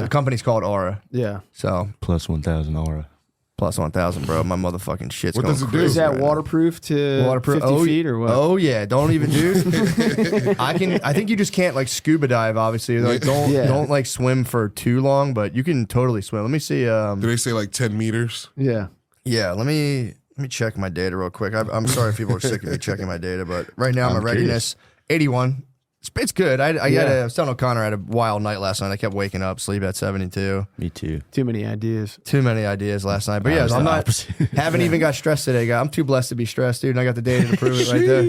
the company's called Aura. Yeah. So plus 1,000 Aura. Plus 1,000, bro. My motherfucking shit's what going does it crazy. do? Is that right waterproof to 50 feet or what? Oh yeah, don't even dude. I think you just can't like scuba dive, obviously. Like don't like swim for too long, but you can totally swim. Let me see. Do they say like 10 meters? Yeah. Yeah, let me check my data real quick. I'm sorry if people are sick of me checking my data, but right now my readiness 81. It's good. I was telling O'Connor I had a wild night last night. I kept waking up, sleep at 72. Me too. Too many ideas. Too many ideas last night. But yeah, I'm not haven't even got stressed today, guy. I'm too blessed to be stressed, dude. And I got the data to prove it right there.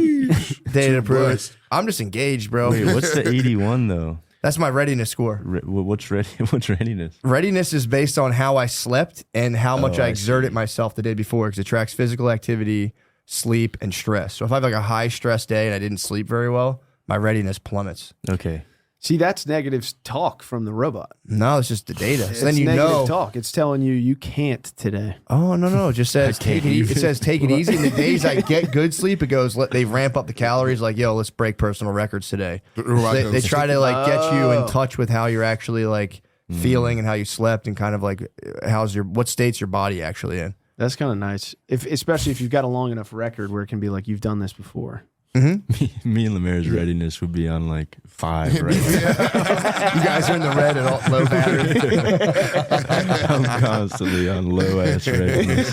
Data to prove it. I'm just engaged, bro. Wait, what's the 81 though? That's my readiness score. What's readiness? Readiness is based on how I slept and how much I exerted myself the day before, because it tracks physical activity, sleep, and stress. So if I have like a high stress day and I didn't sleep very well, my readiness plummets. Okay. See, that's negative talk from the robot. No, it's just the data. So then It's you negative know. talk. It's telling you can't today. Oh no! It just says take it easy. It says take it easy. And the days I get good sleep, it goes. They ramp up the calories. Like, yo, let's break personal records today. They try to like get you in touch with how you're actually like feeling and how you slept and kind of like what state's your body actually in. That's kind of nice, especially if you've got a long enough record where it can be like you've done this before. Mm-hmm. Me and Lemaire's readiness would be on like 5 right now. You guys are in the red at low battery. I'm constantly on low ass readiness.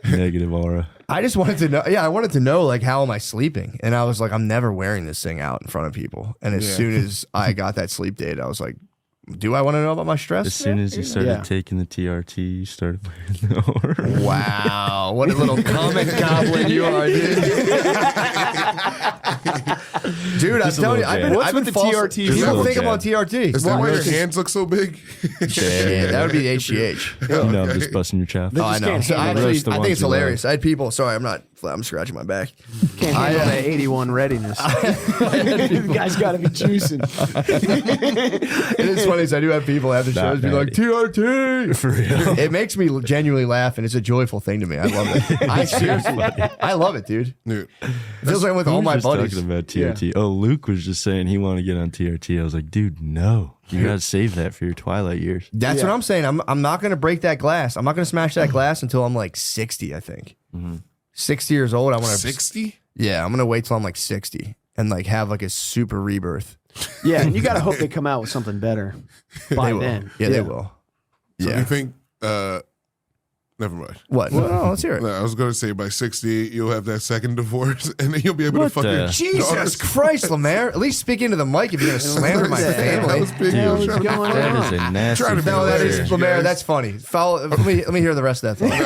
Negative aura. I just wanted to know. Yeah, I wanted to know like how am I sleeping? And I was like, I'm never wearing this thing out in front of people. And as soon as I got that sleep data, I was like, do I want to know about my stress? As soon as you started taking the TRT, you started wearing the aura. Wow, what a little comment goblin you are, dude. Dude, I'm telling you, I've been with the TRT? People think I'm on TRT. Is that why your hands look so big? Shit, that would be the HGH. You know, I'm just busting your chaff. Oh, I know. So I think it's you hilarious. I had people. Sorry, I'm scratching my back. Can't handle that 81 readiness. The guy's got to be juicing. It is funny. I do have people after shows be like, TRT. For real. It makes me genuinely laugh, and it's a joyful thing to me. I love it. I seriously, I love it, dude. Dude. It feels like with all my buddies. Talking about TRT. Oh, Luke was just saying he wanted to get on TRT. I was like, dude, no. You got to save that for your twilight years. That's what I'm saying. I'm not going to break that glass. I'm not going to smash that glass until I'm like 60, I think. 60 years old. I want to 60? Yeah, I'm going to wait till I'm like 60 and like have like a super rebirth. Yeah, and you got to hope they come out with something better by then. Yeah, they will. So you think, never mind. What? No, let's hear it. No, I was going to say by 60, you'll have that second divorce, and then you'll be able to fuck your Jesus Christ, Lemaire. At least speak into the mic if you're going to slander my family. That was big. That is a nasty. No, that is Lemaire. That's funny. Let me hear the rest of that thought.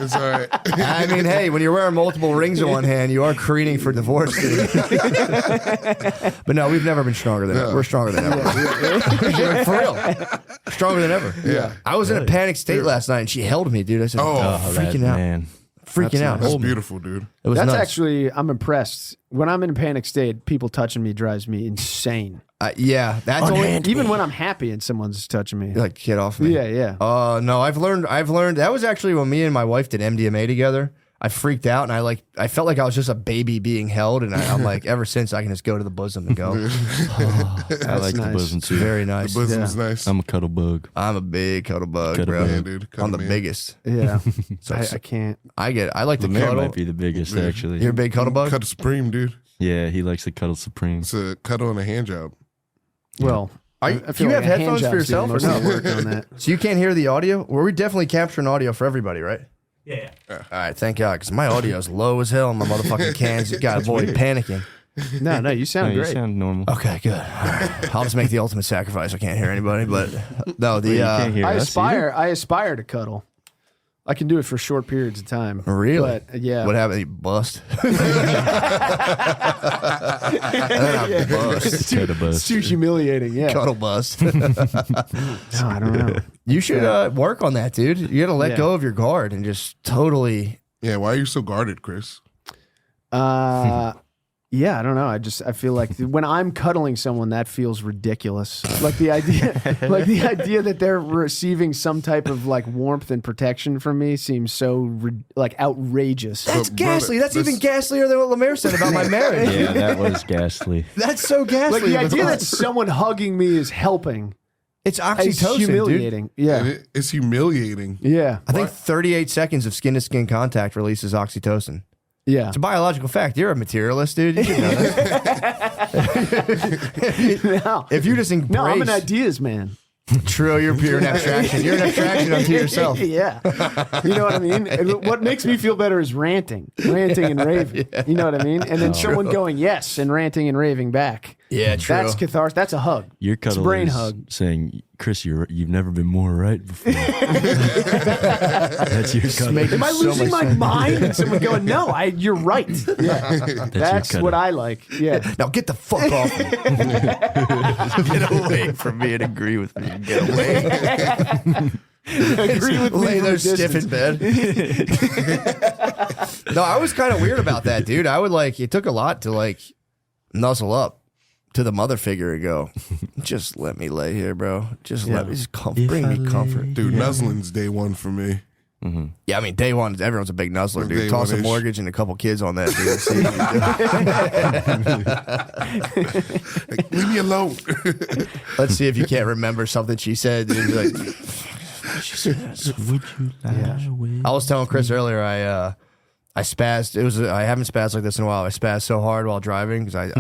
No, it's all right. I mean, hey, when you're wearing multiple rings in one hand, you are careening for divorce. But no, we've never been stronger than ever. We're stronger than ever. For real. Stronger than ever. Yeah. I was in a panic state last night, and she held me, dude. I said, freaking out. Man. Freaking out. That's beautiful, dude. It was That's nuts. actually, I'm impressed. When I'm in a panic state, people touching me drives me insane. Yeah, that's Even when I'm happy and someone's touching me. like, get off me. Yeah. No, I've learned. That was actually when me and my wife did MDMA together. I freaked out, and I felt like I was just a baby being held, and I'm like, ever since I can just go to the bosom and go. I like the bosom too. Very nice. The bosom's nice. I'm a cuddle bug. I'm a big cuddle bug, Cuddle bro. man, dude. I'm the biggest. Yeah. So I can't. I like to Lemaire cuddle. might be the biggest, actually. You're a big cuddle bug? Cuddle Supreme, dude. Yeah, he likes to cuddle supreme. It's a cuddle and a hand job. Well, Do you have headphones for yourself or not? no? Work on that. So you can't hear the audio? Well, we're definitely capturing audio for everybody, right? Yeah. All right, thank God, because my audio is low as hell and my motherfucking cans. You got to avoid panicking. No, you sound You great. sound normal. Okay, good. All right. I'll just make the ultimate sacrifice. I can't hear anybody, but no, Wait, you can't hear I us either? aspire to cuddle. I can do it for short periods of time. Really? But, yeah. What happened? You bust? And then I bust. It's too humiliating. Yeah. Cuddle bust. No, I don't know. You should work on that, dude. You got to let go of your guard and just totally. Yeah, why are you so guarded, Chris? Yeah, I don't know. I feel like when I'm cuddling someone, that feels ridiculous. Like the idea that they're receiving some type of like warmth and protection from me seems so like outrageous. That's ghastly. That's even ghastlier than what Lemaire said about my marriage. Yeah, that was ghastly. That's so ghastly. Like the idea that someone hugging me is helping. It's oxytocin, It's humiliating. And Yeah. it's humiliating. Yeah. I think 38 seconds of skin-to-skin contact releases oxytocin. Yeah. It's a biological fact. You're a materialist, dude. You should know that. No. If you just embrace... No, I'm an ideas man. True, you're an abstraction. You're an abstraction unto yourself. Yeah. You know what I mean? And what makes me feel better is ranting and raving. Yeah. You know what I mean? And then someone going yes and ranting and raving back. Yeah, true. That's catharsis. That's a hug. Your It's a cuddle brain is hug. saying, Chris, you've never been more right before. That's your cuddle. making Am I so losing much my mind? And someone going, no, you're right. Yeah. That's cuddle. what I like. Yeah. Now get the fuck off me. Get away from me and agree with me. Get away. Agree with me. Lay from there a stiff in distance. bed. No, I was kind of weird about that, dude. I would it took a lot to nuzzle up to the mother figure and go, just let me lay here, bro. Just let me, bring me comfort. Dude, nuzzling's day one for me. Mm-hmm. Yeah, I mean, day one, everyone's a big nuzzler, Day dude. Toss a one-ish. mortgage and a couple kids on that, dude. Like, leave me alone. Let's see if you can't remember something she said. Dude. You're like, Would you lie with I was telling Chris earlier, I spazzed. I haven't spazzed like this in a while. I spazzed so hard while driving because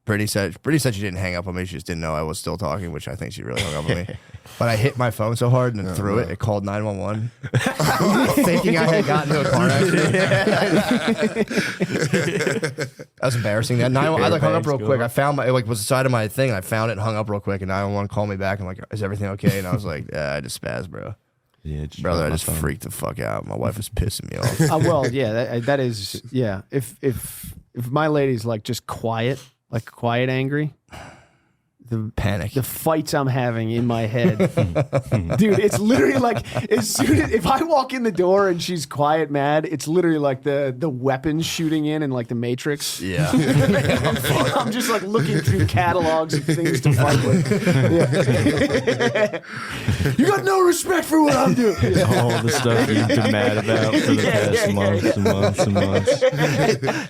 Brittany said she didn't hang up on me. She just didn't know I was still talking, which I think she really hung up on me. But I hit my phone so hard and then threw it. It called 911, thinking I had gotten into a car accident. That was embarrassing. That 911, I hung up real quick. I found was the side of my thing. And I found it and hung up real quick. And 911 called me back. I'm like, is everything okay? And I was like, yeah, I just spazzed, bro. Yeah, Brother, I just freaked the fuck out. My wife was pissing me off. Well, yeah, that is, yeah. If my lady's just quiet angry, Panic. the fights I'm having in my head, dude, it's literally as soon as if I walk in the door and she's quiet mad, it's literally like the weapons shooting in the Matrix. Yeah. I'm just looking through catalogs of things to fight with. Yeah. You got no respect for what I'm doing. all the stuff you've been mad about for the past months and months and months.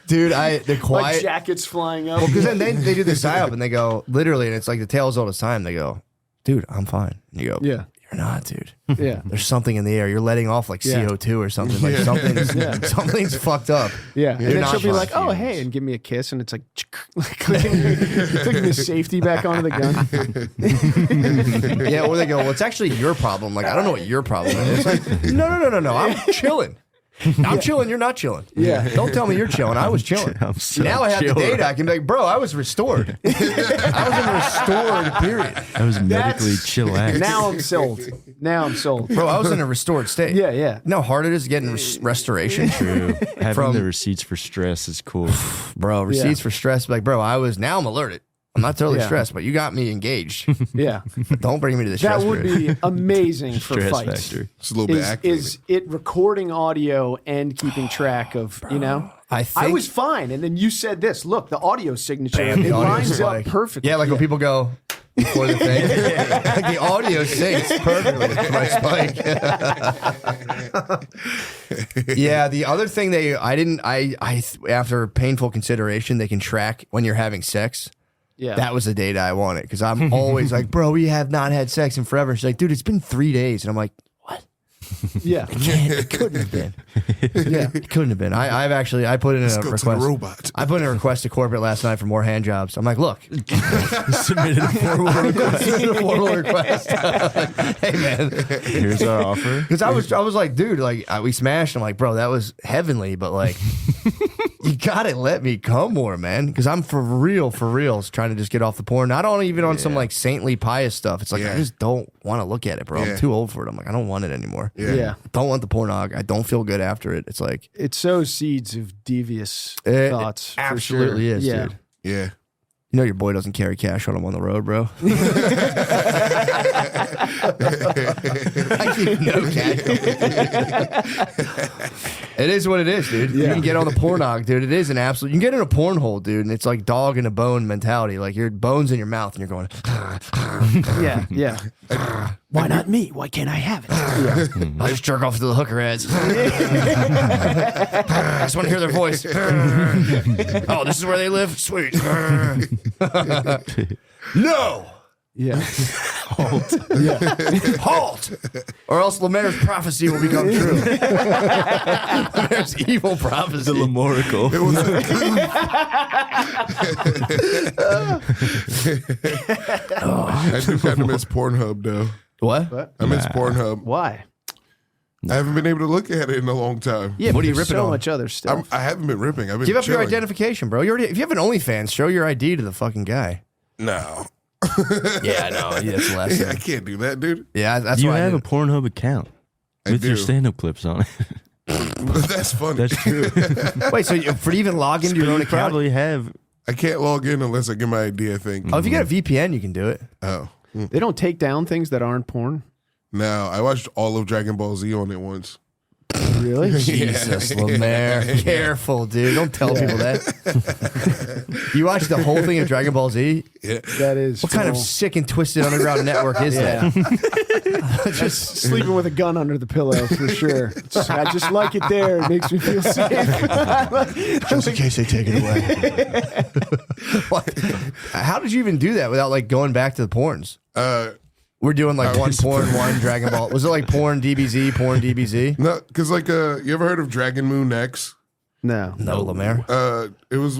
Dude, the quiet. Jackets flying up. Because then they do the psyop and they go, literally, and it's like the tale's old as time. They go, dude, I'm fine. And you go, Yeah. you're not, dude. Yeah. There's something in the air. You're letting off Yeah. CO2 or something. Something's fucked up. Yeah, and You're then not she'll be fine. like, "Oh, hey," and give me a kiss, and it's like clicking the safety back onto the gun. Yeah, or they go, well, it's actually your problem. I don't know what your problem is. No. I'm chilling. I'm chilling. You're not chilling. Yeah. Don't tell me you're chilling. I was chilling. I'm so now I have chill. the data. I can be like, bro, I was restored. I was in a restored period. I was medically chillaxed. Now I'm sold. Bro, I was in a restored state. Yeah. You know how hard it is getting restoration? True. Having From- the receipts for stress is cool. Bro, receipts for stress. Bro, now I'm alerted. I'm not totally Yeah. stressed, but you got me engaged. Yeah, Don't bring me to the stress that would period. be amazing for Stress fights. factor. It's a little bit accurate. Is it recording audio and keeping track of I think was fine, and then you said this. Look, the audio signature Bam, the it audio's lines up like- perfectly. Yeah, when people go before the thing. The audio syncs perfectly with my spike. Yeah, the other thing after painful consideration, they can track when you're having sex. Yeah. That was the data I wanted because I'm always like, bro, we have not had sex in forever. She's like, dude, it's been 3 days. And I'm like, what? Yeah. It couldn't have been. Yeah, it couldn't have been. I put in a Go to the request. robot. I put in a request to corporate last night for more hand jobs. I'm like, look, Submitted a formal request. this is a formal request. Hey man, Here's our offer. because I was like, dude, we smashed. I'm like, bro, that was heavenly, but you gotta let me come more, man, because I'm for real trying to just get off the porn. Not on even on some saintly pious stuff. It's like I just don't want to look at it, bro. Yeah. I'm too old for it. I'm like, I don't want it anymore. Yeah. Don't want the pornog. I don't feel good after it. It's like It sows seeds of devious it thoughts. for absolutely sure. is, Yeah. dude. Yeah. You know your boy doesn't carry cash on him on the road, bro. I keep no cash. It is what it is, dude. You can get on the pornog, dude. It is an absolute. You can get in a porn hole, dude, and it's like dog in a bone mentality. Like your bones in your mouth, and you're going. Yeah. Yeah. Why not me? Why can't I have it? Yeah. I just jerk off to the hooker ads. I just want to hear their voice. Oh, this is where they live? Sweet. No. Yeah. Halt. Halt. Or else Lemaire's prophecy will become true. Lemaire's evil prophecy. The Lemorical. It was I do kind of miss Pornhub though. What? I miss Pornhub. Why? I haven't been able to look at it in a long time. Yeah, What but are you there's ripping so on? much other stuff. I haven't been ripping. I've been Give up your chilling. identification, bro. If you have an OnlyFans, show your ID to the fucking guy. No. Yeah, I know. Yeah, it's less. I can't do that, dude. Yeah, that's You why have I a Pornhub account I with your do. stand-up clips on it. That's funny. That's true. Wait, so for even log into your own You account? probably have. I can't log in unless I get my ID, I think. Oh, if you got a VPN, you can do it. Oh. They don't take down things that aren't porn. No, I watched all of Dragon Ball Z on it once. Really? Jesus, Lemaire. Careful, dude. Don't tell people that. You watched the whole thing of Dragon Ball Z? That is. What kind of full. sick and twisted underground network is that? Just sleeping with a gun under the pillow for sure. I just like it there. It makes me feel safe. Just in case they take it away. What? How did you even do that without like going back to the porns? We're doing like one porn, one Dragon Ball. Was it like porn DBZ, porn DBZ? No, because like, you ever heard of Dragon Moon X? No. No, Lemaire. It was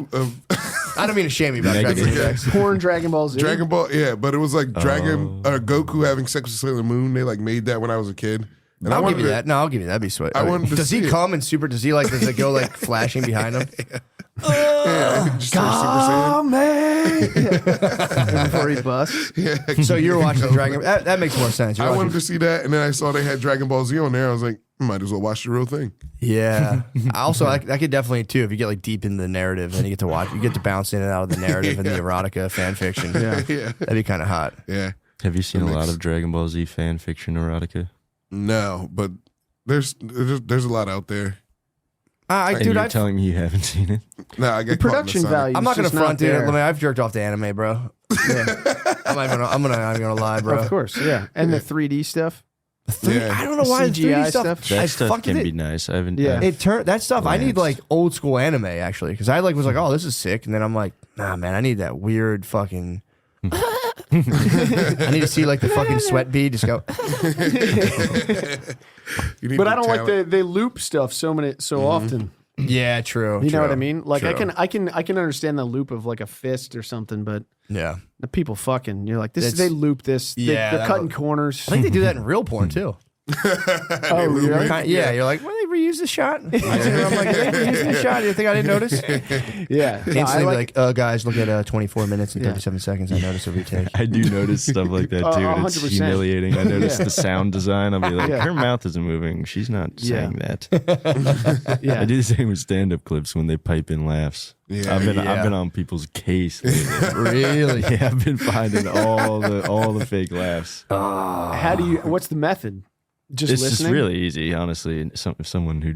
I don't mean to shame you about Negative. Dragon Ball X. Porn Dragon Ball Z. Dragon Ball, yeah, but it was like Goku having sex with Sailor Moon. They like made that when I was a kid. And I'll wanted give you to- that. No, I'll give you that. That'd be sweet. I wanted to does he see it. come and super? Does he like? Does it go like flashing behind him? Yeah, just turn Super Saiyan. Oh man! Before he busts. So you're watching Dragon. That makes more sense. You're I watching- wanted to see that, and then I saw they had Dragon Ball Z on there. I was like, might as well watch the real thing. Yeah. Also, I could definitely too. If you get like deep in the narrative, and you get to watch, you get to bounce in and out of the narrative and the erotica fan fiction. Yeah. Yeah, That'd be kind of hot. yeah. Have you seen That a lot makes- of Dragon Ball Z fan fiction erotica? No, but there's a lot out there. I, And dude, you're I, telling me you haven't seen it? No, I got The production value. I'm not gonna just not front, dude. there. I mean, I've jerked off to anime, bro. I'm gonna lie, bro. Of course, yeah. And the 3D stuff. Yeah. I don't know why the CGI 3D stuff. stuff. That I stuff fucking can it. be nice. I haven't. Yeah. It turned that stuff. I need like Glanced. old school anime actually, because I like was like, oh, this is sick, and then I'm like, nah, man, I need that weird fucking. I need to see like the fucking sweat bead just go. But I don't like they loop stuff so often. Yeah, true. You know true, what I mean? Like true. I can understand the loop of like a fist or something, but Yeah, the people fucking, you're like, It's- they loop this. Yeah, They're that cutting would- corners. I think they do that in real porn too. Oh, really? Yeah, you're like, well, they reused the shot. I'm like, they reused the shot. You think I didn't notice? Yeah. No, I Instantly, like, guys, look at 24 minutes and 37 seconds. I noticed a retake. I do notice stuff like that too. and it's 100%. humiliating. I notice Yeah. the sound design. I'll be like, Yeah. her mouth isn't moving. She's not saying that. yeah. I do the same with stand-up clips when they pipe in laughs. Yeah. I've Yeah. been on people's case lately. Really? Yeah, I've been finding all the fake laughs. How do you, what's the method? Just It's listening? just really easy, honestly. If someone who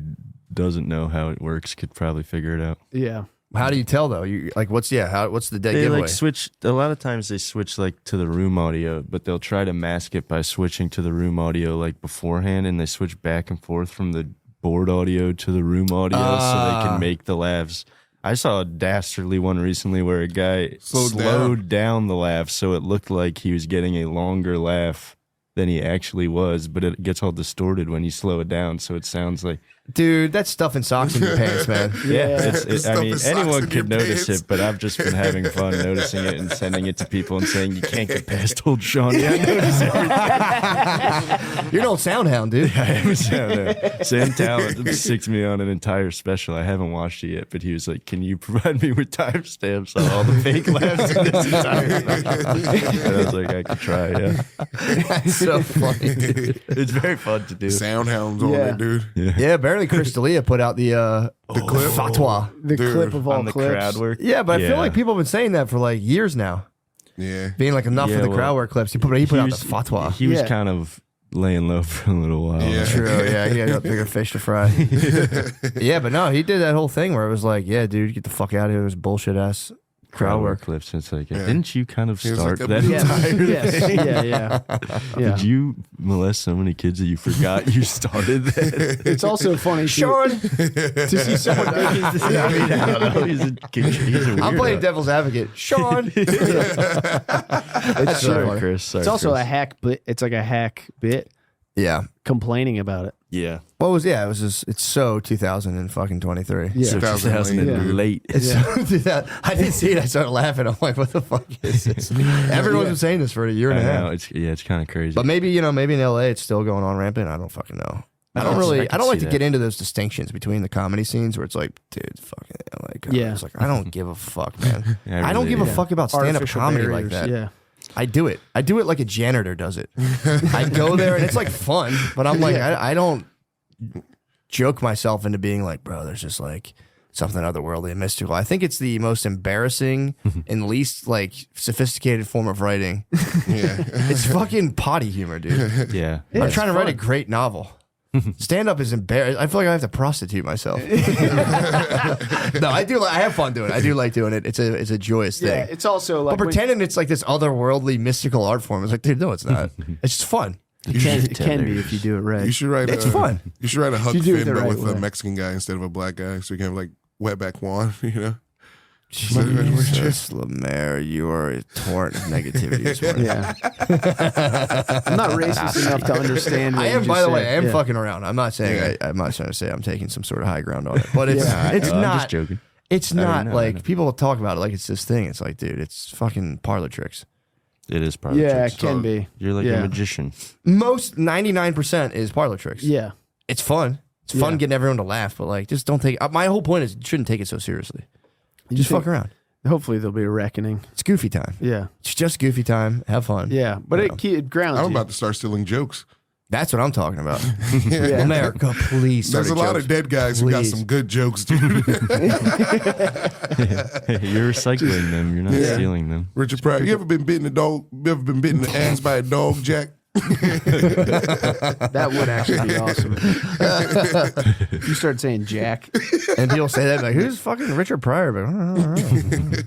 doesn't know how it works could probably figure it out. Yeah. How do you tell though? You like what's what's the dead They giveaway? like switch. A lot of times they switch like to the room audio, but they'll try to mask it by switching to the room audio like beforehand, and they switch back and forth from the board audio to the room audio so they can make the laughs. I saw a dastardly one recently where a guy slowed down the laugh so it looked like he was getting a longer laugh than he actually was, but it gets all distorted when you slow it down, so it sounds like Dude, that's stuffing socks in your pants, man. Yeah. I Stuff mean, is socks anyone in your could notice pants. it, but I've just been having fun noticing it and sending it to people and saying, you can't get past old Shawnee. I notice everything. You're an old sound hound, dude. I am a sound. Sam Talent sicked me on an entire special. I haven't watched it yet, but he was like, can you provide me with timestamps on all the fake laughs in this entire thing? And I was like, I could try, yeah. That's so funny, dude. It's very fun to do. Soundhounds on Yeah. it, dude. Yeah, apparently Chris D'Elia put out the clip? fatwa. The Dude, clip of all On the clips. crowd work. Yeah, but I feel Yeah. like people have been saying that for like years now. Yeah. Being like enough Yeah, for the well, crowd work clips. He put out the fatwa. He was Yeah. kind of laying low for a little while. Yeah. True, yeah, he had a bigger fish to fry. Yeah, but no, he did that whole thing where it was like, yeah, dude, get the fuck out of here. It was bullshit ass. crowd work. clips. It's like, didn't you kind of He was start like a that blue entire thing? Yeah. Did you molest so many kids that you forgot you started that? It's also funny to see someone making this. I mean, I don't know. He's a weirdo. I'm playing devil's advocate. Sean. It's Sorry, true. Chris. Sorry, It's also Chris. a hack bit. It's like a hack bit Yeah. complaining about it. Yeah. What was it was just it's so 2023. Yeah. So 2008, 2008. It's so 2000. I didn't see it. I started laughing. I'm like, what the fuck is this? Everyone's been saying this for a year and a I half. know. It's kind of crazy. But maybe, maybe in LA it's still going on rampant. I don't fucking know. I don't like to get into those distinctions between the comedy scenes where it's like, dude, fucking LA comedy. Yeah. It's like, I don't give a fuck, man. Yeah, I don't really, give a fuck about stand-up Artificial comedy like barriers, that. Yeah. I do it. I do it like a janitor does it. I go there and it's like fun, but I'm like, I don't joke myself into being like, bro, there's just like something otherworldly and mystical. I think it's the most embarrassing and least like sophisticated form of writing. Yeah. It's fucking potty humor, dude. yeah. I'm trying to write a great novel. Stand up is embarrassing. I feel like I have to prostitute myself. No, I do. I have fun doing it. I do like doing it. It's a joyous thing. Yeah. It's also like But pretending it's like this otherworldly mystical art form is like, dude, no, it's not. It's just fun. it can be if you do it right. You should write. It's fun. You should write a Huck You do it Finn, the but right with way. a Mexican guy instead of a black guy, so you can have like wetback Juan. Jesus, Lemaire, you are a torrent of negativity this morning. Yeah. I'm not racist enough to understand. I what am, you by just the way, said. I am Yeah. fucking around. I'm not saying I'm not trying to say I'm taking some sort of high ground on it, but it's Yeah. it's I'm not. just joking. It's I not know, I like know. people talk about it like it's this thing. It's like, dude, it's fucking parlor tricks. It is probably Yeah, tricks. it can be. You're like Yeah. a magician. Most 99% is parlor tricks. Yeah. It's fun. It's fun Yeah. getting everyone to laugh, but like, just don't take. My whole point is you shouldn't take it so seriously. Just fuck around. Hopefully there'll be a reckoning. It's goofy time. Yeah. It's just goofy time. Have fun. Yeah. But it grounds I'm you. about to start stealing jokes. That's what I'm talking about. Yeah. America, please. There's a lot of dead guys who got Please. some good jokes, dude. You're recycling them. You're not stealing them. Richard Pryor, you ever been bitten in the ass by a dog, Jack? That would actually be awesome. You start saying Jack. And people say that like, who's fucking Richard Pryor? But I don't know.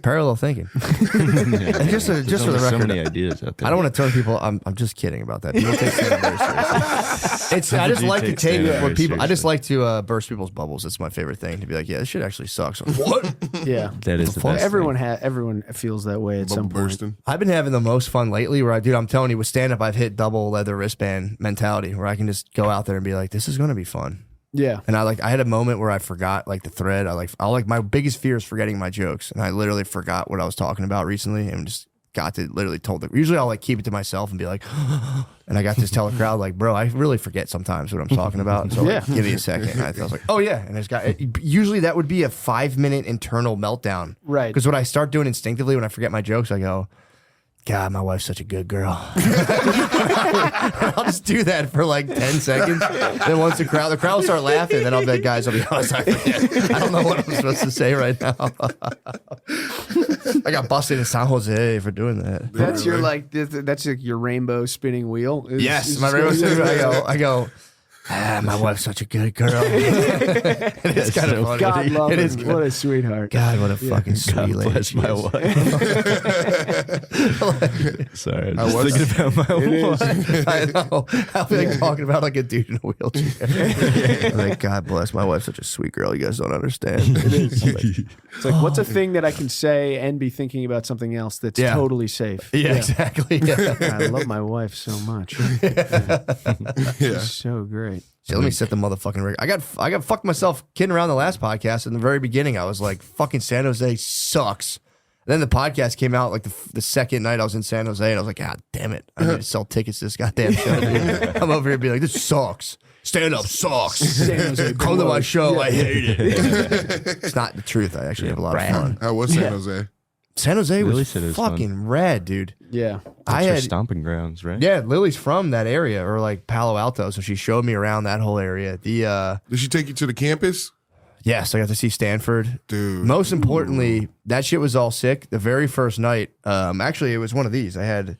Parallel thinking. And just for the There's record, so many ideas out there. I don't want to turn people. I'm just kidding about that. People take stand-up very seriously. It's. I just you like to take take stand-up what very people. I just seriously? like to burst people's bubbles. It's my favorite thing to be like, yeah, this shit actually sucks. What? Yeah. That is the fuck? best Everyone feels that way at some Bubble point. bursting. I've been having the most fun lately. Where I'm telling you, with stand-up, I've hit double leather wristband mentality, where I can just go out there and be like, this is going to be fun. Yeah. And I had a moment where I forgot like the thread. My biggest fear is forgetting my jokes, and I literally forgot what I was talking about recently, and just got to literally told it. Usually I'll like keep it to myself and be like, and I got to just tell the crowd like, bro, I really forget sometimes what I'm talking about. So like, give me a second. And I was like, oh yeah, and usually that would be a 5-minute internal meltdown, Right. Because what I start doing instinctively when I forget my jokes, I go, God, my wife's such a good girl. I'll just do that for like 10 seconds. Then once the crowd will start laughing, then I'll be like, guys, I'll be honest, I forget. I don't know what I'm supposed to say right now. I got busted in San Jose for doing that. That's your that's like your rainbow spinning wheel. Yes, my rainbow spinning wheel. I go, my wife's such a good girl. It is kind of funny. God love It him. is What a sweetheart. God, what a fucking sweet God lady. bless she my is. wife. Sorry, I I was was- just thinking about my wife. I know. I'll be like talking about like a dude in a wheelchair. I'm like, God bless my wife's such a sweet girl. You guys don't understand. It is. It's like, what's a thing that I can say and be thinking about something else that's Yeah. totally safe? Yeah, exactly. Yeah. I love my wife so much. Yeah. She's so great. So let me set the motherfucking record. I got fucked myself kidding around the last podcast. In the very beginning, I was like, fucking San Jose sucks. And then the podcast came out like the second night I was in San Jose, and I was like, God damn it. I need to sell tickets to this goddamn show. Dude. I'm over here being like, this sucks. Stand up sucks. Come to my show. I hate it. It's not the truth. I actually have a lot of fun. How was San Jose? San Jose Lily was said it was fun. fucking rad, dude. Yeah. That's her stomping grounds, right? Yeah, Lily's from that area, or like Palo Alto, so she showed me around that whole area. Did she take you to the campus? Yes, I got to see Stanford. Dude. Most importantly, that shit was all sick. The very first night, actually, it was one of these. I had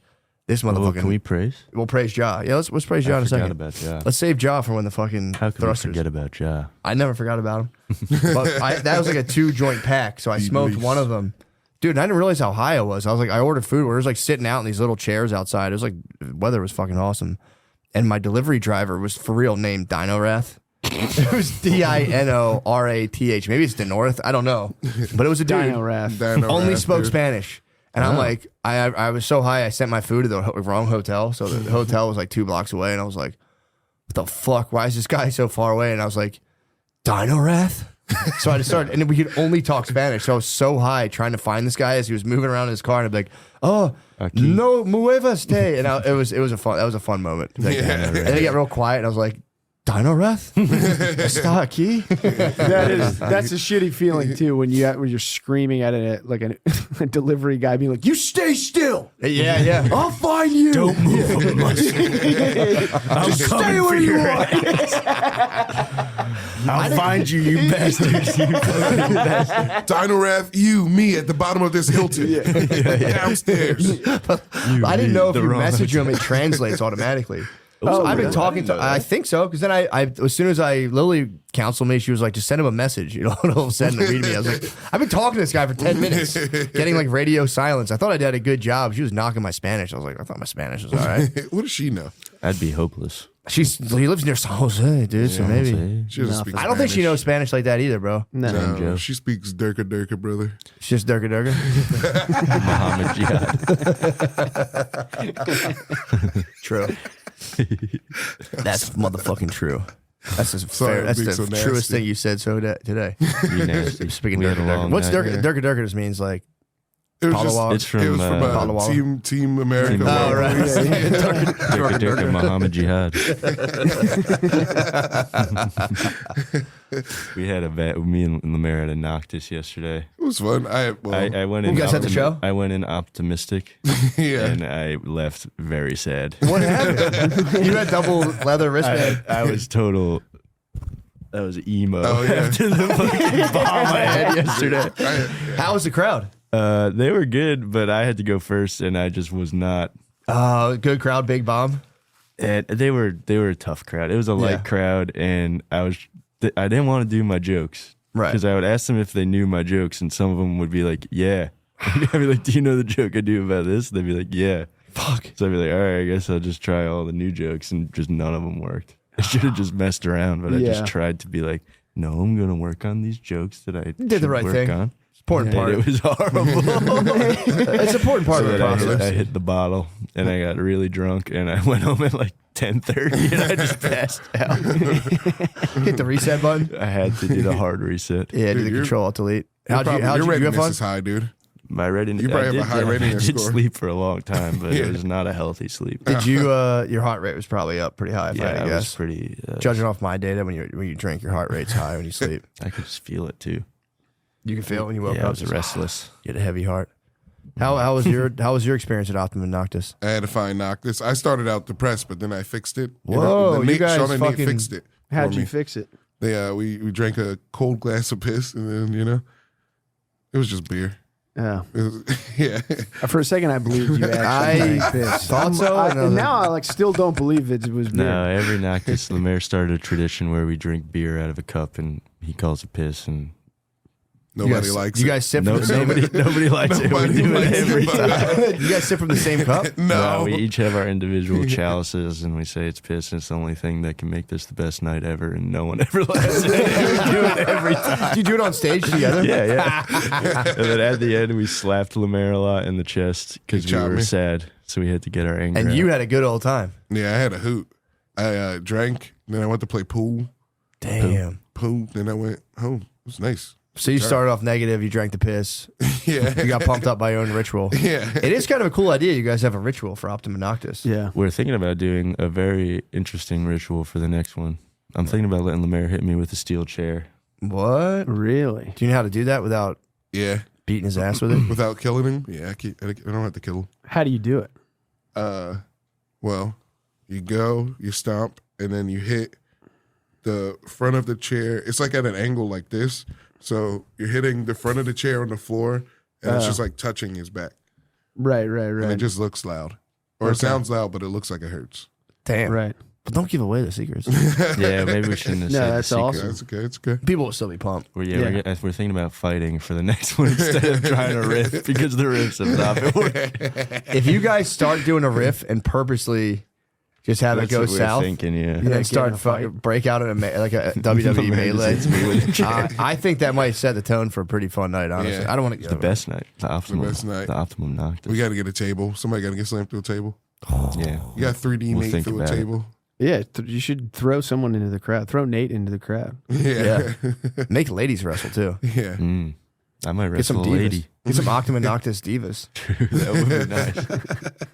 this Oh, motherfucking. can we praise? We'll praise Ja. Yeah, let's praise Ja I in a forgot second. about Ja. Let's save Ja for when the fucking How could we thrusters. forget about Ja? I never forgot about him. But that was like a 2-joint pack, so I smoked one of them. Dude, and I didn't realize how high I was. I ordered food. We were like sitting out in these little chairs outside. It was like, weather was fucking awesome. And my delivery driver was for real named Dinorath. It was Dinorath. Maybe it's Denorth. I don't know. But it was a dude. Dinorath. Only spoke Spanish. And I'm like, I was so high, I sent my food to the wrong hotel. So the hotel was like 2 blocks away. And I was like, what the fuck? Why is this guy so far away? And I was like, Dinorath? So I just started, and we could only talk Spanish. So I was so high trying to find this guy as he was moving around in his car. And I'd be like, oh, no muevas te. And that was a fun moment. Like, and then it got real quiet. And I was like, Dinorath? Está aquí? That's a shitty feeling too when you're screaming at it like a delivery guy being like, "You stay still." Yeah. I'll find you. Don't move. I'll stay where you are. I'll find you, you bastards. You Dinorath, me at the bottom of this Hilton. Downstairs. I didn't know if you message him, it translates automatically. So I've been talking to, I think so, because then I as soon as Lily counseled me, she was like, just send him a message, all of a sudden read me. I was like, I've been talking to this guy for 10 minutes, getting like radio silence. I thought I did a good job. She was knocking my Spanish. I was like, I thought my Spanish was all right. What does she know? I'd be hopeless. He lives near San Jose, dude, so maybe. She doesn't speak I don't think she knows Spanish like that either, bro. No, she speaks Durka, brother. It's just Durka. Muhammad Jihad. True. That's motherfucking true. That's just fair. That's the so truest thing you said today. You nasty. Speaking We had a Durka. long What's night. Durka just means like It was Palawa. It's from Team America. Team Oh, right. Durka Muhammad Jihad. We had me and Lemaire had a Noctis yesterday. It was fun. I went in. You guys at the show? I went in optimistic. Yeah. And I left very sad. What happened? You had double leather wristband. I was total. That was emo. Oh, yeah. After the fucking bomb I had yesterday. How was the crowd? They were good, but I had to go first, and I just was not. Good crowd, big bomb. And they were a tough crowd. It was a light crowd, and I didn't want to do my jokes, right? Because I would ask them if they knew my jokes, and some of them would be like, "Yeah." I'd be like, "Do you know the joke I do about this?" They'd be like, "Yeah." Fuck. So I'd be like, "All right, I guess I'll just try all the new jokes," and just none of them worked. I should have just messed around, but I just tried to be like, "No, I'm gonna work on these jokes that I did the right work thing. on." Important part. It was horrible. It's an important part of the process. I hit the bottle and I got really drunk and I went home at like 10:30 and I just passed out. Hit the reset button. I had to do the hard reset. Yeah, do the Control Alt Delete. How'd you have readiness fun? is high, dude. My readiness. You probably have a high readiness I did score. sleep for a long time, but it was not a healthy sleep. Did you? Your heart rate was probably up pretty high. If I had to I was guess. pretty. Judging off my data, when you drink, your heart rate's high when you sleep. I could just feel it too. You can feel it when you woke Yeah, I up. was restless. You had a heavy heart. How was your experience at Optimum Noctis? I had to find Noctis. I started out depressed, but then I fixed it. Whoa, you guys Sean and Nate fucking- fixed it. How'd for you me. fix it? They we drank a cold glass of piss, and then it was just beer. Yeah. It was, yeah. For a second, I believed you actually drank piss. thought so, And now I still don't believe it was beer. No, every Noctis, Lemaire started a tradition where we drink beer out of a cup and he calls it piss and Nobody likes You it. guys sip from the same. nobody likes it. We Nobody do it likes every it, time. You guys sip from the same cup? No. We each have our individual chalices and we say it's piss and it's the only thing that can make this the best night ever and no one ever likes it. We do it every time. Do you do it on stage together? Yeah. And then at the end we slapped Lemaire a lot in the chest because He we chopped were me. sad. So we had to get our anger And out. you had a good old time. Yeah, I had a hoot. I drank, then I went to play pool, Damn. then I went home. It was nice. So you started off negative. You drank the piss. Yeah. You got pumped up by your own ritual. Yeah. It is kind of a cool idea. You guys have a ritual for Optimum Noctis. Yeah. We're thinking about doing a very interesting ritual for the next one. I'm thinking about letting Lemaire hit me with a steel chair. What? Really? Do you know how to do that without Yeah. beating his ass with it? Without killing him? Yeah, I don't have to kill him. How do you do it? Well, you go, you stomp, and then you hit the front of the chair. It's like at an angle like this. So you're hitting the front of the chair on the floor, and it's just like touching his back. Right. And it just looks loud. Or it sounds loud, but it looks like it hurts. Damn. Right. But don't give away the secrets. Yeah, maybe we shouldn't have said that's the awesome. secret. That's okay. It's okay. People will still be pumped. We're thinking about fighting for the next one instead of trying to riff because the riffs have not been working. If you guys start doing a riff and purposely just have That's it go what we're south, thinking, yeah. and then get in start a fight. break out in like a WWE melee. I think that might set the tone for a pretty fun night. Honestly, Yeah. I don't want to It's the best night. The best night. The optimum knocked us. We got to get a table. Somebody got to get slammed through a table. Yeah. You got 3D We'll Nate think through a about it. table. Yeah, you should throw someone into the crowd. Throw Nate into the crowd. Yeah. Make ladies wrestle too. Yeah. I might Get some wrestle a divas. lady. Get some Optima Noctis divas. That would be nice.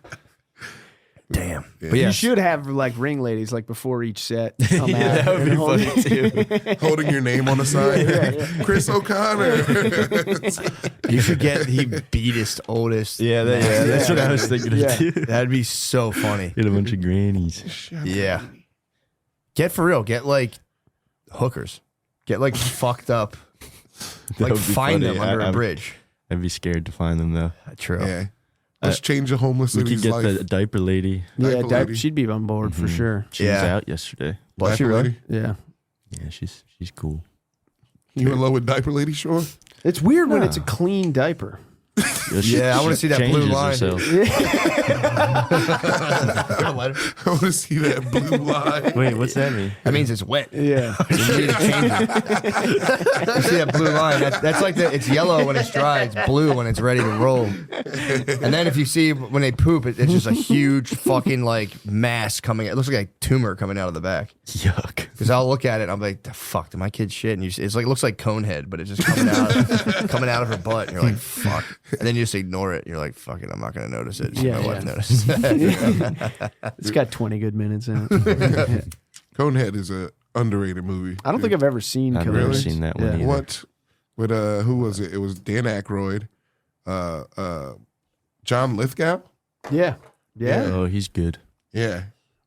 Damn. Yeah. But yeah, You should have like ring ladies like before each set. Come Yeah, out that would and be hold funny it. too. Holding your name on the side. Chris O'Connor. you should get the beatest, oldest. That's what I was thinking Yeah. of too. That'd be so funny. Get a bunch of grannies. Yeah. Get for real. Get like hookers. Get like fucked up. That Like would be find funny. them under a bridge. I'd be scared to find them though. True. Yeah. Let's change a homeless We could lady's get life. the diaper lady. Yeah, Diaper lady. she'd be on board for sure. She was Yeah. out yesterday. Was she Diaper really? lady? Yeah. Yeah, she's cool. You in love with diaper lady, Sean? It's weird when it's a clean diaper. Yeah, I wanna see that blue changes line. herself. I want to see that blue line. Wait, what's that mean? That means it's wet. Yeah. You need to change it. You see that blue line? That's like it's yellow when it's dry. It's blue when it's ready to roll. And then if you see when they poop, it's just a huge fucking like mass coming. It looks like a tumor coming out of the back. Yuck. Because I'll look at it and I'm like, the fuck, did my kid shit? And it's like it looks like Conehead, but it's just coming out of her butt. And you're like, fuck. And then you just ignore it. You're like, fuck it, I'm not gonna notice it. Yeah, My wife yeah. notices that. It's got 20 good minutes in it. Conehead is a underrated movie. I don't think I've ever seen I've Killer. never seen that one either. What? With who was it? It was Dan Aykroyd, John Lithgow. Yeah. Yeah. Oh, he's good. Yeah,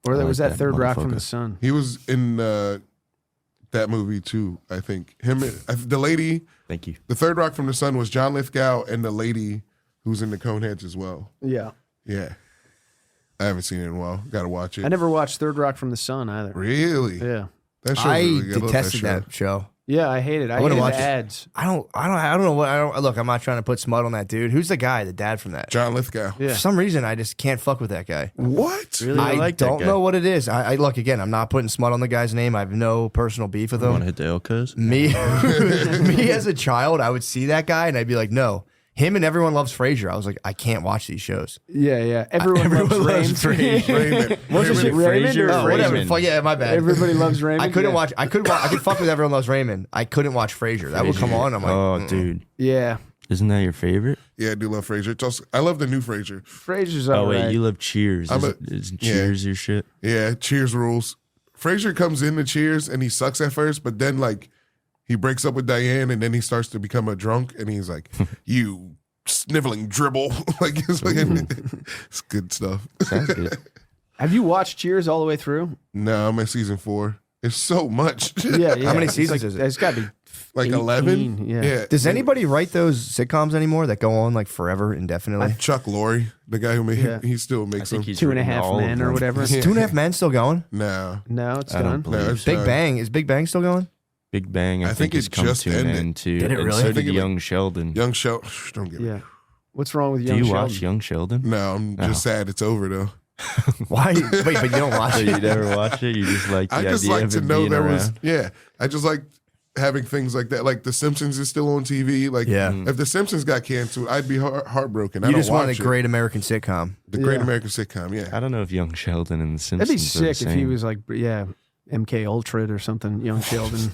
Or there I was like that that Third Rock from motherfucker. the Sun. he was in that movie too. I think him, the lady, Thank you. the Third Rock from the Sun was John Lithgow, and the lady who's in the Coneheads as well. Yeah. Yeah, I haven't seen it in a while. Got to watch it. I never watched Third Rock from the Sun either. Really? Yeah. That show's I really good. love detested show. that show. Yeah, I hate it. I wouldn't hated watch the it. ads. I don't know what. Look, I'm not trying to put smut on that dude. Who's the guy, the dad from that? John Lithgow. Yeah. For some reason, I just can't fuck with that guy. What? Really? I like that don't guy. know what it is. I look again. I'm not putting smut on the guy's name. I have no personal beef with Want to him. hit the Elcos? Me, me as a child, I would see that guy and I'd be like, no. Him and Everyone Loves Frasier. I was like, I can't watch these shows. Yeah, yeah. Everyone loves Raymond. Raymond. Wasn't it Raymond or Frasier. Oh, whatever. Raymond. Fuck, yeah, my bad. Everybody loves Raymond. I couldn't yeah. watch. I could fuck with Everyone Loves Raymond. I couldn't watch Frasier. That would come on. I'm like, Oh, dude. Yeah. Isn't that your favorite? Yeah, I do love Frasier. It's also, I love the new Frasier. Frasier's Oh, all wait. right. You love Cheers. Isn't Cheers your shit? Yeah, Cheers rules. Frasier comes into Cheers and he sucks at first, but then like he breaks up with Diane and then he starts to become a drunk and he's like, "You sniveling dribble!" Like it's like it's good stuff. Sounds good. Have you watched Cheers all the way through? No, I'm at season 4. It's so much. Yeah, yeah. How many It's seasons like- is it? It's got to be Like 18, 11. Yeah. does anybody write those sitcoms anymore that go on like forever indefinitely? Chuck Lorre, the guy who made Yeah. he still I makes think them. he's 2.5 written all of Men or them. whatever. Yeah. 2.5 Men still going? No, No, it's I don't done. believe no, it's Big done. Bang is Big Bang still going? Big Bang, I I think think, has it come just to an ended. end too. Did it And really? so I did think it- Young Sheldon. Young Sheldon. Don't get me. Yeah. What's wrong with Do Young you Sheldon? watch Young Sheldon? No, I'm just sad it's over though. Why? Wait, but you don't watch So you it? never watch it? You just like the I just idea like of to it know being there around? was. Yeah, I just like having things like that. Like The Simpsons is still on TV. Like, Yeah. if The Simpsons got canceled, I'd be heartbroken. I You don't just want a watch it. great American sitcom. the Great Yeah. American sitcom. Yeah, I don't know if Young Sheldon and The Simpsons That'd be are the sick if he same. was like, yeah, MK Ultra or something, Young Sheldon.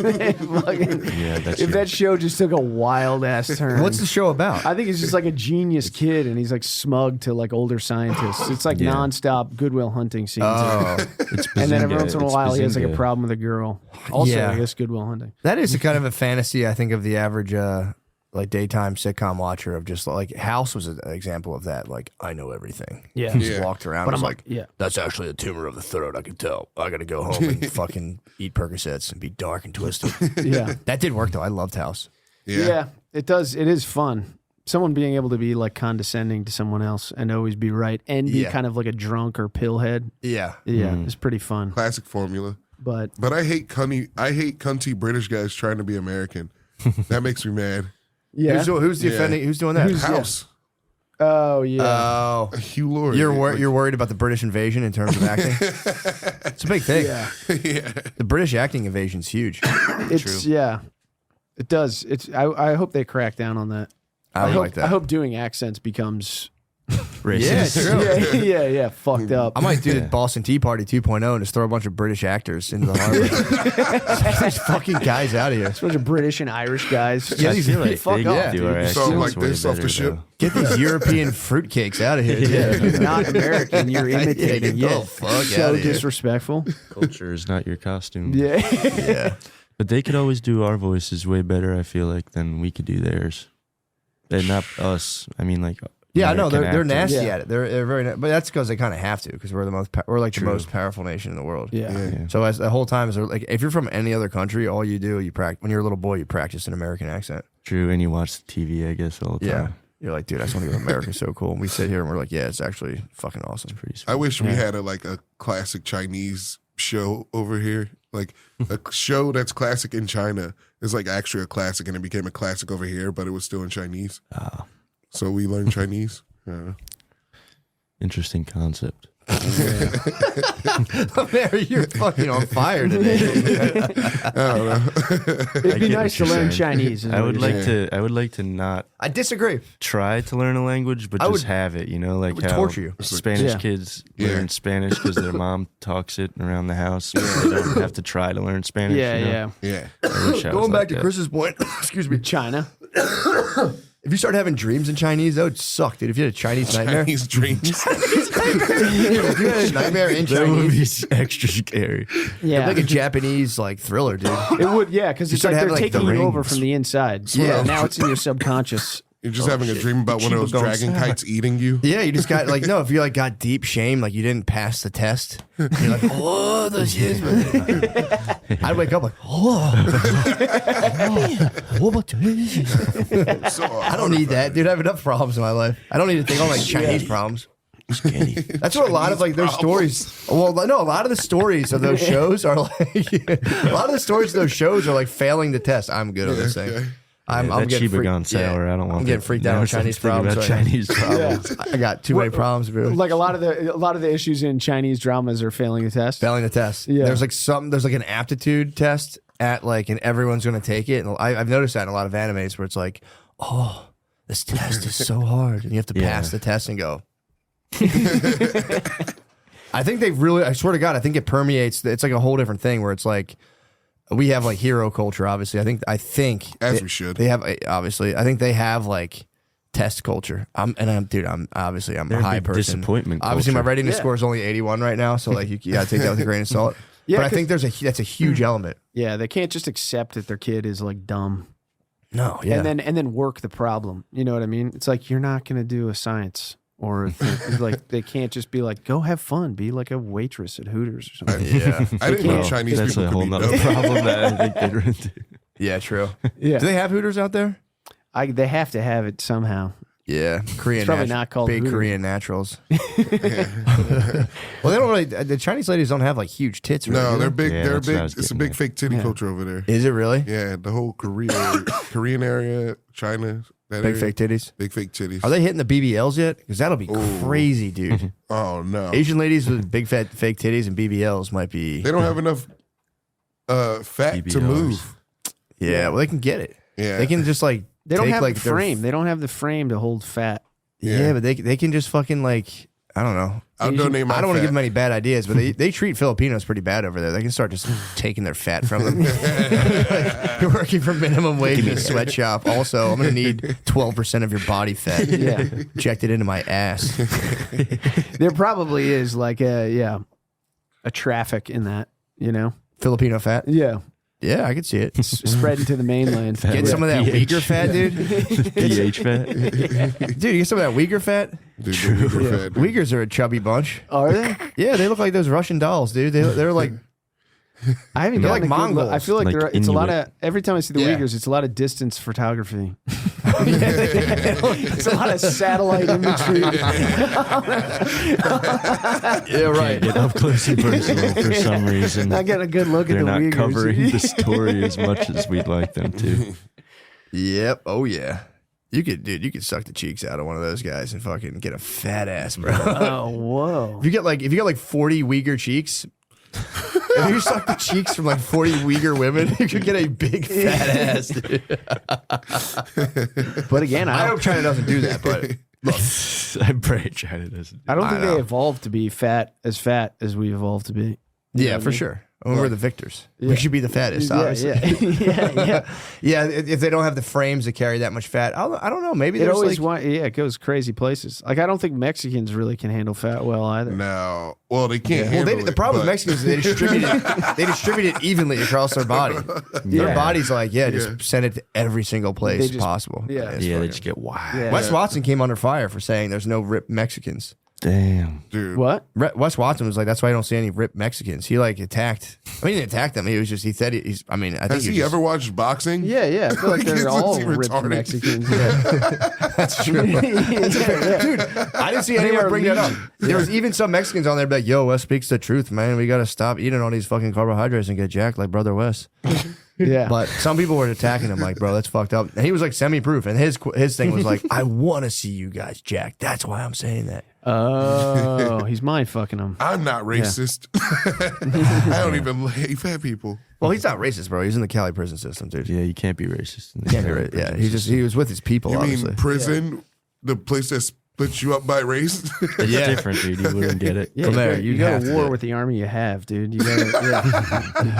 Yeah, that's If that show just took a wild ass turn. What's the show about? I think he's just like a genius kid, and he's like smug to like older scientists. It's like Yeah. nonstop Goodwill Hunting scenes, Oh, It's and then every Bazinga. once in a It's while he has like a Bazinga. problem with a girl. Also, Yeah. I guess Goodwill Hunting. that is a kind of a fantasy, I think, of the average like daytime sitcom watcher of just like House was an example of that. Like, I know everything. Yeah. He just Yeah. walked around. But and I'm was like, yeah. that's actually a tumor of the throat. I can tell. I got to go home and fucking eat Percocets and be dark and twisted. Yeah. That did work though. I loved House. yeah. Yeah, it does. It is fun, Someone being able to be like condescending to someone else and always be right and be kind of like a drunk or pillhead. Yeah. Yeah, it's pretty fun. Classic formula. But I hate cunty British guys trying to be American. That makes me mad. yeah. Who's defending? Who's doing that? House. Oh yeah. Oh, Hugh Laurie. you're worried about the British invasion in terms of acting. It's a big thing. Yeah. The British acting invasion's huge. It's It does. It's. I hope they crack down on that. I hope, like that. I hope doing accents becomes. Racist. True. yeah. Fucked up. I might do the Boston Tea Party 2.0 and just throw a bunch of British actors into the harbor. Get these fucking guys out of here. It's a bunch of British and Irish guys. Yeah, I these feel like fuck they off, do dude. our So, accents like way this off the better, ship? though. Get these European fruitcakes out of here. Yeah, you're not American. You're imitating. Get the Yeah, fuck so outta here. disrespectful. Culture is not your costume. Yeah. Yeah. But they could always do our voices way better, I feel like, than we could do theirs. And not us. I mean, like, Yeah, I know American they're actors. nasty Yeah. at it. They're very, but that's because they kind of have to because we're we're like True. the most powerful nation in the world. Yeah. Yeah. So as the whole time is like if you're from any other country, all you do you practice when you're a little boy, you practice an American accent. True, and you watch the TV, I guess, all the Yeah, time. you're like, dude, I just want to go to America. So cool. And we sit here and we're like, yeah, it's actually fucking awesome. Pretty sweet. I wish we had a classic Chinese show over here. Like a show that's classic in China is like actually a classic, and it became a classic over here, but it was still in Chinese. So we learned Chinese. Interesting concept. Mary, you're fucking on fire today. It'd be get nice what to you're learn saying. Chinese. is I what would you're like saying. to. I would like to not I disagree. try to learn a language, but I just would- have it. You know, like would how torture you. Spanish Yeah. kids Yeah. learn Spanish because their mom talks it around the house. So they don't have to try to learn Spanish. Yeah, you know? yeah. Yeah. I wish I was Going back like to that. Chris's point, excuse me. China. If you start having dreams in Chinese, that would suck, dude. If you had a Chinese nightmare, Chinese dreams. if you had a nightmare in That would Chinese, be extra scary. Yeah. like a Japanese like thriller, dude. It would, yeah, because it's start like they're having, like, taking the you over rings. from the inside. Yeah. Yeah, now it's in your subconscious. You're just having a dream about one of those People don't dragon say. kites eating you. Yeah, you just got like no. If you like got deep shame, like you didn't pass the test, you're like, oh, this is. I'd wake up like, oh, what So I don't need that, dude. I have enough problems in my life. I don't need to think on like Chinese problems. That's what a lot of like those stories. Well, no, a lot of the stories of those shows are like a lot of the stories of those shows are like failing the test. I'm good on this thing. okay. I'm that getting Chiba gone sour. I don't want. I'm getting that. freaked out Now on I'm Chinese thinking problems. about right now. Chinese problems. I got too many problems, bro. Like a lot of the issues in Chinese dramas are failing the test. Failing the test. Yeah. There's like an aptitude test at like, and everyone's going to take it. And I've noticed that in a lot of animes where it's like, oh, this test is so hard. And you have to pass the test and go. I think they really, I swear to God, I think it permeates. It's like a whole different thing where it's like, we have like hero culture, obviously. I think As we should. They have, obviously, I think they have like test culture. I'm obviously I'm They're a a high big person. disappointment Obviously, my culture. readiness score is only 81 right now, so like you gotta take that with a grain of salt. Yeah, but I think that's a huge element. Yeah, they can't just accept that their kid is like dumb No, yeah, and then work the problem. You know what I mean? It's like you're not going to do a science or like they can't just be like, go have fun, be like a waitress at Hooters or something. yeah, I didn't know Well, Chinese that's people a could whole be nother dumb. problem that I think they'd run into. yeah. True. Yeah, Do they have Hooters out there? they have to have it somehow. Yeah, Korean. It's probably not called big Hooters. Korean naturals. Well, they don't really. The Chinese ladies don't have like huge tits. Really, No, do they're they? big. Yeah, They're that's what I big. was It's a getting big at. fake titty culture over there. Is it really? Yeah, the whole Korean area, China, that Big area, fake titties. big fake titties. Are they hitting the BBLs yet? Because that'll be crazy, dude. Oh no, Asian ladies with big fat fake titties and BBLs might be. they don't have enough fat to BBLs. move. Yeah, well, they can get it. Yeah, They can just like They don't take, have like, the their- frame. They don't have the frame to hold fat. Yeah, Yeah. but they can just fucking like I don't know. I'll donate my I don't want to fat. give them any bad ideas, but they treat Filipinos pretty bad over there. They can start just taking their fat from them. Like, you're working for minimum wage in a sweatshop. Also, I'm going to need 12% of your body fat. Yeah. Injected into my ass. There probably is like a traffic in that, you know? Filipino fat. Yeah. Yeah, I could see it. Spreading to the mainland. Get some of that pH. Uyghur fat, dude. pH fat. Dude, you get some of that Uyghur fat. Dude, the Uyghur fat. Uyghurs are a chubby bunch. Are they? Yeah, they look like those Russian dolls, dude. They're like I haven't They're gotten like a good look. Mongols. I feel like, Like it's a lot Inuit. of every time I see the Yeah. Uyghurs, it's a lot of distance photography. It's a lot of satellite imagery. Yeah, right. Get up close and personal for some reason. I get a good look at They're the not Uyghurs. covering the story as much as we'd like them to. Yep. Oh yeah. You could suck the cheeks out of one of those guys and fucking get a fat ass, bro. Oh, whoa. If you get like 40 Uyghur cheeks, if you suck the cheeks from like 40 Uyghur women, you could get a big fat ass, dude. But again, I hope China doesn't do that, but look, I pray China doesn't. I don't think know. they evolved to be fat as we evolved to be. You know yeah, what I for mean? sure. When we're the victors. Yeah. We should be the fattest, obviously. Yeah. Yeah, if they don't have the frames to carry that much fat, I don't know. Maybe It there's always like, it goes crazy places. Like I don't think Mexicans really can handle fat well either. No, well, they can't. well, handle the it, problem with but- Mexicans is they distribute it evenly across their body. Their Yeah. body's like, just send it to every single place They just- possible. yeah. It's Yeah, they fucking- just get wild. Yeah. Wes Watson came under fire for saying there's no ripped Mexicans. Damn. dude. What? Wes Watson was like, that's why I don't see any ripped Mexicans. He like attacked. I mean, he didn't attack them. He was just, he said he's. I mean, I think Has he just, ever watched boxing? Yeah. I feel like they're Is all he ripped retarded? Mexicans. Yeah. That's true. Dude, I didn't see anyone are bring that up. legion. There was even some Mexicans on there be like, yo, Wes speaks the truth, man. We got to stop eating all these fucking carbohydrates and get jacked like brother Wes. Yeah. But some people were attacking him like, bro, that's fucked up. And he was like semi-proof. And his thing was like, I want to see you guys jacked. That's why I'm saying that. Oh, he's mind fucking them. I'm not racist. I don't even hate fat people. Well, he's not racist, bro. He's in the Cali prison system, dude. Yeah, you can't be racist. in the Can't be Cali ra- yeah, prison he was with his people, You obviously. mean prison, the place that splits you up by race? It's Yeah. different, dude. You wouldn't get it. Yeah, From there, you you'd go have to to war do it. with the army you have, dude. You gotta,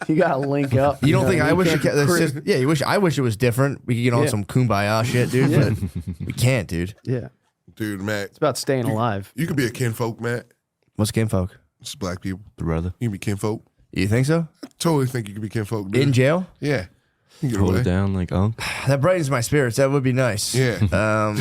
you gotta link up. You don't know, think I wish can't it, be cri- I wish it was different. We could get on Yeah. some kumbaya shit, dude. Yeah. But we can't, dude. Yeah, Dude, Matt, it's about staying alive. you could be a kinfolk, Matt. What's kinfolk? It's black people. Brother. You can be kinfolk. You think so? Totally think you could be kinfolk, dude. In jail? Yeah. You can get Hold away. it down like Unc. That brightens my spirits. That would be nice. Yeah.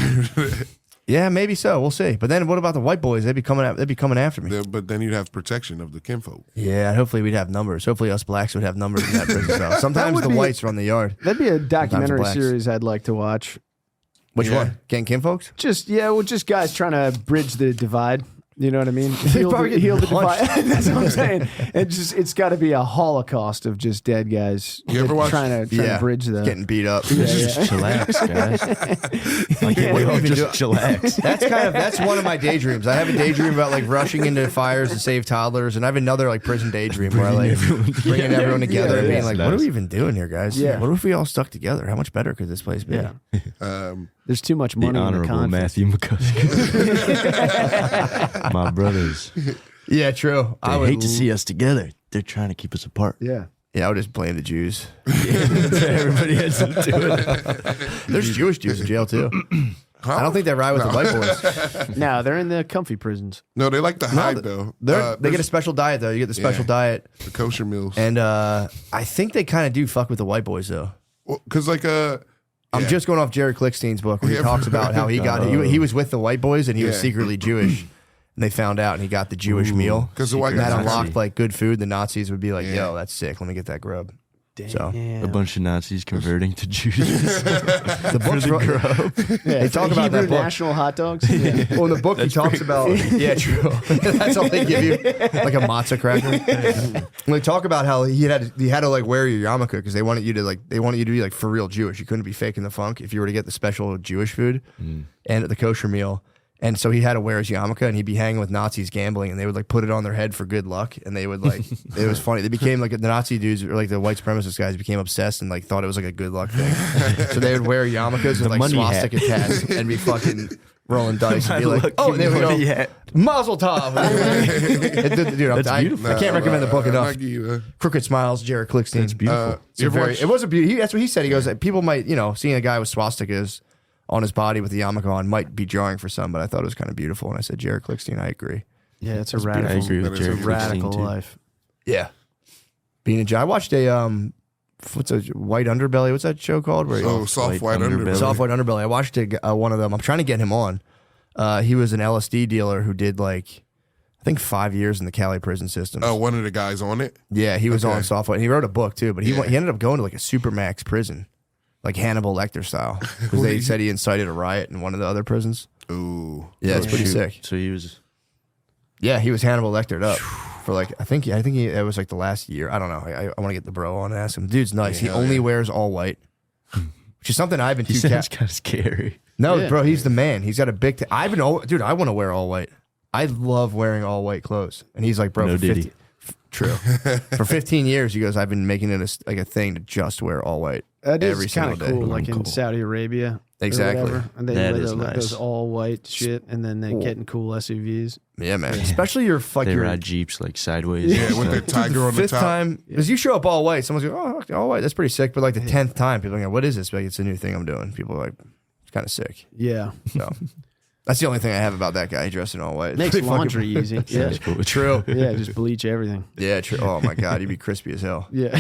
Yeah, maybe so. We'll see. But then what about the white boys? They'd be coming after me. But then you'd have protection of the kinfolk. Yeah, hopefully we'd have numbers. Hopefully us blacks would have numbers in that prison cell. Sometimes would the be- whites run the yard. That'd be a documentary blacks. series I'd like to watch. Which Yeah. one? Getting kinfolks? Just just guys trying to bridge the divide. You know what I mean? probably get Heal the punched. divide. That's what I'm saying. It's got to be a holocaust of just dead guys. You ever watch- trying to bridge the Getting beat up. Just chillax, guys. Like, What do you even just do? chillax. That's one of my daydreams. I have a daydream about like rushing into fires to save toddlers, and I have another like prison daydream where I like bringing everyone together and Yeah, being like, yeah. "What are we even doing here, guys? Yeah. What if we all stuck together? How much better could this place be?" Yeah. Um, There's too much The money in the Honorable conflict. Matthew McCusker. My brothers. Yeah, true. I I would hate to see us together. They're trying to keep us apart. Yeah. Yeah, I would just blame the Jews. Everybody has to do it. There's Jewish Jews in jail too. I don't think they ride with the white boys. No, they're in the comfy prisons. no, they like to hide, though. They get a There's special diet though. You get the special Yeah. diet, the kosher meals. and I think they kind of do fuck with the white boys though. Because, like, I'm yeah. just going off Jerry Klickstein's book where he Yeah. talks about how he got he was with the white boys and he was Yeah. secretly Jewish, and they found out and he got the Jewish meal 'cause the white and that guys- unlocked like good food. The Nazis would be like, Yeah. "Yo, that's sick. Let me get that grub." So A bunch of Nazis converting to Jews. the book's they talk about Hebrew that book. national hot dogs. Yeah. Well, in the book he talks about yeah, true. That's all they give you, like a matzah cracker. And they talk about how he had to like wear your yarmulke because they wanted you to be like for real Jewish. You couldn't be faking the funk if you were to get the special Jewish food and the kosher meal. And so he had to wear his yarmulke, and he'd be hanging with Nazis gambling, and they would like put it on their head for good luck, and they would like it was funny. They became like the Nazi dudes or like the white supremacist guys became obsessed and like thought it was like a good luck thing. So they would wear yarmulkes with like money hat. swastika tats and be fucking rolling dice and be like, lucky oh, and they would go, money hat. Mazel tov. Dude, I beautiful. can't recommend the book enough. I'll give you, Crooked Smiles, Jared Klickstein. It's beautiful. you ever watch- It was a beauty. That's what he said. He goes, people might, seeing a guy with swastikas on his body with the yarmulke on might be jarring for some, but I thought it was kind of beautiful. And I said, Jared Klickstein, I agree. Yeah, it's a I radical, agree with That is Jerry a radical Klickstein, too. life. Yeah. Being a Jew. I watched a, what's a white underbelly? What's that show called? Where soft white underbelly. Soft White Underbelly. I watched one of them. I'm trying to get him on. He was an LSD dealer who did like, I think 5 years in the Cali prison system. Oh, one of the guys on it. Yeah, he was Okay. on Soft White. And he wrote a book too, but he ended up going to like a supermax prison. like Hannibal Lecter style, because they said he incited a riot in one of the other prisons. Ooh. Yeah, it's pretty sick. So he was. Yeah, he was Hannibal Lectered up for like I think it was like the last year. I don't know. I want to get the bro on and ask him. Dude's nice. He only wears all white, which is something I've been too. Sounds kind of scary. No, bro, he's the man. He's got a big. I've been dude. I want to wear all white. I love wearing all white clothes, and he's like, bro, no, for 50, true. For 15 years, he goes, I've been making it a thing to just wear all white. That every is kind of single cool, day. like in Saudi Arabia. Exactly. And they That wear is nice. those all white shit, and then they get in cool SUVs. Yeah, man. Especially your They ride Jeeps like sideways. Yeah, with the tiger on the fifth top. time, because you show up all white, someone's like, oh, all white, that's pretty sick. But like the 10th time, people are like, what is this? Like, it's a new thing I'm doing. People are like, it's kind of sick. Yeah. So that's the only thing I have about that guy. He dressed in all white. Makes Pretty fucking- laundry easy. Yeah. True. Yeah, just bleach everything. Yeah, true. Oh my God, you'd be crispy as hell. Yeah.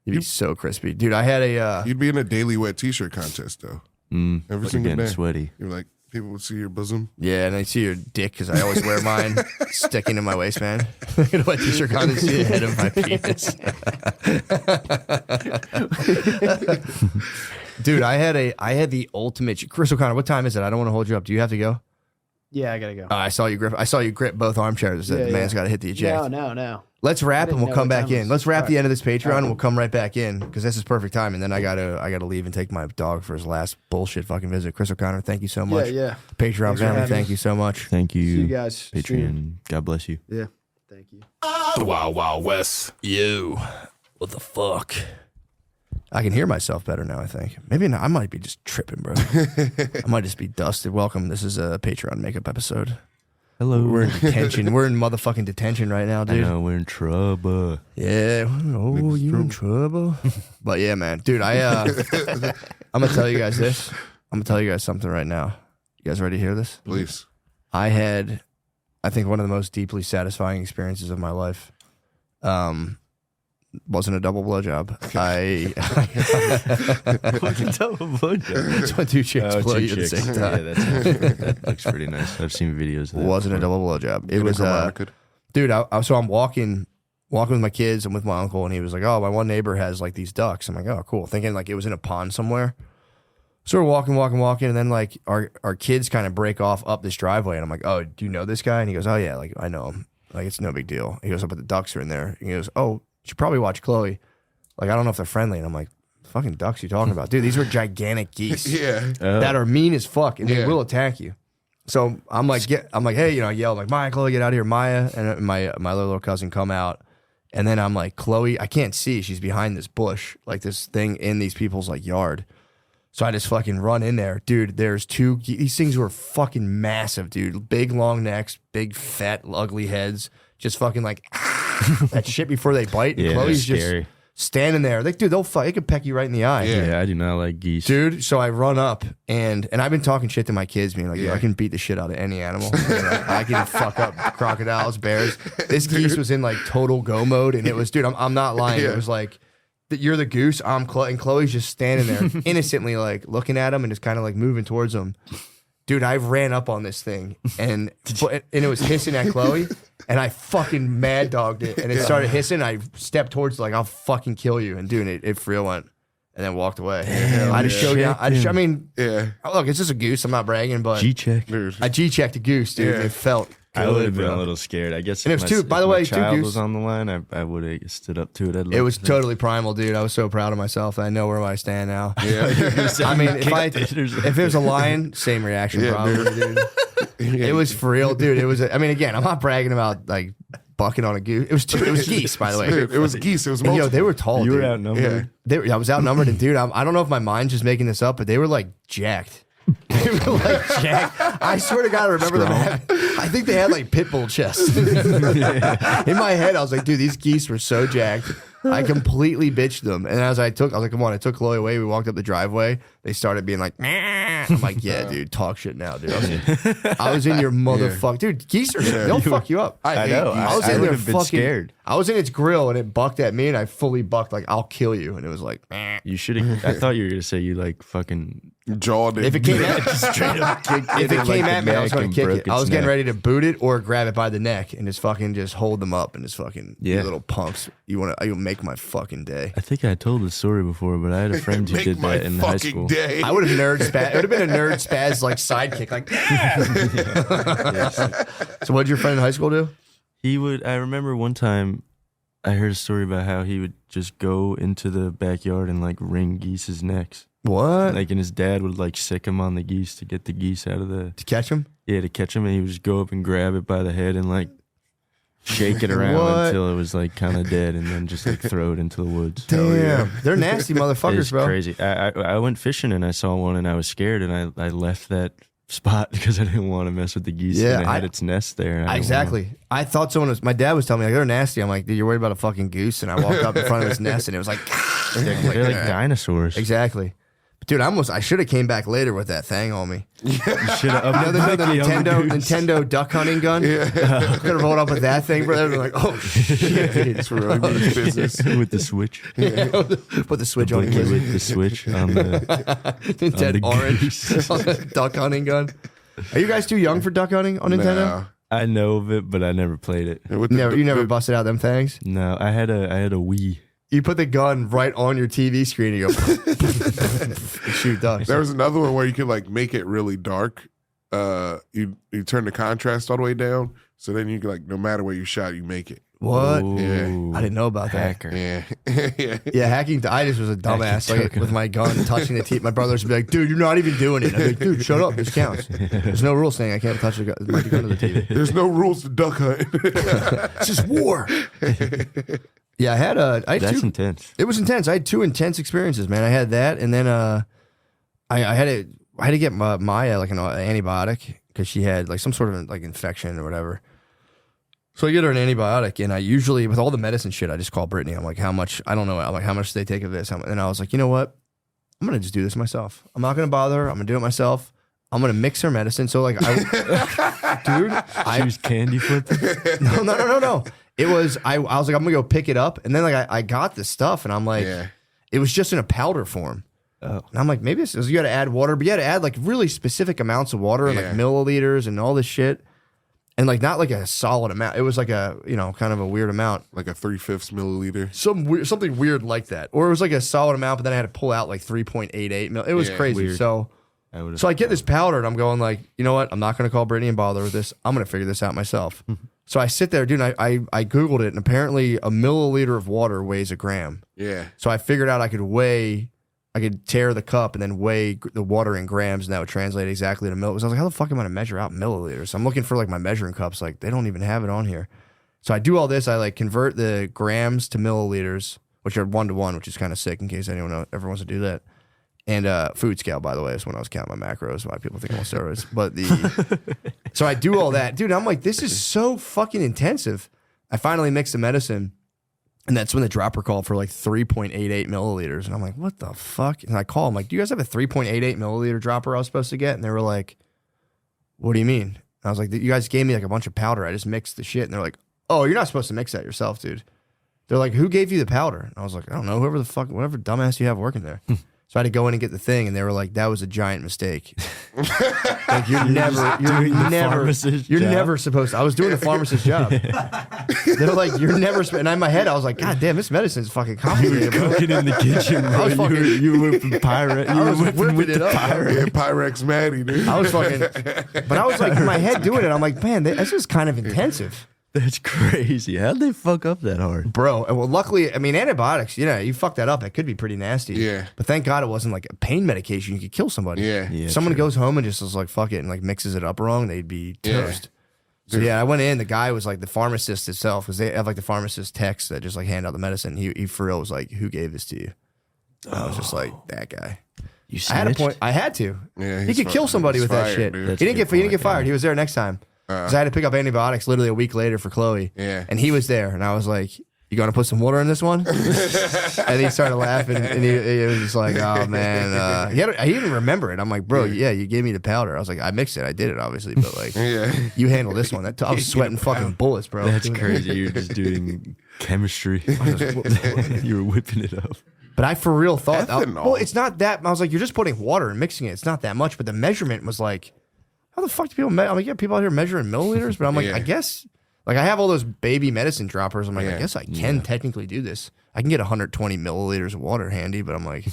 You'd be so crispy. Dude, I had a, You'd be in a daily wet t-shirt contest though. Every Like single getting day. sweaty. You're like, people would see your bosom. yeah, and I see your dick because I always wear mine sticking in my waistband. Look at my t-shirt on and see the head of my penis. Dude, I had the ultimate. Chris O'Connor, what time is it? I don't want to hold you up. Do you have to go? Yeah, I gotta go. I saw you grip both armchairs. The man's got to hit the eject. No. Let's wrap and didn't we'll know come what back time it in. was. Let's wrap the All end of this Patreon and we'll come right back in because this is perfect time. And then I gotta leave and take my dog for his last bullshit fucking visit. Chris O'Connor, thank you so much. Yeah. Patreon for family, having thank us. you so much. Thank you, See you guys Patreon. soon. God bless you. Yeah. Thank you. The Wild Wild West. You, what the fuck? I can hear myself better now. I think maybe not, I might be just tripping, bro. I might just be dusted. Welcome. This is a Patreon makeup episode. Hello. We're in detention. We're in motherfucking detention right now, I dude. know we're in trouble. Yeah. Oh, you in trouble? But yeah, man, dude. I'm gonna tell you guys this. I'm gonna tell you guys something right now. You guys ready to hear this? Please. I had, I think, one of the most deeply satisfying experiences of my life. Wasn't a double blowjob. It's when two chicks blow you at the same time. Yeah, that looks pretty nice. I've seen videos of that. Wasn't a double blowjob. It was dude. So I'm walking with my kids and with my uncle, and he was like, "Oh, my one neighbor has like these ducks." I'm like, "Oh, cool." Thinking like it was in a pond somewhere. So we're walking, and then like our kids kind of break off up this driveway, and I'm like, "Oh, do you know this guy?" And he goes, "Oh yeah, like I know him. Like it's no big deal." He goes, "Oh, but the ducks are in there." He goes, "Oh, you should probably watch Chloe. Like I don't know if they're friendly." And I'm like, "Fucking ducks you talking about, dude? These were gigantic geese." Yeah. That are mean as fuck and they Yeah. will attack you. So I'm like, hey, I yell like, Maya, Chloe, get out of here, Maya, and my little cousin come out, and then I'm like, Chloe, I can't see, she's behind this bush, like this thing in these people's like yard. So I just fucking run in there, dude. There's these things were fucking massive, dude. Big long necks, big fat ugly heads, just fucking like that shit before they bite. And Yeah, Chloe's they're just scary. standing there, like, dude, they could peck you right in the eye. Yeah, I do not like geese. Dude, so I run up and I've been talking shit to my kids, being like, "Yo, I can beat the shit out of any animal. I can fuck up crocodiles, bears." This geese was in like total go mode, and it was, dude, I'm not lying. Yeah. It was like, you're the goose, I'm Chloe, and Chloe's just standing there innocently, like looking at him and just kind of like moving towards him. Dude, I ran up on this thing and it was hissing at Chloe, and I fucking mad dogged it, and it started hissing. I stepped towards it, like, "I'll fucking kill you," and dude, it for real went, and then walked away. I just showed you. I mean, Yeah. look, it's just a goose. I'm not bragging, but G-check. Dude. I G-checked a goose, dude. Yeah. And it felt I would have good, been bro. a little scared. I guess And it if was my- two- by if the my way, two child goose- was on the line, I would have stood up to it. It was totally primal, dude. I was so proud of myself. I know where I stand now. Yeah. I mean, if it was a lion, same reaction, Yeah, probably, dude. It was for real, dude. It was. I mean, again, I'm not bragging about like bucking on a goose. It was geese, by the way. Dude, it was geese. It was And, yo, multiple. they were tall. You were dude. outnumbered. Yeah. I was outnumbered, and dude, I don't know if my mind's just making this up, but they were like jacked. They were like jacked. I swear to God, I remember them. I think they had like pit bull chests. In my head, I was like, dude, these geese were so jacked. I completely bitched them. And as I was like, come on, I took Chloe away. We walked up the driveway. They started being like, "Nah." I'm like, yeah, dude, talk shit now, dude. I was in your motherfucker. Dude, geese are, they'll fuck you up. I hate know. geese. I was I in would there have been fucking scared. I was in its grill and it bucked at me and I fully bucked like, I'll kill you. And it was like, meh. You should have. I thought you were gonna say you like fucking jawed it. If it came at, straight up kicked if it came at me, I was going to kick it. I was getting neck. ready to boot it or grab it by the neck and just hold them up and just fucking, you Yeah. little punks. You make my fucking day. I think I told the story before, but I had a friend who Make did my that in high fucking school. day. I would have nerd spaz. It would have been a nerd spaz like sidekick, like. So what did your friend in high school do? He would. I remember one time, I heard a story about how he would just go into the backyard and like wring geese's necks. What? Like, and his dad would like sick him on the geese to get the geese out of the. To catch him? Yeah, to catch him, and he would just go up and grab it by the head and like shake it around What? until it was like kind of dead, and then just like throw it into the woods. Damn, they're nasty motherfuckers, It's bro. crazy. I went fishing and I saw one and I was scared and I left that spot because I didn't want to mess with the geese. Yeah, and it had its nest there. And I didn't Exactly. I thought someone was. My dad was telling me like they're nasty. I'm like, dude, you're worried about a fucking goose, and I walked up in front of his nest, and it was like, They're like all right. dinosaurs. Exactly. But dude, I should have came back later with that thing on me. You should have You know the Nintendo duck hunting gun? Yeah. Could have rolled up with that thing, bro. They'd be like, oh shit. It's really means business. with the switch. Put the switch on Blinky the with the switch on the Nintendo on the orange goose. on the duck hunting gun. Are you guys too young for duck hunting on Nintendo? Nah. I know of it, but I never played it. And with the- You never the- busted out them things? No, I had a Wii. You put the gun right on your TV screen and you go shoot ducks. There was another one where you could like make it really dark. You turn the contrast all the way down, so then you could like no matter where you shot, you make it. What? Ooh, I didn't know about that. hacker. Yeah, yeah. Yeah, hacking. I just was a dumbass like, with my gun touching the teeth. My brothers would be like, dude, you're not even doing it. I'm like, dude, shut up. This counts. There's no rule saying I can't touch the gun to the TV. There's no rules to duck hunt. It's just war. Yeah, I had That's two. intense. It was intense. I had two intense experiences, man. I had that, and then I had to get Maya like an antibiotic because she had like some sort of like infection or whatever. So I get her an antibiotic, and I usually with all the medicine shit, I just call Brittany. I'm like, how much? I don't know. I'm like, how much do they take of this? And I was like, you know what? I'm gonna just do this myself. I'm not gonna bother her. I'm gonna do it myself. I'm gonna mix her medicine. So like, She was candy flipping. No. It was I was like, I'm gonna go pick it up, and then like I got this stuff, and I'm like, Yeah. it was just in a powder form. Oh. And I'm like, maybe this is, you got to add water, but you got to add like really specific amounts of water, and like Yeah. milliliters and all this shit, and like not like a solid amount. It was like a kind of a weird amount, Like a 3/5 milliliter. something weird like that, or it was like a solid amount, but then I had to pull out like 3.88 mil. It was Yeah, crazy. weird. So I get this powder, and I'm going like, you know what? I'm not going to call Brittany and bother with this. I'm going to figure this out myself. So I sit there, dude. And I Googled it, and apparently a milliliter of water weighs a gram. Yeah. So I figured out I could tear the cup and then weigh the water in grams, and that would translate exactly to milliliters. I was like, how the fuck am I going to measure out milliliters? I'm looking for like my measuring cups. Like they don't even have it on here. So I do all this. I like convert the grams to milliliters, which are 1-to-1, which is kind of sick in case anyone ever wants to do that. And food scale, by the way, is when I was counting my macros. Why people think I'm on steroids. But so I do all that. Dude, I'm like, this is so fucking intensive. I finally mixed the medicine. And that's when the dropper called for like 3.88 milliliters. And I'm like, what the fuck? And I call them like, do you guys have a 3.88 milliliter dropper I was supposed to get? And they were like, what do you mean? And I was like, you guys gave me like a bunch of powder. I just mixed the shit. And they're like, oh, you're not supposed to mix that yourself, dude. They're like, who gave you the powder? And I was like, I don't know, whatever dumbass you have working there. So I had to go in and get the thing, and they were like, that was a giant mistake. Like you're never supposed to. I was doing the pharmacist's job. They're like, you're never and in my head I was like, God damn, this medicine's fucking complicated, bro. Cooking in the kitchen. I was fucking, You were whipping pirate. You I were was whipping with whipping it the up. pirate. Yeah, Pyrex Maddie, dude. I was fucking, but I was like in my head doing it. I'm like, man, this is kind of intensive. That's crazy. How'd they fuck up that hard? Bro, and well, luckily, I mean, antibiotics, you fuck that up, it could be pretty nasty. Yeah. But thank God it wasn't like a pain medication. You could kill somebody. Yeah. If someone goes home and just was like, fuck it, and like mixes it up wrong, they'd be toast. So yeah, I went in, the guy was like the pharmacist itself, because they have like the pharmacist techs that just like hand out the medicine. He for real was like, who gave this to you? And I was just like, that guy. You I had a snitched? point. I had to. Yeah, he he's could kill somebody he's with that fired, shit. dude. He didn't That's get a good point, fired. yeah. He was there next time. Because I had to pick up antibiotics literally a week later for Chloe. Yeah. And he was there. And I was like, you gonna put some water in this one? And he started laughing, and he was just like, oh man, he didn't remember it. I'm like, bro, yeah, you gave me the powder. I was like, I mixed it, I did it, obviously, but like, you handle this one. I was sweating fucking bullets, bro. That's crazy. You're just doing chemistry. You were whipping it up. But I for real thought, well, it's not that. I was like, you're just putting water and mixing it. It's not that much. But the measurement was like, how the fuck do people? I mean, you have people out here measuring milliliters, but I'm like, I guess. Like I have all those baby medicine droppers. I'm like, I guess I can technically do this. I can get 120 milliliters of water handy, but I'm like,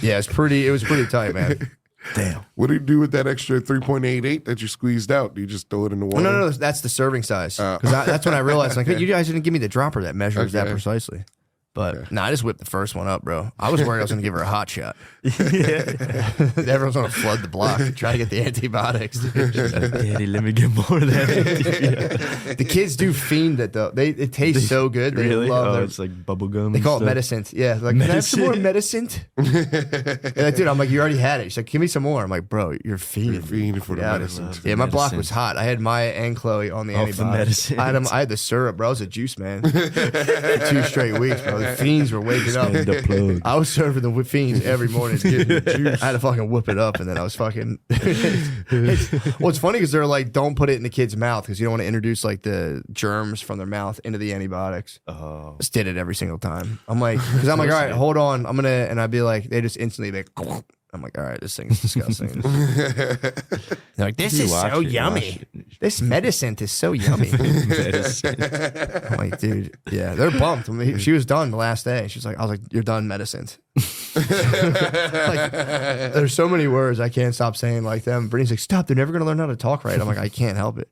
yeah, it was pretty tight, man. Damn. What do you do with that extra 3.88 that you squeezed out? Do you just throw it in the water? No, that's the serving size. Because that's when I realized, like, you guys didn't give me the dropper that measures that precisely. But I just whipped the first one up, bro. I was worried I was going to give her a hot shot. Everyone's going to flood the block and try to get the antibiotics. Daddy, let me get more of that. The kids do fiend it, though. It tastes so good. They really? love it. It's like bubble gum. They call it medicine. Yeah. Like, can I have some more medicine? Like, dude, I'm like, you already had it. She's like, give me some more. I'm like, bro, you're fiending. You're fiending for the medicine. Yeah, my block was hot. I had Maya and Chloe on the antibiotics. I had the syrup, bro. I was a juice man. For 2 straight weeks, bro. The fiends were waking up. I was serving the fiends every morning. I had to fucking whip it up, and then I was fucking. Well, it's funny because they're like, don't put it in the kid's mouth because you don't want to introduce like the germs from their mouth into the antibiotics. Oh, just did it every single time. I'm like, because I'm like, all right, hold on, I'm gonna, and I'd be like, they just instantly be like. I'm like, all right, this thing is disgusting. They're like, this is so yummy. This medicine is so yummy. I'm like, dude, yeah, they're bummed. I mean, she was done the last day. She's like, I was like, you're done medicine. Like, there's so many words I can't stop saying like them. Brittany's like, stop, they're never going to learn how to talk right. I'm like, I can't help it.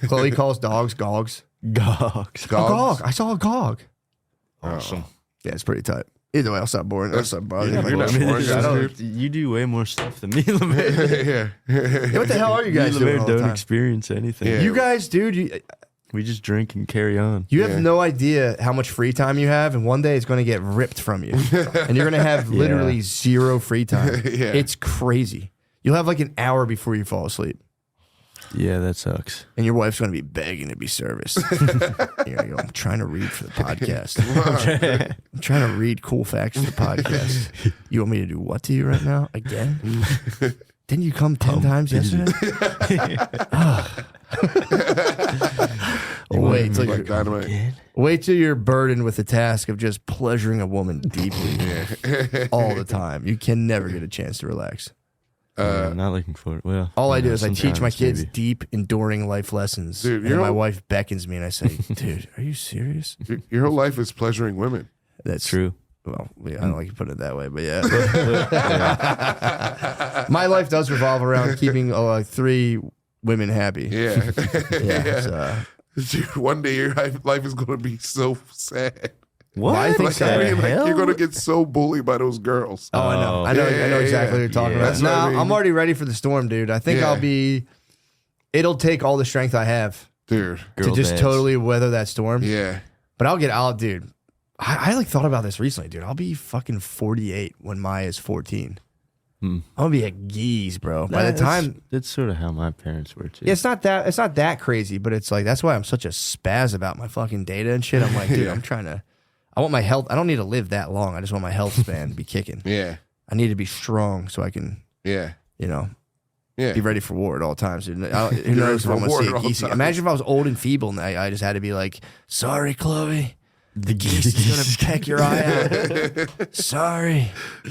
Chloe calls dogs gogs. Gogs. A gog. I saw a gog. Awesome. Yeah, it's pretty tight. Either way, I'll stop boring. I'll stop bothering you. You're not boring, you do way more stuff than me, LeMay. Yeah, what the hell are you guys doing all the don't time? Experience anything. Yeah. You guys, dude, we just drink and carry on. you have no idea how much free time you have, and one day it's going to get ripped from you, and you're going to have literally zero free time. It's crazy. You'll have like an hour before you fall asleep. Yeah, that sucks. And your wife's going to be begging to be serviced. You're gonna go, I'm trying to read for the podcast. I'm trying to read cool facts for the podcast. You want me to do what to you right now? Again? Didn't you come 10 times yesterday? Wait till you're burdened with the task of just pleasuring a woman deeply all the time. You can never get a chance to relax. I'm not looking for it. Well, all I do is I teach my kids deep, enduring life lessons. Dude, and my wife beckons me and I say, dude, are you serious? Your whole life is pleasuring women. That's true. Well, I don't like you put it that way, but yeah. My life does revolve around keeping 3 women happy. Yeah. Yeah. Dude, one day your life is going to be so sad. What? I think you're going to get so bullied by those girls. Oh, I know. I know exactly what you're talking about. No, I mean. I'm already ready for the storm, dude. I think it'll take all the strength I have. Dude. To just totally weather that storm. Yeah. But dude. I like thought about this recently, dude. I'll be fucking 48 when Maya's 14. I'm gonna be a geese, bro. By the time that's sort of how my parents were too. Yeah, it's not that crazy, but it's like that's why I'm such a spaz about my fucking data and shit. I'm like, dude, I want my health. I don't need to live that long. I just want my health span to be kicking. Yeah. I need to be strong so I can. Yeah. Be ready for war at all times. Who knows if I'm gonna see a geese? Imagine if I was old and feeble and I just had to be like, sorry, Chloe. The geese is gonna peck your eye out. Sorry.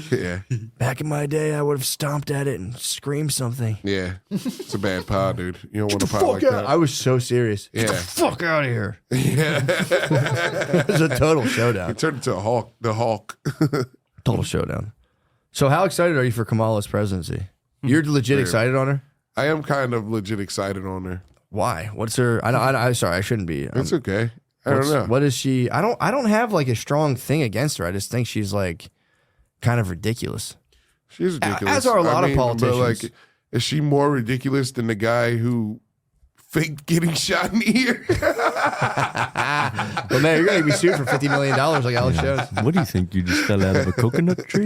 Yeah. Back in my day, I would have stomped at it and screamed something. Yeah. It's a bad pod, dude. You don't want to pod like that. I was so serious. Yeah. Get the fuck out of here. Yeah. It was a total showdown. It turned into a hawk. The hawk. Total showdown. So how excited are you for Kamala's presidency? You're legit excited on her? I am kind of legit excited on her. Why? What's her? I'm sorry, I shouldn't be. It's okay. I don't know. What is she? I don't have like a strong thing against her. I just think she's like kind of ridiculous. She's ridiculous. As are a lot of politicians. But like, is she more ridiculous than the guy who faked getting shot in the ear? Well, man, you're gonna be sued for $50 million like Alex Jones. What do you think? You just fell out of a coconut tree?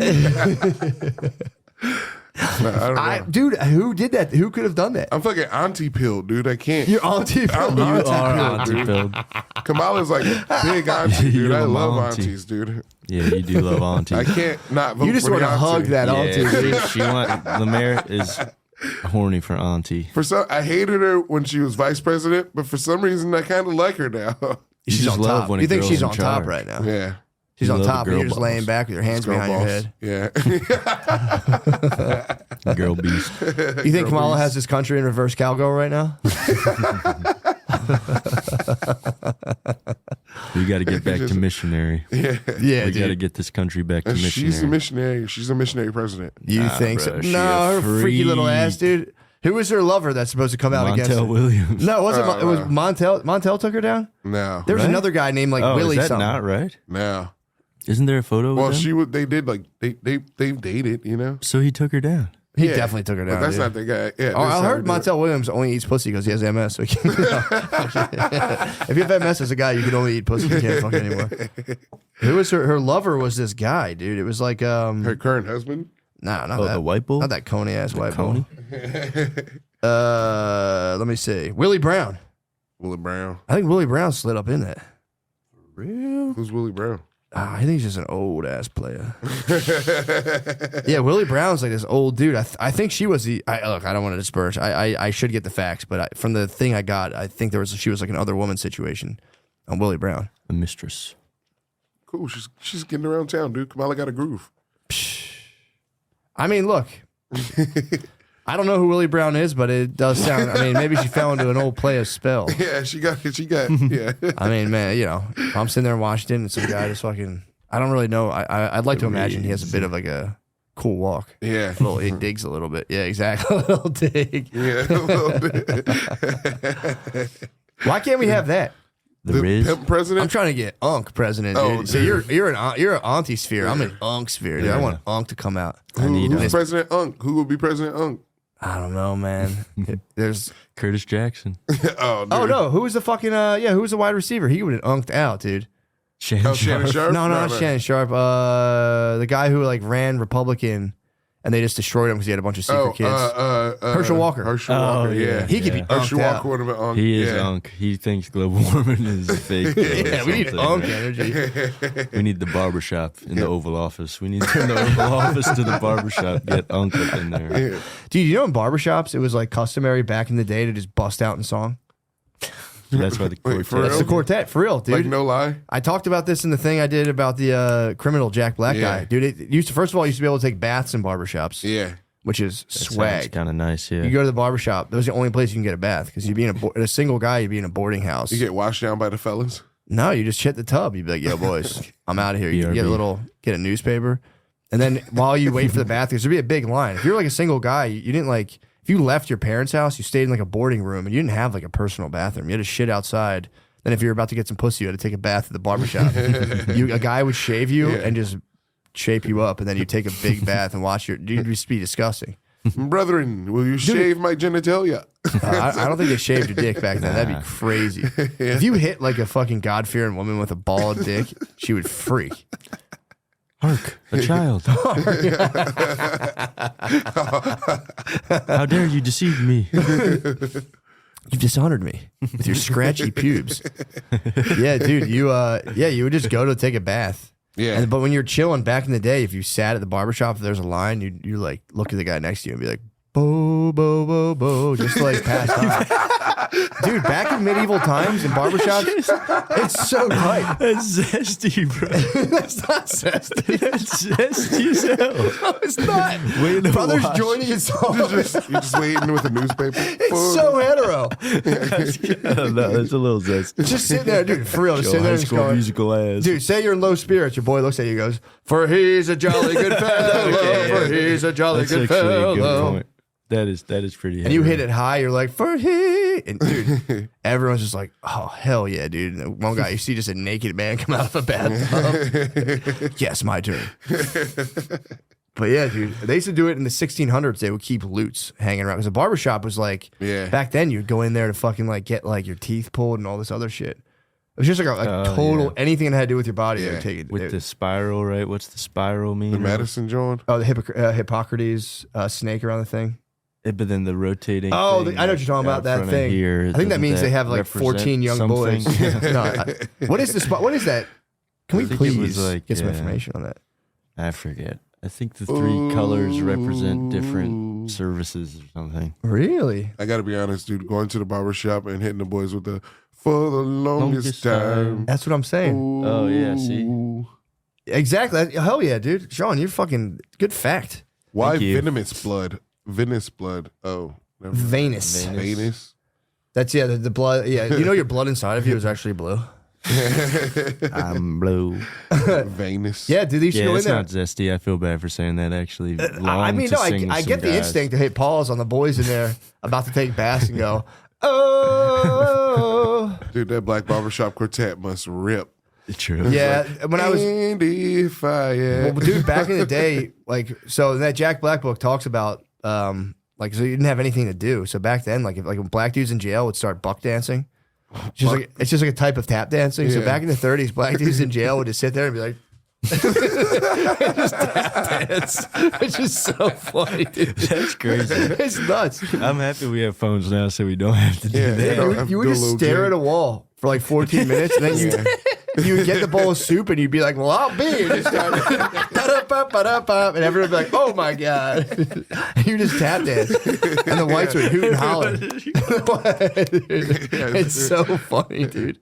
I don't know. Dude, who did that? Who could have done that? I'm fucking auntie pilled, dude. I can't. You're auntie I'm pilled. auntie pilled, dude. Kamala's like a big auntie, dude. You're I a love auntie. aunties, dude. Yeah, you do love auntie. I can't not vote You just for want the to hug auntie. that auntie. Yeah, she Lemaire is horny for auntie. I hated her when she was vice president, but for some reason I kind of like her now. You She's just on love top. when a You think girl's she's in on top charge. right now? Yeah. She's You on love a top, and girl you're just boss. laying back with your hands Girl behind your boss. head. Yeah. Girl beast. You think Kamala has this country in reverse cowgirl right now? We got to get back to missionary. Yeah. Yeah, We dude. got to get this country back to missionary. She's a missionary. She's a missionary president. You Nah, think so? bro, she No, a her freaky little ass, freak. dude. Who was her lover that's supposed to come out against her? Montel Williams. No, it wasn't. It was Montel. Montel took her down. No. There was Right? another guy named like Oh, Willie is that something. not right? No. Isn't there a photo Well, with them? she would. They did like they dated, you know. So he took her down. He Yeah. definitely took her But down. that's dude. not the guy. Yeah. Oh, that's I how heard they did it. Montel Williams only eats pussy because he has MS. So he can't, if you have MS as a guy, you can only eat pussy. You can't fuck anymore. Who was her? Her lover was this guy, dude. It was like Her current husband. nah, not Oh, that the white bull? not that coney ass white Coney? bull. Let me see. Willie Brown. Willie Brown. I think Willie Brown slid up in that. Real? Who's Willie Brown? I think he's just an old ass player. Yeah, Willie Brown's like this old dude. I think she was the. Look, I don't want to disperse. I should get the facts, but from the thing I got, I think she was like an other woman situation on Willie Brown. A mistress. Cool. She's getting around town, dude. Kamala got a groove. I mean, look, I don't know who Willie Brown is, but it does sound. I mean, maybe she fell into an old player's spell. Yeah, she got. Yeah. I mean, man, if I'm sitting there in Washington and some guy just fucking. I don't really know. I'd like to imagine he has a bit of like a cool walk. Yeah. He digs a little bit. Yeah, exactly. A little dig. Yeah. A little bit. Why can't we have that? The The Riz. pimp president. I'm trying to get Unk president, dude. Oh, So dude. you're an auntie sphere. I'm an Unk sphere, dude. I want Unk to come out. Who's President Unk? Who will be President Unk? I don't know, man. There's Curtis Jackson. Oh, dude. oh no, who was the fucking who was the wide receiver? He would have unked out, dude. Shannon Shannon Sharp. Sharp? No, not Shannon Sharp. The guy who like ran Republican, and they just destroyed him because he had a bunch of secret kids. Herschel Walker. Herschel Oh, Walker, yeah. yeah. He could be Herschel unked out. Walker would have been Unk. He is yeah. Unk. He thinks global warming is a fake. Yeah, we need something, Unk right? energy. We need the barbershop in the Oval Office. We need to turn the Oval Office to the barbershop. Get Unk up in there. Yeah. Dude, you know in barbershops it was like customary back in the day to just bust out in song. That's why the Wait, for quartet. That's the quartet, for real, dude. Like, no lie. I talked about this in the thing I did about the criminal Jack Black Yeah. guy. Dude, it used to, first of all, you used to be able to take baths in barbershops, Yeah. which is swag. Kind of nice, yeah. You go to the barbershop, that was the only place you can get a bath because you'd be in a single guy, you'd be in a boarding house. You get washed down by the fellas. No, you just shit the tub. You'd be like, yo, boys, I'm out of here. You BRB. get a newspaper. And then while you wait for the bath, there'd be a big line. If you're like a single guy, you didn't like, if you left your parents' house, you stayed in like a boarding room and you didn't have like a personal bathroom. You had to shit outside. Then if you were about to get some pussy, you had to take a bath at the barbershop. A guy would shave you and just shape you up. And then you take a big bath and watch you'd just be disgusting. Brethren, will you shave my genitalia? I don't think they shaved your dick back then. That'd be crazy. If you hit like a fucking God-fearing woman with a bald dick, she would freak. Hark, a child. How dare you deceive me? You dishonored me with your scratchy pubes. Yeah, dude, you would just go to take a bath. Yeah. But when you're chilling back in the day, if you sat at the barbershop, if there's a line, you like look at the guy next to you and be like, bo, bo, bo, bo, just to like pass out. Dude, back in medieval times in barbershops, it's so tight. That's zesty, bro. That's not zesty. That's zesty as hell. No, it's not. Wait to Brothers watch. joining a song. You're just waiting with a newspaper. It's so hetero. No, that's a little zesty. Just sit there, dude, for real. Just sit there High and just school go, musical ass. dude, say you're in low spirits. Your boy looks at you and goes, for he's a jolly good fellow. For he's a jolly That's good actually a good fellow. point. That is pretty. And you heavy. hit it high, you're like, for he. And dude, everyone's just like, oh, hell yeah, dude. And one guy, you see just a naked man come out of a bathtub. Yes, my turn. But yeah, dude, they used to do it in the 1600s. They would keep loots hanging around. Because a barbershop was like, Yeah. back then you'd go in there to fucking like get like your teeth pulled and all this other shit. It was just like a total anything that had to do with your body. They Yeah. would take it With the spiral, right? What's the spiral mean? The Madison joint. the Hippocrates snake around the thing. But then the rotating. Oh, thing, I know what you're talking about. out That front of thing. Here, I think that doesn't means they have like represent 14 young something? boys. No, what is this? What is that? Can we I think it please was like, get some yeah. information on that? I forget. I think the three colors represent different services or something. Really? I gotta be honest, dude. Going to the barber shop and hitting the boys with the "for the longest Longest time." time. That's what I'm saying. Oh, yeah, see? Ooh. Exactly. Hell yeah, dude. Sean, you're fucking good fact. Why Thank you. venomous blood? Venous blood. Oh, never mind. Venus. Venus. That's the blood. Yeah, you know your blood inside of you is actually blue. I'm blue. Venus. Yeah, dude. They used to Yeah, go in it's there. not zesty. I feel bad for saying that. Actually, I mean, no, I get the instinct to hit pause on the boys in there about to take baths and go, oh. Dude, that Black Barbershop Quartet must rip. True. Yeah, when I was, And if I well, dude, back in the day, like, so that Jack Black book talks about, like, so you didn't have anything to do. So back then, like, if like when black dudes in jail would start buck dancing, it's just like a type of tap dancing. So Yeah. back in the 30s, black dudes in jail would just sit there and be like, just tap dance. It's just so funny, dude. That's crazy. It's nuts. I'm happy we have phones now, so we don't have to do Yeah, that. yeah. You would just stare at a wall for like 14 minutes, and then you would get the bowl of soup, and you'd be like, "Well, I'll be." And just start, and everyone would be like, "Oh my god!" And you just tap dance, and the whites would hoot and holler. It's so funny, dude.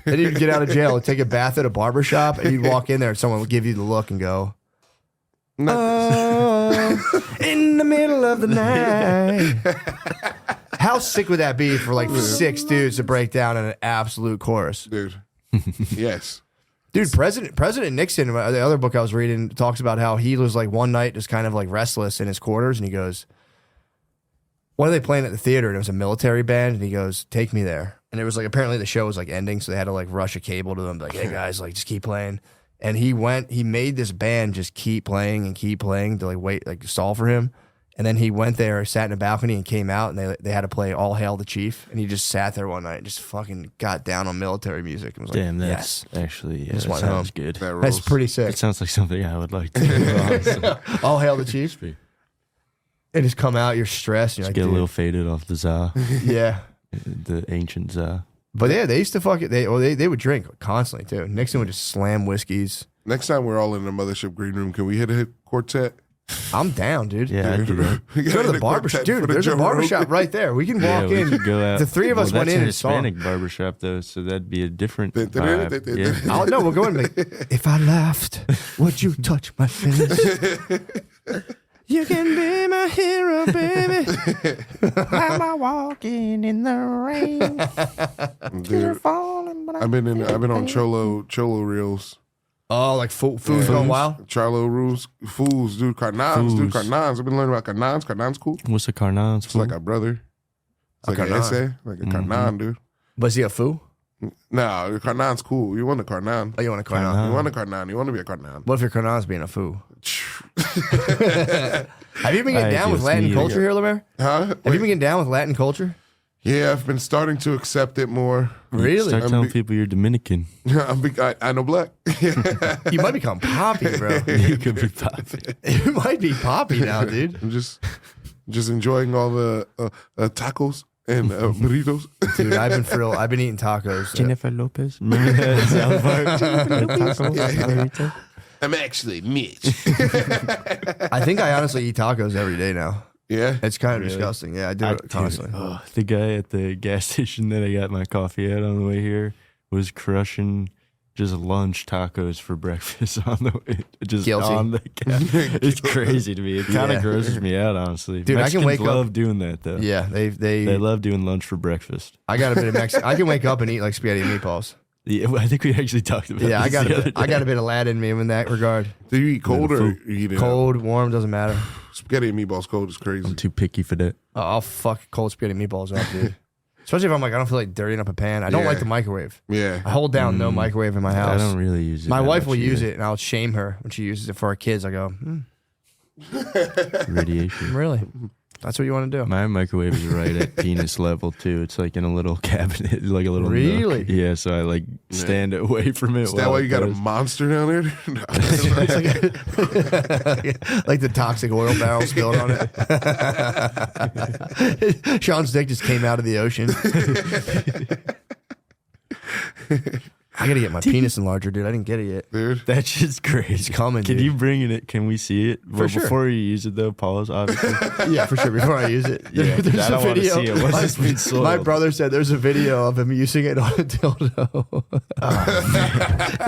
Then you'd get out of jail and take a bath at a barber shop, and you'd walk in there, and someone would give you the look and go, "Oh, in the middle of the night." How sick would that be for like 6 dudes to break down in an absolute chorus? Dude. Yes. Dude, President Nixon, the other book I was reading, talks about how he was like one night just kind of like restless in his quarters, and he goes, "What are they playing at the theater?" And it was a military band, and he goes, "Take me there." And it was like, apparently the show was like ending, so they had to like rush a cable to them, like, "Hey guys, like just keep playing." And he made this band just keep playing to like wait, like stall for him. And then he went there, sat in a balcony, and came out, and they had to play "All Hail the Chief," and he just sat there one night and just fucking got down on military music and was like, Damn, that's yes, actually Just that went sounds home. good. That that's rolls. pretty sick. It sounds like something I would like to do. Honestly. All Hail the Chief, and just come out, you're stressed, and you're Just get a like, little faded off the za, "Dude." Yeah. the ancient za. But yeah, they used to fuck it. They would drink constantly too. Nixon would just slam whiskeys. Next time we're all in the mothership green room, can we hit a quartet? I'm down, dude. Yeah, I'd do that. We gotta Go to hit the a barbershop, quartet dude. for the There's a Joe barbershop Rogan. right there. We can Yeah, walk we in. could go out. The three of us went that's in a and saw Hispanic barbershop though, so that'd be a different vibe. Yeah. Oh no, we'll go in. And be like, if I laughed, would you touch my face? You can be my hero, baby. Am I walking in the rain? Dude, I've been on Cholo reels. Oh, like food's going wild. Charlo rules, fools, dude, carnans, dude, Fools. carnans. I've been learning about carnans. Carnans cool. What's a carnans? It's like a brother. It's like an carnan. essay, like a carnan, dude. Was he a foo? Nah, the carnan's cool. You want a carnan. Oh, you want a carnan? You want a carnan. You want to be a carnan. What if your carnan's being a foo? Have you been getting down with Ideas Latin needed. culture here, Lemaire? Huh? Have you been getting down with Latin culture? Yeah, I've been starting to accept it more. Really? Start I'm telling be- people you're Dominican. I know black. You might become Poppy, bro. You could be poppy. You might be Poppy now, dude. I'm just enjoying all the tacos and burritos. Dude, I've been eating tacos. Jennifer Lopez. Remember that South Park? Tacos? I'm actually Mitch. I think I honestly eat tacos every day now. Yeah. It's kind of disgusting. Yeah, I do it constantly. Oh, the guy at the gas station that I got my coffee at on the way here was crushing just lunch tacos for breakfast on the way. Just Guilty. on the gas. It's crazy to me. It kind of Yeah. grosses me out, honestly. Dude, I can Mexicans wake up- love doing that though. Yeah, They they. love doing lunch for breakfast. I got a bit of Mexican. I can wake up and eat like spaghetti and meatballs. Yeah, I think we actually talked about Yeah, this the other I got day. a bit of lad in me in that regard. Do you eat cold or Food. you eat it? Cold, warm, doesn't matter. Spaghetti and meatballs cold is crazy. I'm too picky for that. Oh, I'll fuck cold spaghetti and meatballs up, dude. Especially if I'm like, I don't feel like dirtying up a pan. I don't Yeah. like the microwave. Yeah. I hold down no microwave in my house. I don't really use it. My that wife much will use either. it, and I'll shame her when she uses it for our kids. I go, Radiation. really? That's what you want to do. My microwave is right at penis level too. It's like in a little cabinet, like a little Really? nook. Yeah, so I like stand away from it. Is that why you got a monster down there? No. Like the toxic oil barrel spilled on it. Sean's dick just came out of the ocean. I gotta get my penis enlarger, dude. I didn't get it yet. Dude. That shit's crazy. It's coming. Can dude. you bring it? Can we see it? For sure. Before you use it though, pause obviously. Yeah, for sure. Before I use it, Yeah, there's I don't a want to video. see it once it's been soiled. My brother said there's a video of him using it on a dildo.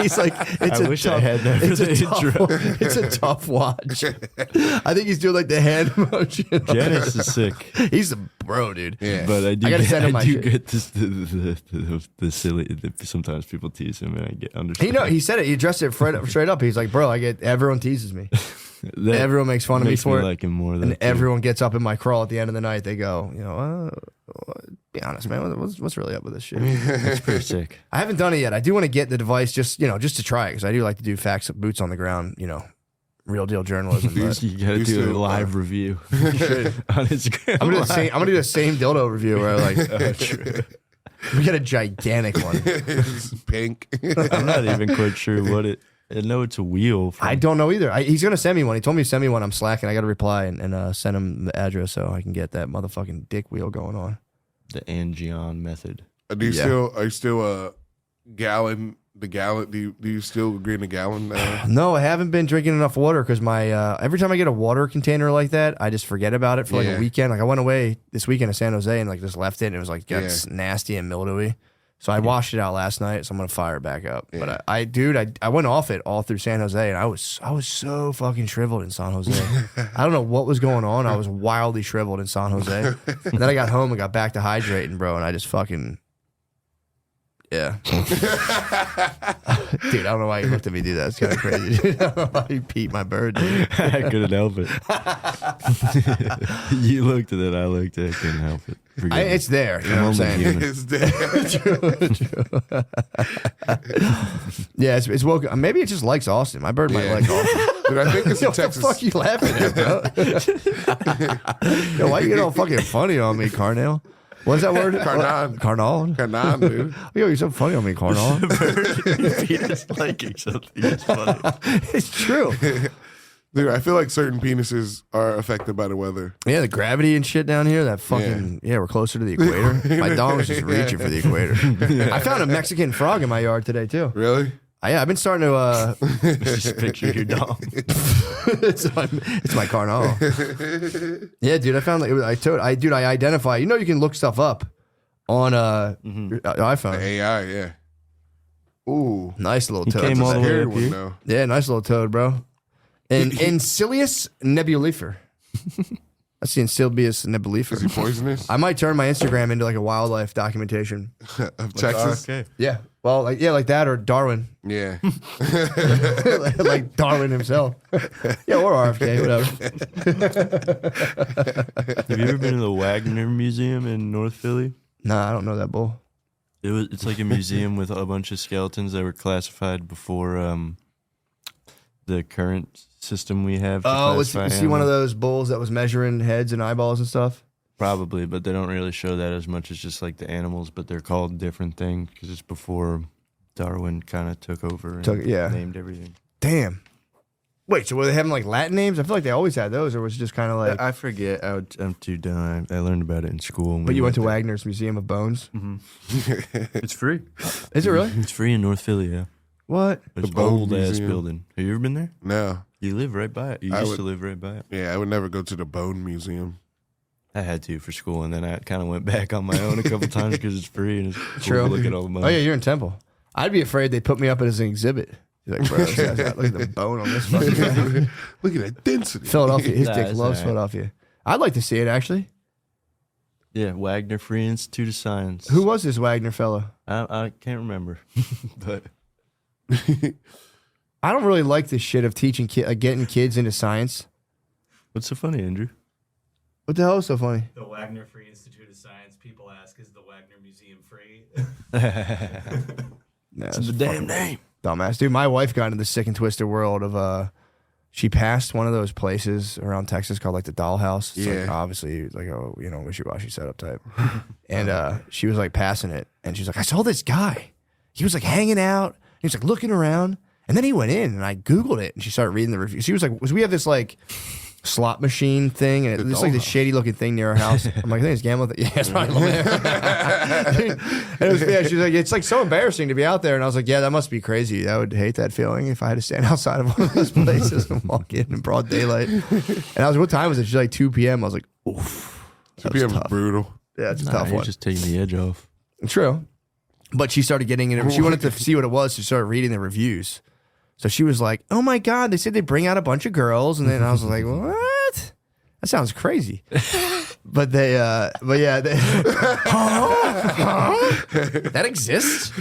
He's like, it's I a wish tough, I had that for it's the a tough, intro. It's a tough watch. I think he's doing like the hand motion. Janice is sick. He's the bro, dude. Yeah. But I do. I gotta send him my shit. get this the silly. Sometimes people tease him, and I get understand. He said it. He addressed it straight up. He's like, bro, everyone teases me. That Everyone makes fun of me makes for it. like him more. And everyone gets up in my crawl at the end of the night. They go, be honest, man. What's really up with this shit? That's pretty sick. I haven't done it yet. I do want to get the device just to try it because I do like to do facts, boots on the ground, real deal journalism. But You gotta You do a still, live review on Instagram. I'm gonna do the same dildo review where we get a gigantic one. It's pink. I'm not even quite sure what it. I know it's a wheel. I don't know either. He's gonna send me one. He told me to send me one. I'm slacking. I got to reply and send him the address so I can get that motherfucking dick wheel going on. The Angion method. Are you still gallon? The gallon? Do you still agree in the gallon? No, I haven't been drinking enough water because my every time I get a water container like that, I just forget about it for like a weekend. Like I went away this weekend to San Jose and like just left it. And it was like nasty and mildewy. So I washed it out last night. So I'm gonna fire it back up. Yeah. But I went off it all through San Jose, and I was so fucking shriveled in San Jose. I don't know what was going on. I was wildly shriveled in San Jose. And then I got home and got back to hydrating, bro, and I just fucking. Yeah. Dude, I don't know why you looked at me do that. It's kind of crazy, dude. I don't know why you peed my bird, dude. I couldn't help it. You looked at it, I looked at it, I couldn't help it. It's there. You know what I'm saying? It's dead. True. Yeah, it's woke. Maybe it just likes Austin. My bird might like Austin. Dude, I think it's in What Texas. the fuck you laughing at, bro? Yo, why you get all fucking funny on me, Carnell? What's that word? Carnal. Carnal? Canan, dude. Yo, you're so funny on me, Carnal. Penis liking something. It's funny. It's true. Dude, I feel like certain penises are affected by the weather. Yeah, the gravity and shit down here. That fucking we're closer to the equator. My dog was just reaching for the equator. I found a Mexican frog in my yard today too. Really? Yeah, I've been starting to. Just picture your dog. It's my Carnal. Yeah, dude, I found I identify. You can look stuff up on your iPhone. AI, yeah. Ooh. Nice little toad. came all the way Hairy up one, here. though. Yeah, nice little toad, bro. And Encilius nebulifer. That's the Encilius Is he nebulifer. poisonous? I might turn my Instagram into like a wildlife documentation. Of Texas? Okay. Yeah. Well, like that or Darwin. Yeah. Like Darwin himself. Yeah, or RFK, whatever. Have you ever been to the Wagner Museum in North Philly? Nah, I don't know that bull. It's like a museum with a bunch of skeletons that were classified before the current system we have. To Was classify he one of animals. those bulls that was measuring heads and eyeballs and stuff? Probably, but they don't really show that as much as just like the animals, but they're called different things because it's before Darwin kind of took over and named everything. Damn. Wait, so were they having like Latin names? I feel like they always had those, or was it just kind of like. I forget. I'm too dumb. I learned about it in school. And But you went to there. Wagner's Museum of Bones? It's free. Is it really? It's free in North Philly, yeah. What? It's Bone old ass Museum. building. Have you ever been there? No. You live right by it. You I used would- to live right by it. Yeah, I would never go to the Bone Museum. I had to for school, and then I kind of went back on my own a couple times because it's free and it's cool True. to look at all the money. Oh, yeah, you're in Temple. I'd be afraid they'd put me up as an exhibit. He's like, bro, this guy's got, look at the bone on this fucking guy. Look at that density. Philadelphia. His Nah, dick it's loves all right. Philadelphia. I'd like to see it, actually. Yeah, Wagner Free Institute of Science. Who was this Wagner fellow? I can't remember, but I don't really like this shit of teaching getting kids into science. what's so funny, Andrew? What the hell is so funny? The Wagner Free Institute of Science. People ask, is the Wagner Museum free? Nah, It's the damn name. dumbass. Dude, my wife got into the sick and twisted world of she passed one of those places around Texas called like the Dollhouse. It's Yeah. like, obviously like wishy-washy setup type. And she was like passing it, and she's like, I saw this guy. He was like hanging out. He was like looking around, and then he went in, and I Googled it, and she started reading the reviews. She was like, we have this like slot machine thing, and it's like this shady looking thing near our house. I'm like, I think it's gambling. Yeah, it's probably and it was, yeah, she's like, it's like so embarrassing to be out there. And I was like, yeah, that must be crazy. I would hate that feeling if I had to stand outside of one of those places and walk in broad daylight. And I was, what time was it? She's like 2 p.m. I was like, oof. 2 p.m. is brutal. Yeah, it's a tough You're one. just taking the edge off. True. But she started getting in it. She wanted to see what it was. She started reading the reviews. So she was like, oh my God, they said they bring out a bunch of girls. And then I was like, what? That sounds crazy. But yeah, that exists.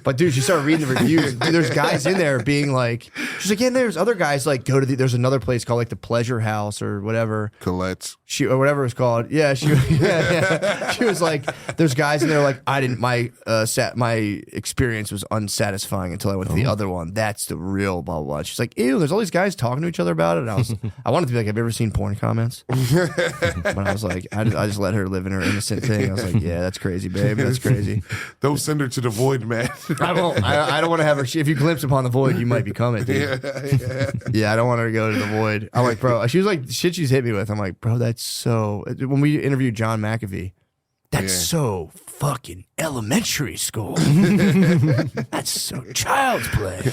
But dude, she started reading the reviews. Dude, there's guys in there being like, she's like, yeah, there's other guys like go to there's another place called like the Pleasure House or whatever. Colette's. Or whatever it's called. Yeah, she was like, there's guys in there like, my experience was unsatisfying until I went to the other one. That's the real blah blah blah. She's like, ew, there's all these guys talking to each other about it. And I wanted to be like, have you ever seen porn comments? But I was like, I just let her live in her innocent thing. I was like, yeah, that's crazy, babe. That's crazy. Don't send her to the void, man. I won't. I don't want to have her. If you glimpse upon the void, you might become it, dude. Yeah, I don't want her to go to the void. I'm like, bro. She was like, shit she's hit me with. I'm like, bro, that's so. When we interviewed John McAfee, that's so fucking elementary school. That's so child's play.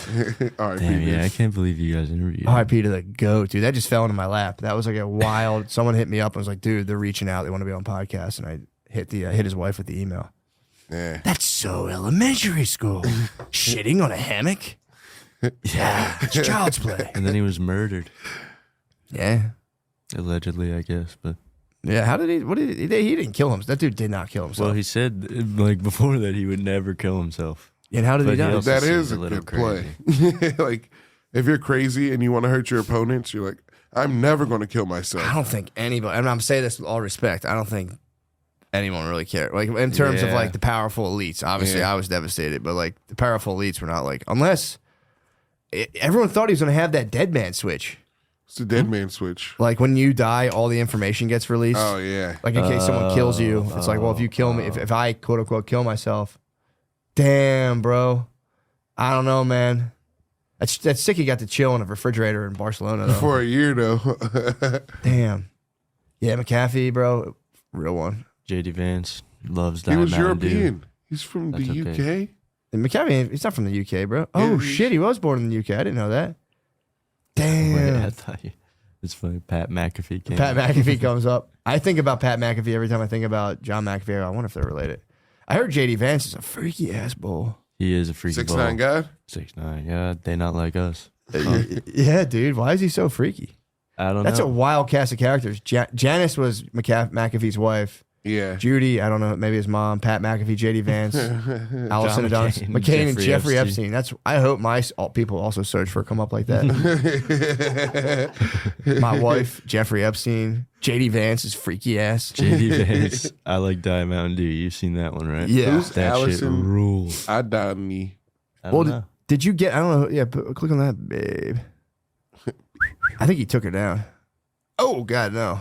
R.I.P. Damn, yeah, I can't believe you guys interviewed. RIP to the goat, dude. That just fell into my lap. That was like a wild. Someone hit me up and was like, dude, they're reaching out. They want to be on podcast. And I hit his wife with the email. Yeah. That's so elementary school. Shitting on a hammock? Yeah, it's child's play. And then he was murdered, Yeah. allegedly, I guess. But Yeah, how did he? What did he didn't kill him. That dude did not kill himself. well, he said like before that he would never kill himself. And how did he But die? he also That seems is a little good play. Like, if you're crazy and you want to hurt your opponents, you're like, I'm never going to kill myself. I don't think anybody. And I'm saying this with all respect. I don't think anyone really cared. Like in terms of Yeah. like the powerful elites. Obviously, Yeah. I was devastated, but like the powerful elites were not like unless everyone thought he was going to have that dead man switch. It's the dead man switch. Like when you die, all the information gets released. Oh, yeah. Like in case someone kills you, it's like, well, if you kill me, if I quote unquote kill myself, damn, bro, I don't know, man. That's sick. He got to chill in a refrigerator in Barcelona though. For a year, though. Damn. Yeah, McAfee, bro, real one. JD Vance loves He Diet was Mountain Dew. European. He's from That's the okay. UK. And McAfee, he's not from the UK, bro. Oh he's- shit, he was born in the UK. I didn't know that. Damn. Wait, I thought it's funny. Pat McAfee came. Pat out. McAfee comes up. I think about Pat McAfee every time I think about John McAfee. I wonder if they're related. I heard JD Vance is a freaky ass bull. He is a freaky 6'9" guy. 6'9". Yeah, they not like us. Yeah, dude. Why is he so freaky? I don't That's a know. wild cast of characters. Janice was McAfee's wife. Yeah. Judy, I don't know, maybe his mom. Pat McAfee, JD Vance, Allison John Adonis, McCain, McCain, and Jeffrey Jeffrey Epstein. Epstein. I hope my people also search for come up like that. My wife, Jeffrey Epstein, JD Vance is freaky ass. JD Vance. I like Diet Mountain Dew. You've seen that one, right? Yeah. Who's That shit Allison rules. Adani? I Well, don't know. did you get? I don't know. Yeah, click on that, babe. I think he took her down. Oh God, no.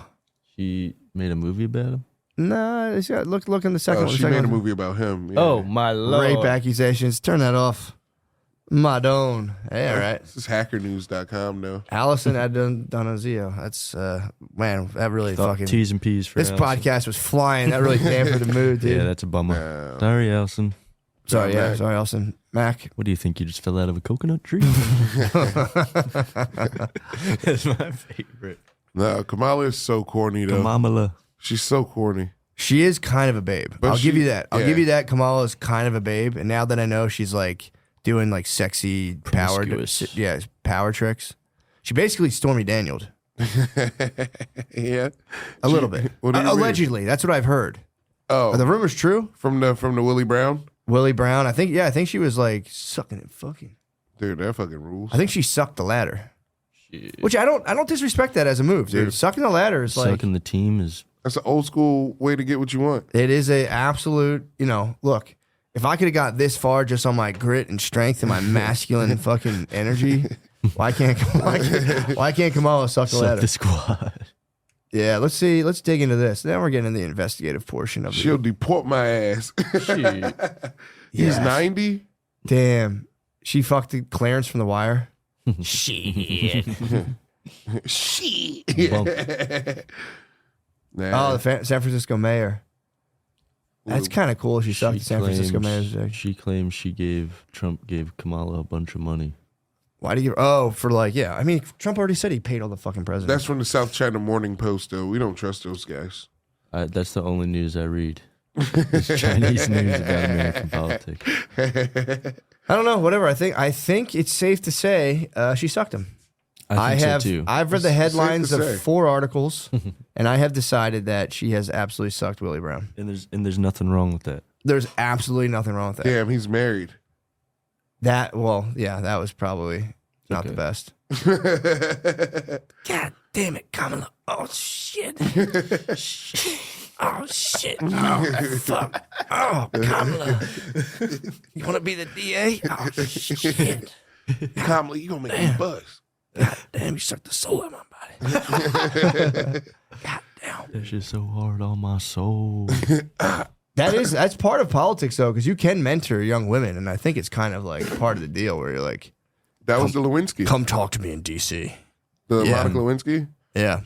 She made a movie about him. No, it's got, look in the second Oh, one. she second made a one. movie about him. Yeah. Oh my lord! Rape accusations. Turn that off. Madone. Hey, all right. This is hackernews.com now. Allison Donazio. That's man, that really fucking T's and P's for this Allison. podcast was flying. That really dampened the mood, dude. Yeah, that's a bummer. Sorry, Allison. Sorry, yeah, Mac. sorry, Allison. Mac. What do you think? You just fell out of a coconut tree? That's my favorite. No, Kamala is so corny, though. Kamala. She's so corny. She is kind of a babe. But I'll give she- you that. I'll yeah. give you that. Kamala is kind of a babe, and now that I know she's like doing like sexy Promiscuous. power tricks. She basically Stormy Daniel'd Yeah. a little bit. What do you mean? Allegedly, that's what I've heard. Oh, Are the rumors true? from the Willie Brown? Willie Brown. I think she was like sucking and fucking. Dude, that fucking rules. I think she sucked the ladder. Which I don't disrespect that as a move, dude. Dude. Sucking the ladder is like Sucking the team is. That's an old school way to get what you want. it is a absolute, look, if I could have got this far just on my grit and strength and my masculine fucking energy, Why can't Kamala suck the Suck ladder? the squad. Yeah, let's see. Let's dig into this. Then we're getting into the investigative portion of it. She'll deport my ass. He's 90. Damn. She fucked Clarence from The Wire. Shit. Shit. Oh, the San Francisco mayor. That's kind of cool. She sucked the San Francisco mayor's dick. Trump gave Kamala a bunch of money. Why do you? Oh, for like, yeah. I mean, Trump already said he paid all the fucking president. That's from the South China Morning Post, though. We don't trust those guys. That's the only news I read. It's Chinese news about American politics. I don't know. Whatever. I think it's safe to say she sucked him. I think so too. I've read the headlines safe to say. of 4 articles, and I have decided that she has absolutely sucked Willie Brown. And there's nothing wrong with that. There's absolutely nothing wrong with that. Damn, he's married. That was probably not the best. God damn it, Kamala. Oh, shit. Oh, shit. Oh, fuck. Oh, Kamala. You want to be the DA? Oh, shit. Kamala, you gonna make me buzz. God damn, you sucked the soul out of my body. God damn. That's just so hard on my soul. That's part of politics, though, because you can mentor young women, and I think it's kind of like part of the deal where you're like, That was the Lewinsky. come talk to me in D.C. The Yeah. Monica Lewinsky. Yeah.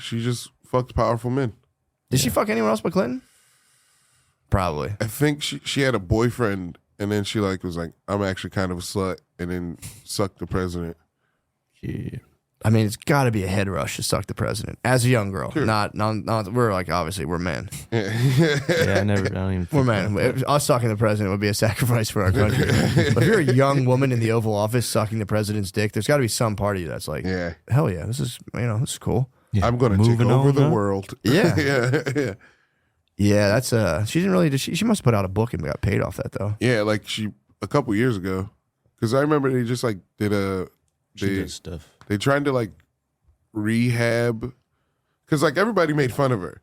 She just fucked powerful men. Did she fuck anyone else but Clinton? Probably. I think she had a boyfriend, and then she was like, I'm actually kind of a slut, and then sucked the president. Yeah. I mean, it's got to be a head rush to suck the president as a young girl. Sure. Not we're like, obviously, we're men. Yeah, I don't even We're men. Us sucking the president would be a sacrifice for our country. But if you're a young woman in the Oval Office sucking the president's dick, there's got to be some part of you that's like, hell yeah, this is cool. Yeah. I'm going to take over the world. Yeah. yeah. Yeah, that's she didn't really. She must have put out a book and got paid off that though. Yeah, like a couple years ago, because I remember they just did She did stuff. They tried to rehab, because everybody made fun of her,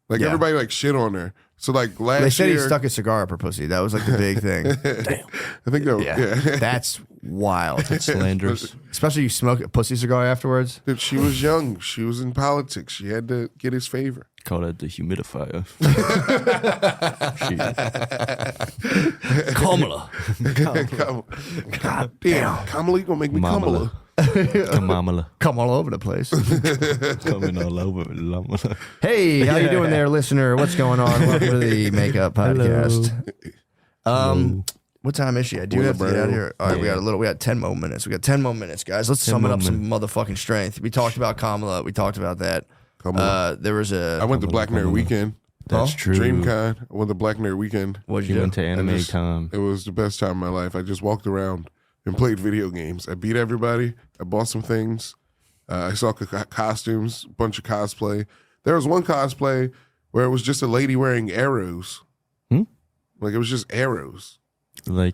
everybody shit on her. So last year they said he stuck a cigar up her pussy. That was the big thing. Damn. I think that. Yeah. That's wild. That's slanderous. Especially you smoke a pussy cigar afterwards. Dude, she was young. She was in politics. She had to get his favor. Call that the humidifier. Kamala. God damn. Kamala, you gonna make me Kamala. Kamala. Come all over the place. Coming all over. Lamala. Hey, how you doing there, listener? What's going on? Welcome to the Makeup Podcast. What time is she? I do have to get out of here. All right, we got 10 more minutes. We got 10 more minutes, guys. Let's sum it up some motherfucking strength. We talked about Kamala. We talked about that. There was I went to Black Nerd Weekend. That's true. DreamCon. I went to Black Nerd Weekend. What'd You you went do? to Anime Con. It was the best time of my life. I just walked around and played video games. I beat everybody. I bought some things. I saw costumes, a bunch of cosplay. There was one cosplay where it was just a lady wearing arrows. It was just arrows. Oh,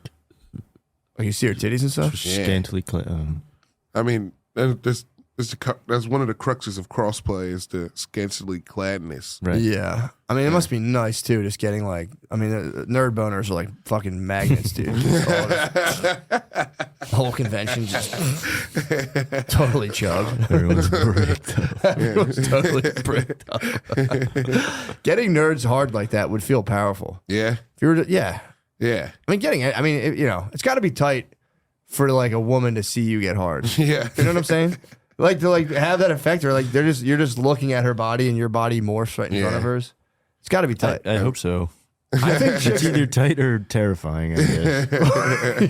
you see her titties and stuff? Scantily clad. I mean, that's one of the cruxes of crossplay is the scantily cladness. Right. Yeah. I mean, it must be nice, too, just getting nerd boners are like fucking magnets, dude. The whole convention just totally chugged. Everyone's bricked up. Everyone's totally bricked up. Getting nerds hard like that would feel powerful. Yeah. If you were to, yeah. Yeah. I mean, it's got to be tight for a woman to see you get hard. Yeah. You know what I'm saying? To have that effect, or you're just looking at her body and your body morphs right in front of hers. It's got to be tight. I hope so. I think It's either tight or terrifying, I guess.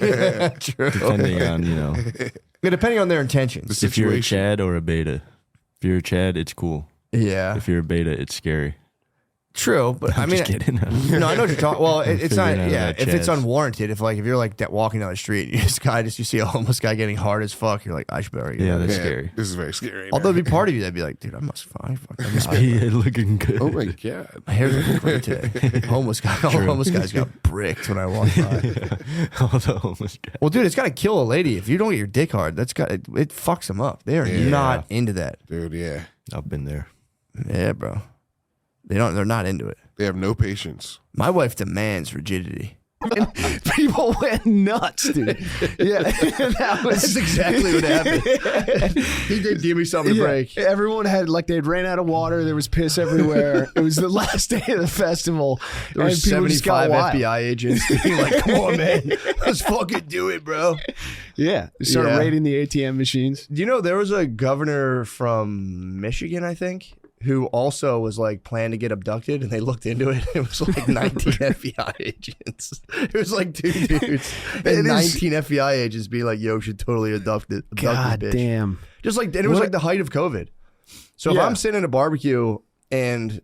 yeah, true. Depending on, Yeah, depending on their intentions. if you're a Chad or a beta. If you're a Chad, it's cool. Yeah, If you're a beta, it's scary. true. But I mean, Just kidding. no, I know what you're talking. Well, it's not. Figuring out Yeah, about if it's Chads. unwarranted, if you're walking down the street, and you see a homeless guy getting hard as fuck, you're like, I should better get Yeah, out of that's here. scary. This is very scary. Although there'd be part of you that'd be like, dude, I must Be looking good. Oh my God. my hair's looking great today. Homeless guys got bricked when I walked by. All the homeless guys. Well, dude, it's got to kill a lady if you don't get your dick hard. It fucks them up. They are not into that. Dude, yeah. I've been there. Yeah, bro. They're not into it. They have no patience. My wife demands rigidity. People went nuts, dude. Yeah, That's exactly what happened. He did give me something to break. Everyone had they'd ran out of water. There was piss everywhere. It was the last day of the festival. There were and people just got 75 wild. FBI agents being like, "Come on, man, let's fucking do it, bro." Yeah, they started Yeah. raiding the ATM machines. Do you know there was a governor from Michigan, I think, who also was like planning to get abducted, and they looked into it. It was like 19 FBI agents. It was like 2 dudes and 19 FBI agents being like, "Yo, we should totally abduct this God bitch." damn. Just like, and it was like the height of COVID. So if Yeah. I'm sitting in a barbecue and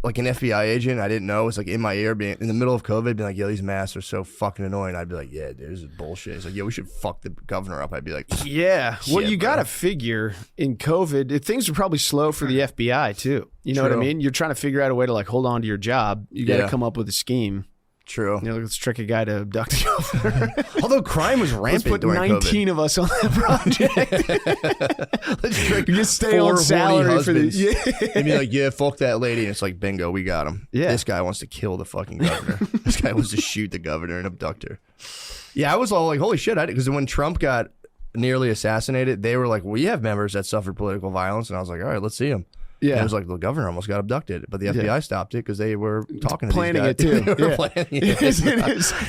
like an FBI agent I didn't know is like in my ear, being in the middle of COVID, being like, "Yo, these masks are so fucking annoying," I'd be like, "Yeah, dude, this is bullshit." It's like, "Yo, we should fuck the governor up." I'd be like, Yeah. Well, Shit, you bro. got to figure in COVID, things are probably slow for the FBI too. You know what I True. mean? You're trying to figure out a way to like hold on to your job. You got to Yeah. come up with a scheme. "True." You know, let's trick a guy to abduct the governor. Although crime was Let's rampant put during 19 of us on that project. Let's trick You stay 4 on salary horny for the husbands. They'd be like, "Yeah, fuck that lady." And it's like, bingo, we got him. Yeah. This guy wants to kill the fucking governor. This guy wants to shoot the governor and abduct her. Yeah, I was all like, holy shit. Because when Trump got nearly assassinated, they were like, "We have members that suffered political violence." And I was like, all right, let's see him. And Yeah. it was like, the governor almost got abducted, but the FBI stopped it because they were talking to Planning these guys. it, too. They were Yeah. planning It is.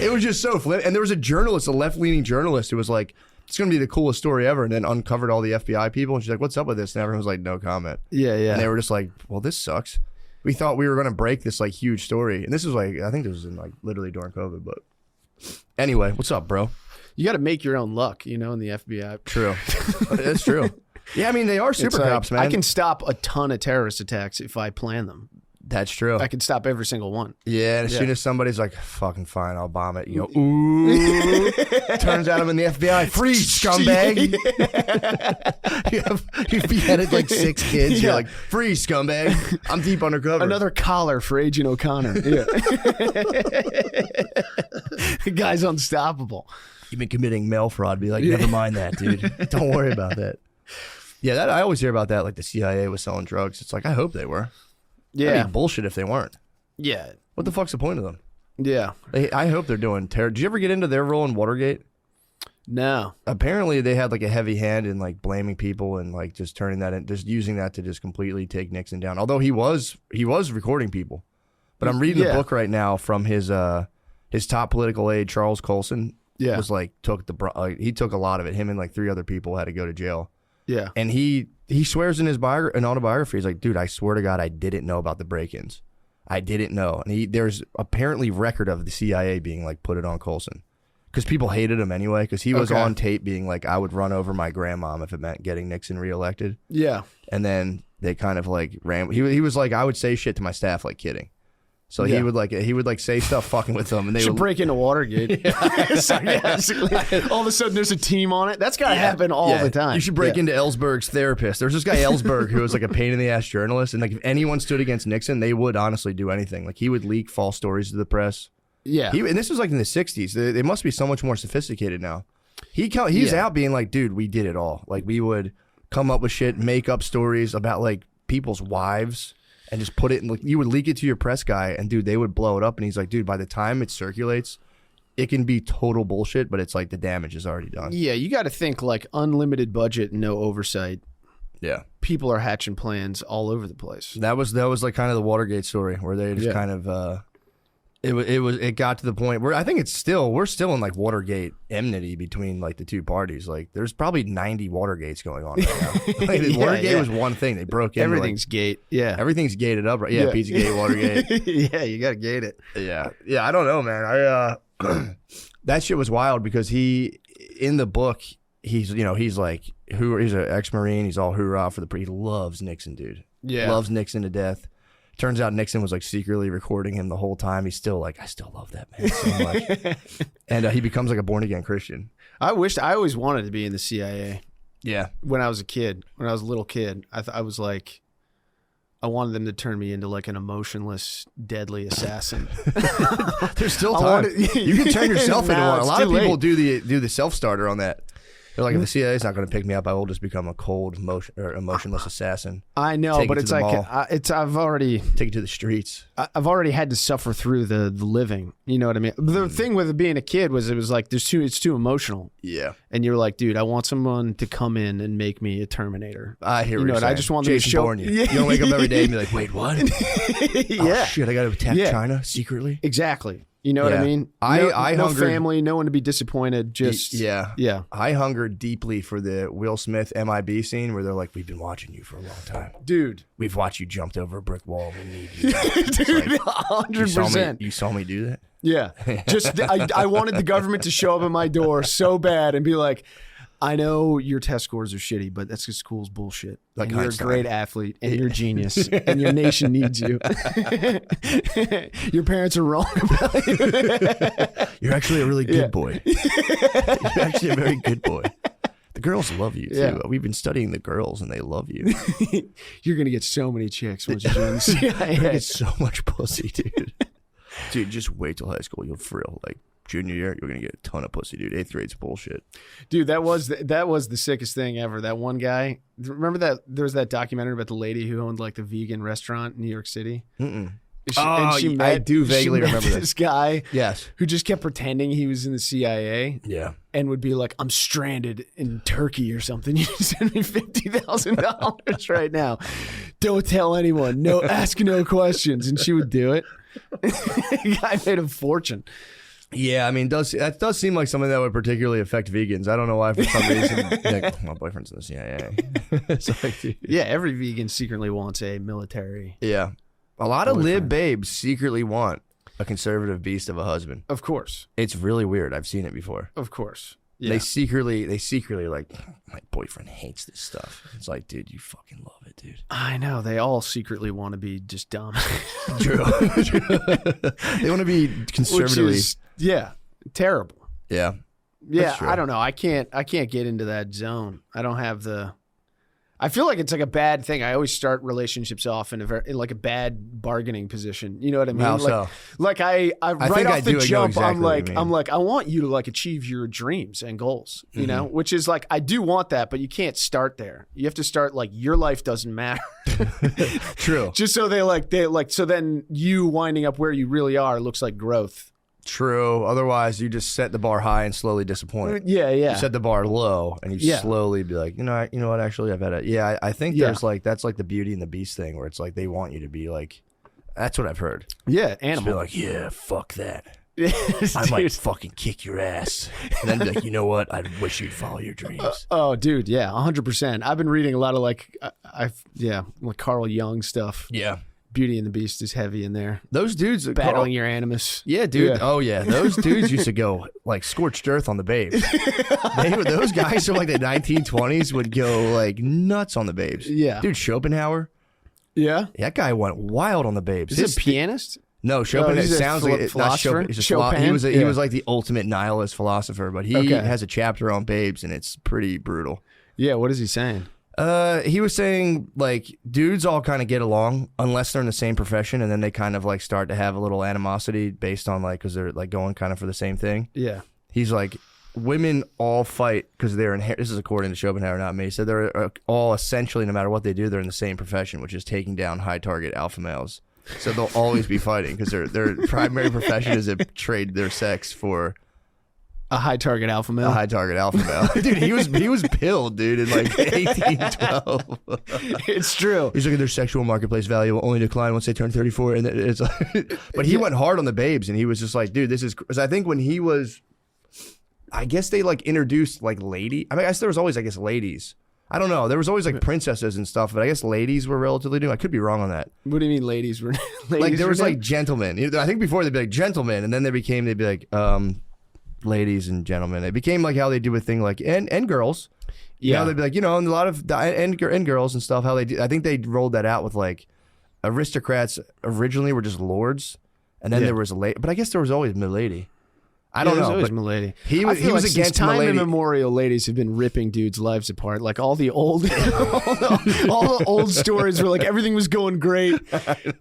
It was just so flip. And there was a journalist, a left-leaning journalist, who was like, "It's going to be the coolest story ever," and then uncovered all the FBI people. And she's like, "What's up with this?" And everyone was like, "No comment." Yeah, yeah. And they were just like, "Well, this sucks. We thought we were going to break this like huge story." And this was like, I think this was in like literally during COVID. But anyway, what's up, bro? You got to make your own luck, you know, in the FBI. True. That's true. Yeah, I mean, they are super It's like, cops, man. I can stop a ton of terrorist attacks if I plan them. That's true. I can stop every single one. Yeah, and as soon as somebody's like, "Fucking fine, I'll bomb it," you go, "Ooh." Turns out I'm in the FBI. Freeze, scumbag. You've beheaded like 6 kids. You're Yeah. like, "Freeze, scumbag. I'm deep undercover." Another collar for Agent O'Connor. Yeah. The guy's unstoppable. You've been committing mail fraud. Be like, "Never mind that, dude. Don't worry about that." Yeah, that I always hear about that. Like the CIA was selling drugs. It's like, I hope they were. That'd Yeah. be bullshit if they weren't. Yeah. What the fuck's the point of them? Yeah. I hope they're doing terror. Did you ever get into their role in Watergate? No. Apparently they had like a heavy hand in like blaming people and like just turning that in, just using that to just completely take Nixon down. Although he was recording people. But I'm reading the Yeah. book right now from his top political aide, Charles Colson. Yeah. Was like he took a lot of it. Him and like 3 other people had to go to jail. Yeah. And he swears in his autobiography, he's like, "Dude, I swear to God, I didn't know about the break-ins. I didn't know." And there's apparently record of the CIA being like, put it on Colson. Because people hated him anyway, because he was Okay. on tape being like, "I would run over my grandmom if it meant getting Nixon reelected." Yeah. And then they kind of like ran. He was like, "I would say shit to my staff like kidding." So Yeah. he would like say stuff fucking with them, and they Should would break into Watergate. Sarcastically. All of a sudden there's a team on it. That's got to happen all the time. You should break Yeah. into Ellsberg's therapist. There's this guy Ellsberg who was like a pain in the ass journalist, and like if anyone stood against Nixon, they would honestly do anything. Like he would leak false stories to the press. Yeah. And this was like in the 60s. They must be so much more sophisticated now. He's out being like, "Dude, we did it all." Like we would come up with shit, make up stories about like people's wives, and just put it in. Like, you would leak it to your press guy, and dude, they would blow it up. And he's like, "Dude, by the time it circulates, it can be total bullshit, but it's like the damage is already done." Yeah, you got to think like unlimited budget, no oversight. Yeah. People are hatching plans all over the place. That was like kind of the Watergate story where they just kind of it got to the point where I think we're still in like Watergate enmity between like the two parties. Like there's probably 90 Watergates going on right now. Like, Yeah, Watergate yeah. was one thing. They broke in. Everything's gate. Yeah. Everything's gated up, right? Yeah, Yeah. Pizzagate, Watergate. Yeah, you got to gate it. Yeah. I don't know, man. That shit was wild because he in the book he's like he's an ex-Marine. He's all hoorah for he loves Nixon, dude. Yeah. Loves Nixon to death. Turns out Nixon was like secretly recording him the whole time. He's still like, "I still love that man so much." And he becomes like a born again Christian. I always wanted to be in the CIA Yeah. when I was a kid. When I was a little kid, I was like, I wanted them to turn me into like an emotionless, deadly assassin. There's still I time. wanted- You can turn yourself into Nah, one. A it's lot too of people late. do the self starter on that. They're like, if the CIA's not going to pick me up, I will just become a cold, emotionless assassin. I know, Take but it it's to the like mall. I've already Take it to the streets. I've already had to suffer through the living. You know what I mean? The thing with it being a kid was it was like it's too emotional. Yeah. And you're like, dude, I want someone to come in and make me a Terminator. I hear You know what what? I you're just saying. want them to Jason show Bourne you. You don't wake up every day and be like, wait, what? Yeah. Oh, shit, I got to attack Yeah. China secretly? Exactly. You know what I Yeah. mean? I no hungered- family, no one to be disappointed. Just Yeah. yeah. I hunger deeply for the Will Smith MIB scene where they're like, we've been watching you for a long time. Dude. We've watched you jumped over a brick wall. We need you. Dude, 100%. You saw me do that? Yeah. Just I wanted the government to show up at my door so bad and be like, I know your test scores are shitty, but that's because school's bullshit. Like and you're Einstein. a great athlete, and you're a genius, and your nation needs you. Your parents are wrong about you. You're actually a really good Yeah. boy. You're actually a very good boy. The girls love you, too. Yeah. We've been studying the girls, and they love you. You're going to get so many chicks once you join the CIA. You get so much pussy, dude. Dude, just wait till high school. You'll frill. Like, junior year, you're going to get a ton of pussy, dude. 8th grade's bullshit. Dude, that was the sickest thing ever. That one guy, remember that there was that documentary about the lady who owned like the vegan restaurant in New York City? Mm-mm. I do vaguely remember this guy Yes. who just kept pretending he was in the CIA Yeah. and would be like, I'm stranded in Turkey or something. You send me $50,000 right now. Don't tell anyone. No, ask no questions. And she would do it. The guy made a fortune. Yeah, I mean, that does seem like something that would particularly affect vegans. I don't know why, for some reason. Like, my boyfriend's in the CIA. It's like, dude. Yeah, every vegan secretly wants a military. Yeah. A lot of lib babes secretly want a conservative beast of a husband. Of course. It's really weird. I've seen it before. Of course. Yeah. They secretly are like, my boyfriend hates this stuff. It's like, dude, you fucking love it, dude. I know. They all secretly want to be just dumb. True. They want to be conservatively. Which is, yeah, terrible. Yeah. Yeah, true. I don't know. I can't get into that zone. I don't have the. I feel like it's like a bad thing. I always start relationships off in like a bad bargaining position. You know what I mean? How like, so? Like I right think off I the do know jump, exactly what you mean. I'm like, I want you to like achieve your dreams and goals. You know, which is like I do want that, but you can't start there. You have to start like your life doesn't matter. True. Just so they like so then you winding up where you really are looks like growth. True. Otherwise, you just set the bar high and slowly disappoint. Yeah, yeah. You set the bar low, and you Yeah. slowly be like, you know what? Actually, I've had it. Yeah, I think Yeah. there's like that's like the Beauty and the Beast thing, where it's like they want you to be like, that's what I've heard. Yeah, Just be animal. like, yeah, fuck that. Yes, I might dude. fucking kick your ass, and then be like, you know what? I wish you'd follow your dreams. Oh, dude, yeah, 100%. I've been reading a lot of like like Carl Jung stuff. Yeah, Beauty and the Beast is heavy in there. those dudes Battling your animus. Yeah, dude. Yeah. Oh, yeah. Those dudes used to go like scorched earth on the babes. Those guys from like the 1920s would go like nuts on the babes. Yeah. Dude, Schopenhauer, Yeah. that guy went wild on the babes. Is he a pianist? No, Schopenhauer he's a sounds like not philosopher? Chopin. He's just Chopin? he was Yeah. like the ultimate nihilist philosopher, but he Okay. has a chapter on babes, and it's pretty brutal. Yeah, what is he saying? He was saying like dudes all kind of get along unless they're in the same profession, and then they kind of like start to have a little animosity based on like because they're like going kind of for the same thing. Yeah. He's like, women all fight because they're this is according to Schopenhauer, not me. He said they're all essentially, no matter what they do, they're in the same profession, which is taking down high target alpha males. So they'll always be fighting because their primary profession is to trade their sex for A high target alpha male. a high target alpha male. Dude, he was pilled, dude, in like 1812. It's true. He's like, their sexual marketplace value will only decline once they turn 34. And it's like, but he went hard on the babes, and he was just like, dude, this is. Because I think when he was, I guess they like introduced like lady. I mean, I guess there was always, I guess, ladies. I don't know. There was always like princesses and stuff, but I guess ladies were relatively new. I could be wrong on that. What do you mean ladies were Like there were was new? like gentlemen. I think before they'd be like gentlemen, and then they'd be like ladies and gentlemen. It became like how they do a thing like and girls. You know, they'd be like, and a lot of and girls and stuff. How they do. I think they rolled that out with like aristocrats originally were just lords, and then there was a lady. But I guess there was always milady. I don't It was know. always But milady. he I was, feel he was like against since time milady. immemorial, ladies have been ripping dudes' lives apart. Like all the old, all the old stories were like everything was going great,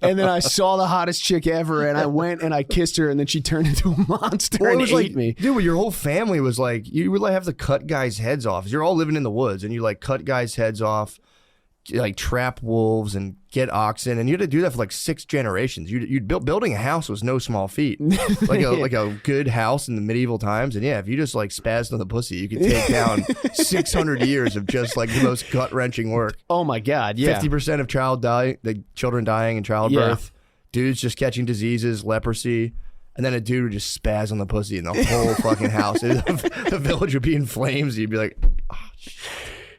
and then I saw the hottest chick ever, and I went and I kissed her, and then she turned into a monster Well, it and was ate like, me. dude, your whole family was like, you would like have to cut guys' heads off. You're all living in the woods, and you like cut guys' heads off, like trap wolves and get oxen, and you had to do that for like 6 generations. You'd building a house was no small feat, like a good house in the medieval times. And yeah, if you just like spazzed on the pussy, you could take down 600 years of just like the most gut wrenching work. Oh my god, yeah. 50% of children dying in childbirth, dudes just catching diseases, leprosy. And then a dude would just spaz on the pussy, and the whole fucking house, the village would be in flames. You'd be like, oh, shit.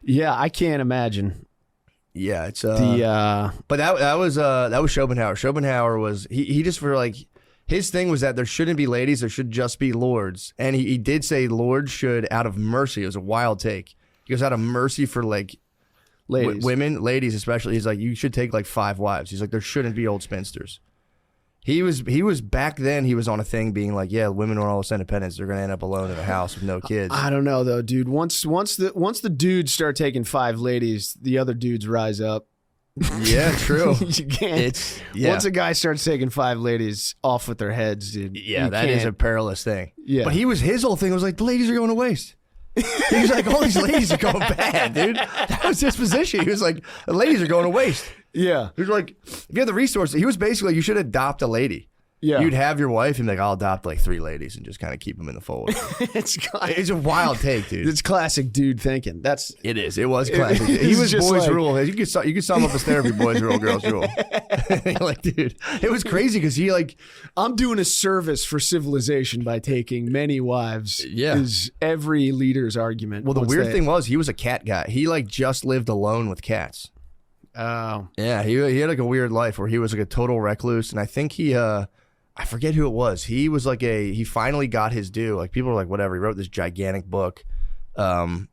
Yeah, I can't imagine. Yeah, it's But that was Schopenhauer. Schopenhauer was he just for like his thing was that there shouldn't be ladies, there should just be lords. And he did say lords should, out of mercy. It was a wild take. He goes, out of mercy for like ladies. women, ladies especially. He's like, you should take like 5 wives. He's like, there shouldn't be old spinsters. He was back then. He was on a thing being like, yeah, women are all independents. They're gonna end up alone in a house with no kids. I don't know though, dude. Once the dudes start taking 5 ladies, the other dudes rise up. Yeah, true. You can't. Once a guy starts taking 5 ladies off with their heads, dude. Yeah, that is a perilous thing. Yeah. But his whole thing was like, the ladies are going to waste. He was like, all these ladies are going bad, dude. That was his position. He was like, the ladies are going to waste. Yeah. He was like, if you have the resources, he was basically, you should adopt a lady. Yeah. You'd have your wife and be like, I'll adopt like 3 ladies and just kind of keep them in the fold. It's a wild take, dude. It's classic dude thinking. It is. It was classic. It He is was just boys like- rule. You could sum up his therapy, boys rule, girls rule. Like, dude, it was crazy because he like, I'm doing a service for civilization by taking many wives. Yeah. Is every leader's argument. well, the once weird they- thing was he was a cat guy. He like just lived alone with cats. Oh. Yeah, he had like a weird life where he was like a total recluse, and I think he I forget who it was. He was like he finally got his due. Like people were like, whatever. He wrote this gigantic book. I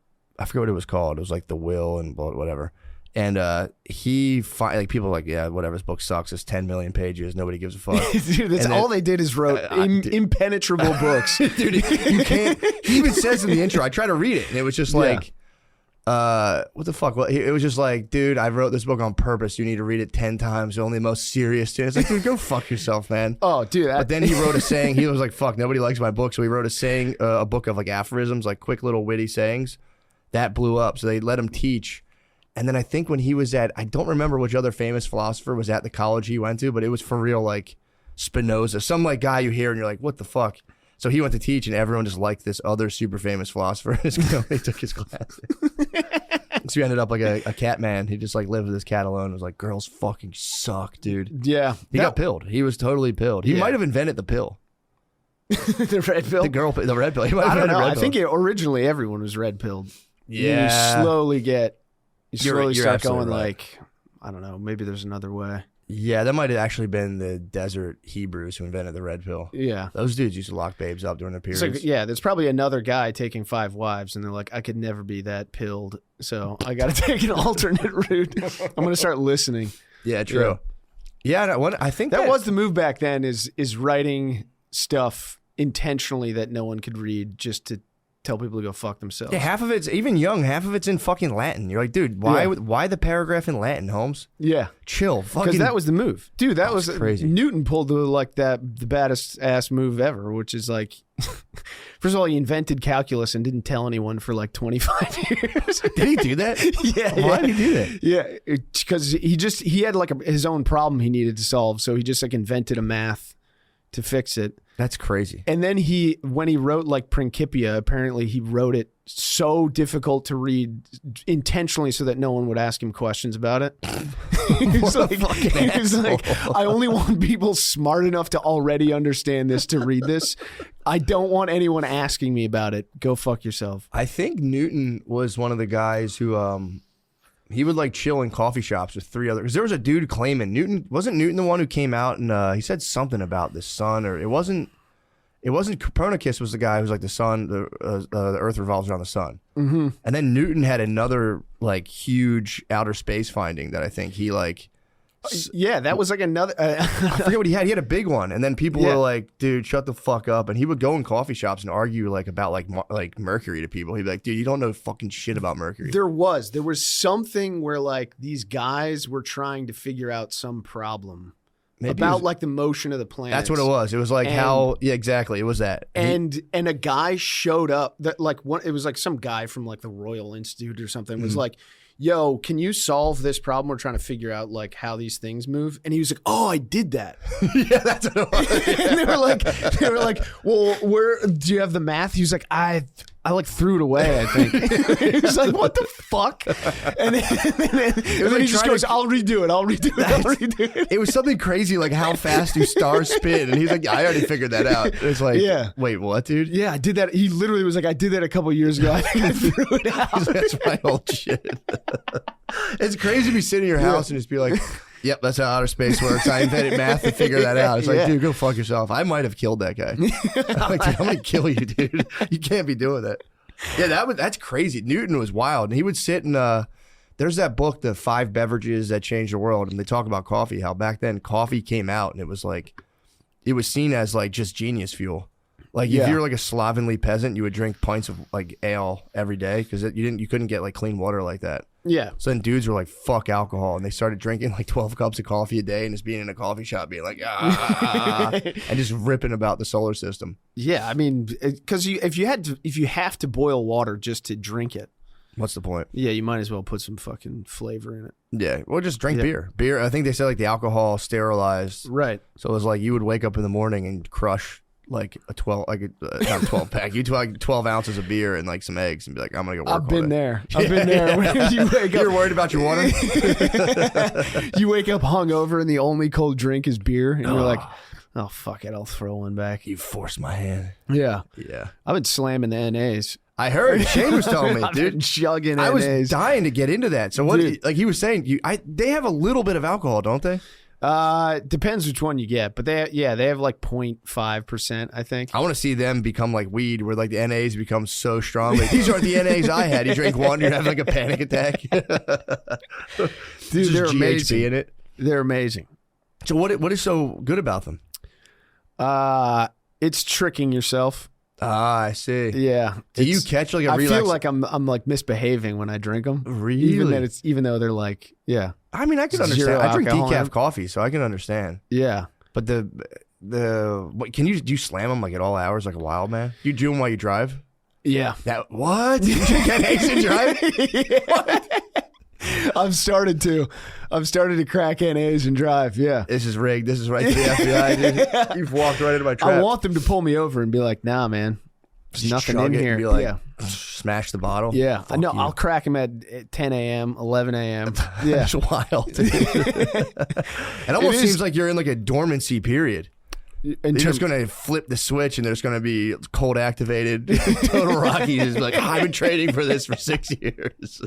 forget what it was called. It was like The Will and whatever. And like people were like, yeah, whatever. This book sucks. It's 10 million pages. Nobody gives a fuck. Dude, that's And all then- they did is wrote impenetrable books. Dude, you can't. He even says in the intro. I tried to read it, and it was just like. What the fuck? Well, it was just like, dude, I wrote this book on purpose. You need to read it 10 times. Only the most serious shit. It's like, dude, go fuck yourself, man. Oh, dude. But then he wrote a saying. He was like, fuck, nobody likes my book. So he wrote a saying, a book of like aphorisms, like quick little witty sayings. That blew up. So they let him teach. And then I think when he was I don't remember which other famous philosopher was at the college he went to, but it was for real like Spinoza, some like guy you hear and you're like, what the fuck? So he went to teach, and everyone just liked this other super famous philosopher. They took his class. So he ended up like a cat man. He just like lived with his cat alone. It was like, girls fucking suck, dude. Yeah. He got pilled. He was totally pilled. He might have invented the pill. the red pill. The red pill. He might have I don't invented know. red I pill. think originally everyone was red pilled. Yeah. You slowly You're start absolutely going right. like, I don't know, maybe there's another way. Yeah, that might have actually been the desert Hebrews who invented the red pill. Yeah. Those dudes used to lock babes up during their It's periods. like, yeah, there's probably another guy taking 5 wives, and they're like, I could never be that pilled, so I got to take an alternate route. I'm going to start listening. Yeah, true. Yeah, I think That was the move back then, is writing stuff intentionally that no one could read just to tell people to go fuck themselves. Yeah, half of it's even young. Half of it's in fucking Latin. You're like, dude, why the paragraph in Latin, Holmes? Yeah. Chill, Because fucking. that was the move, dude. That was crazy. Newton pulled the baddest ass move ever, which is like, first of all, he invented calculus and didn't tell anyone for like 25 years. Did he do that? Yeah. Why did he do that? Yeah, because he had like his own problem he needed to solve, so he just like invented a math to fix it. That's crazy. And then when he wrote like Principia, apparently he wrote it so difficult to read intentionally so that no one would ask him questions about it. He was like, I only want people smart enough to already understand this to read this. I don't want anyone asking me about it. Go fuck yourself. I think Newton was one of the guys who he would like chill in coffee shops with 3 others. Because there was a dude claiming wasn't Newton the one who came out and he said something about the sun, or it wasn't Copernicus was the guy who's like the sun, the Earth revolves around the sun. Mm-hmm. And then Newton had another like huge outer space finding that I think he like Yeah, that was like another. I forget what he had. He had a big one, and then people were like, "Dude, shut the fuck up." And he would go in coffee shops and argue like about like mercury to people. He'd be like, "Dude, you don't know fucking shit about mercury." There was something where like these guys were trying to figure out some problem about like the motion of the planet. That's what it was. It was like exactly. It was that. And a guy showed up that like it was like some guy from like the Royal Institute or something was like, yo, can you solve this problem? We're trying to figure out like how these things move. And he was like, oh, I did that. Yeah, that's what it was. And they were like, well, where do you have the math? He was like, I like threw it away, I think. He was like, what the fuck? And then he just goes, I'll redo it. It was something crazy like how fast do stars spin? And he's like, I already figured that out. It's like, wait, what, dude? Yeah, I did that. He literally was like, I did that a couple of years ago. I think I threw it out. He's like, that's my old shit. It's crazy to be sitting in your house and just be like, yep, that's how outer space works. I invented math to figure that out. It's like, dude, go fuck yourself. I might have killed that guy. I'm like, dude, I'm gonna kill you, dude. You can't be doing that. Yeah, that's crazy. Newton was wild, and he would sit and there's that book, The 5 Beverages That Changed the World, and they talk about coffee. How back then coffee came out, and it was seen as like just genius fuel. Like if you're like a slovenly peasant, you would drink pints of like ale every day because you couldn't get like clean water like that. Yeah. So then dudes were like, fuck alcohol. And they started drinking like 12 cups of coffee a day and just being in a coffee shop being like, and just ripping about the solar system. Yeah. I mean, because if you have to boil water just to drink it, what's the point? Yeah, you might as well put some fucking flavor in it. Yeah. Well, just drink beer. Beer, I think they said like the alcohol sterilized. Right. So it was like you would wake up in the morning and crush like a 12, like not a 12 pack. You do like 12 ounces of beer and like some eggs and be like, I'm gonna go work. I've been there. I've been there. When you wake up, you're worried about your water. You wake up hungover and the only cold drink is beer, and you're like, oh fuck it, I'll throw one back. You forced my hand. Yeah. Yeah. I've been slamming the NAs. I heard Shane was telling me, dude. Chugging I NAs. was dying to get into that. So what? Like he was saying, they have a little bit of alcohol, don't they? Depends which one you get, but they have like 0.5%, I think. I want to see them become like weed, where like the NAs become so strong. Like, these aren't the NAs I had. You drink one, you're having like a panic attack. Dude, they're amazing. In it. They're amazing. So what is so good about them? It's tricking yourself. Ah, I see. Yeah. Do you catch like a I relax? feel like I'm like misbehaving when I drink them. Really? Even though they're like, yeah. I mean, I can understand. I drink decaf coffee, so I can understand. Yeah. But what do you slam them like at all hours like a wild man? You do them while you drive? Yeah. What? You drink NAs and drive? What? I've started to crack NAs and drive. Yeah. This is rigged. This is right to the FBI, dude. You've walked right into my trap. I want them to pull me over and be like, nah, man. There's nothing in here. And be like, smash the bottle. Yeah. No, I'll crack them at 10 a.m., 11 a.m. Yeah. It's wild. It almost seems like you're in like a dormancy period. They're just going to flip the switch and there's going to be cold activated. Total Rocky is like, I've been training for this for 6 years.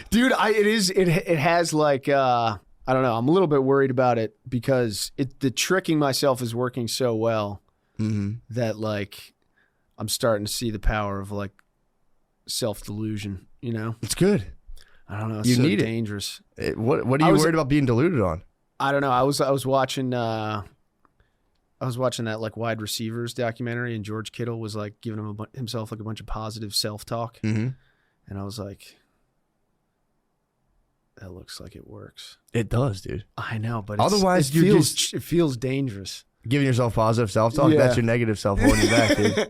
Dude, it has like, I don't know. I'm a little bit worried about it because the tricking myself is working so well that like I'm starting to see the power of like self-delusion, you know? It's good. I don't know. It's need dangerous. What are you worried about being deluded on? I don't know. I was watching that like wide receivers documentary, and George Kittle was like giving himself like a bunch of positive self-talk. And I was like, that looks like it works. It does, dude. I know, but otherwise it feels dangerous. Giving yourself positive self-talk, that's your negative self holding you back, dude.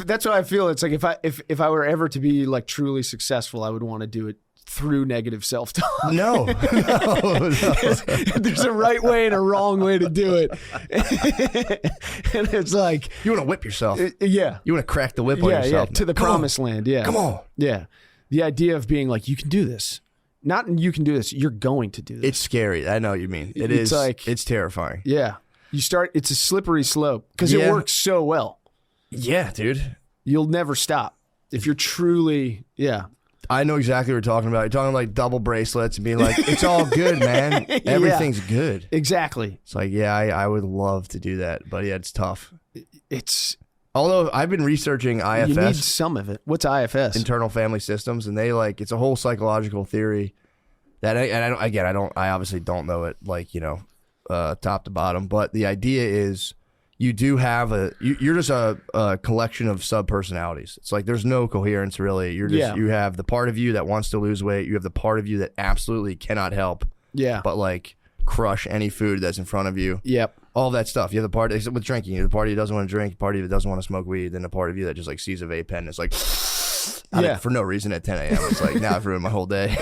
That's what I feel. It's like if I were ever to be like truly successful, I would want to do it through negative self-talk. No. There's a right way and a wrong way to do it. And it's like, you want to whip yourself. Yeah. You want to crack the whip on yourself. Yeah, to the promised land. Yeah. Come on. Yeah. The idea of being like, you can do this. Not you can do this. You're going to do this. It's scary. I know what you mean. It's like, it's terrifying. Yeah. It's a slippery slope because it works so well. Yeah, dude. You'll never stop. If you're truly, I know exactly what you're talking about. You're talking like double bracelets and being like, it's all good, man. Everything's good. Exactly. It's like, I would love to do that. But yeah, it's tough. Although I've been researching IFS. You need some of it. What's IFS? Internal family systems. And it's a whole psychological theory I obviously don't know it like, top to bottom, but the idea is you do have you're just a collection of sub-personalities. It's like there's no coherence really. You have the part of you that wants to lose weight. You have the part of you that absolutely cannot help. Yeah. But like crush any food that's in front of you. Yep. All that stuff. You have the part with drinking. You have the part of you that doesn't want to drink, the part of you that doesn't want to smoke weed, then the part of you that just like sees a vape pen and it's like for no reason at 10 a.m. It's like, now I've ruined my whole day.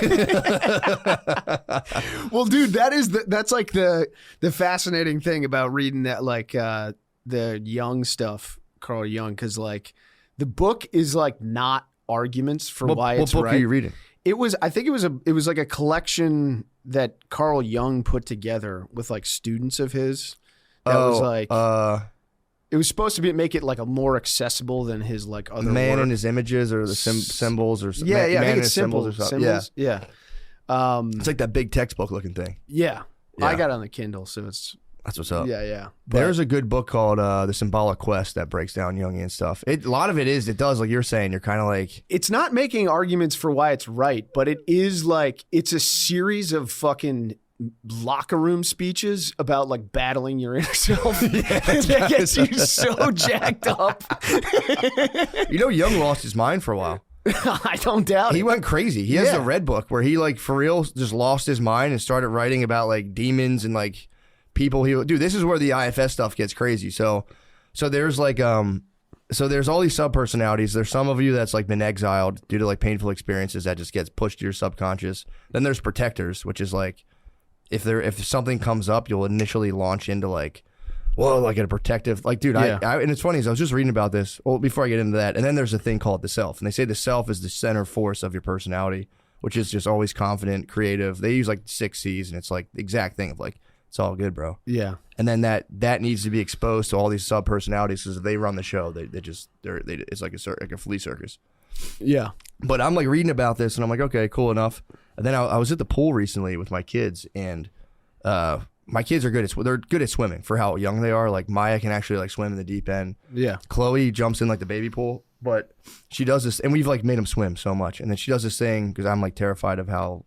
Well, dude, that's like the fascinating thing about reading that, like the Jung stuff, Carl Jung, because like the book is like not arguments for why it's right. What book are you reading? I think it was like a collection that Carl Jung put together with like students of his. That was like it was supposed to make it like a more accessible than his like other Man work. and his images or the symbols or yeah, Man I think and it's his symbols or something. Symbols, yeah. It's like that big textbook looking thing. Yeah. Yeah. I got it on the Kindle, so it's That's what's up. yeah. There's a good book called The Symbolic Quest that breaks down Jungian stuff. A lot of it does, like you're saying, you're kind of like... It's not making arguments for why it's right, but it is like, it's a series of fucking locker room speeches about like battling your inner self. That gets you so jacked up. Jung lost his mind for a while. I don't doubt it. He went crazy. He has the Red Book where he like for real just lost his mind and started writing about like demons and like people. Dude, this is where the IFS stuff gets crazy. So there's like so there's all these sub personalities. There's some of you that's like been exiled due to like painful experiences that just gets pushed to your subconscious. Then there's protectors, which is like if something comes up, you'll initially launch into like, whoa, like a protective, like, dude, I and it's funny, I was just reading about this, well, before I get into that, and then there's a thing called the self, and they say the self is the center force of your personality, which is just always confident, creative. They use like 6 C's, and it's like the exact thing of like, it's all good, bro. Yeah. And then that needs to be exposed to all these sub personalities because if they run the show, it's like a flea circus. Yeah. But I'm like reading about this, and I'm like, okay, cool enough. And then I was at the pool recently with my kids, and my kids are they're good at swimming for how young they are. Like Maya can actually like swim in the deep end. Yeah. Chloe jumps in like the baby pool, but she does this, and we've like made them swim so much. And then she does this thing because I'm like terrified of how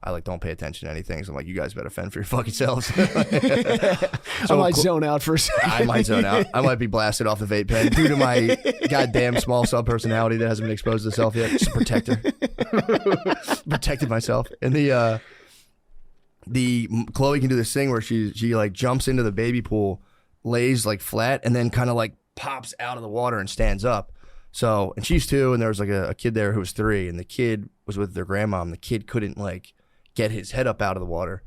I like don't pay attention to anything. So I'm like, you guys better fend for your fucking selves. So I might zone out for a second. I might zone out. I might be blasted off the vape pen due to my goddamn small sub personality that hasn't been exposed to self yet. Just a protector. Protected myself. And the Chloe can do this thing where she like jumps into the baby pool, lays like flat, and then kind of like pops out of the water and stands up. So, and she's 2, and there was like a kid there who was 3, and the kid was with their grandma, and the kid couldn't like get his head up out of the water.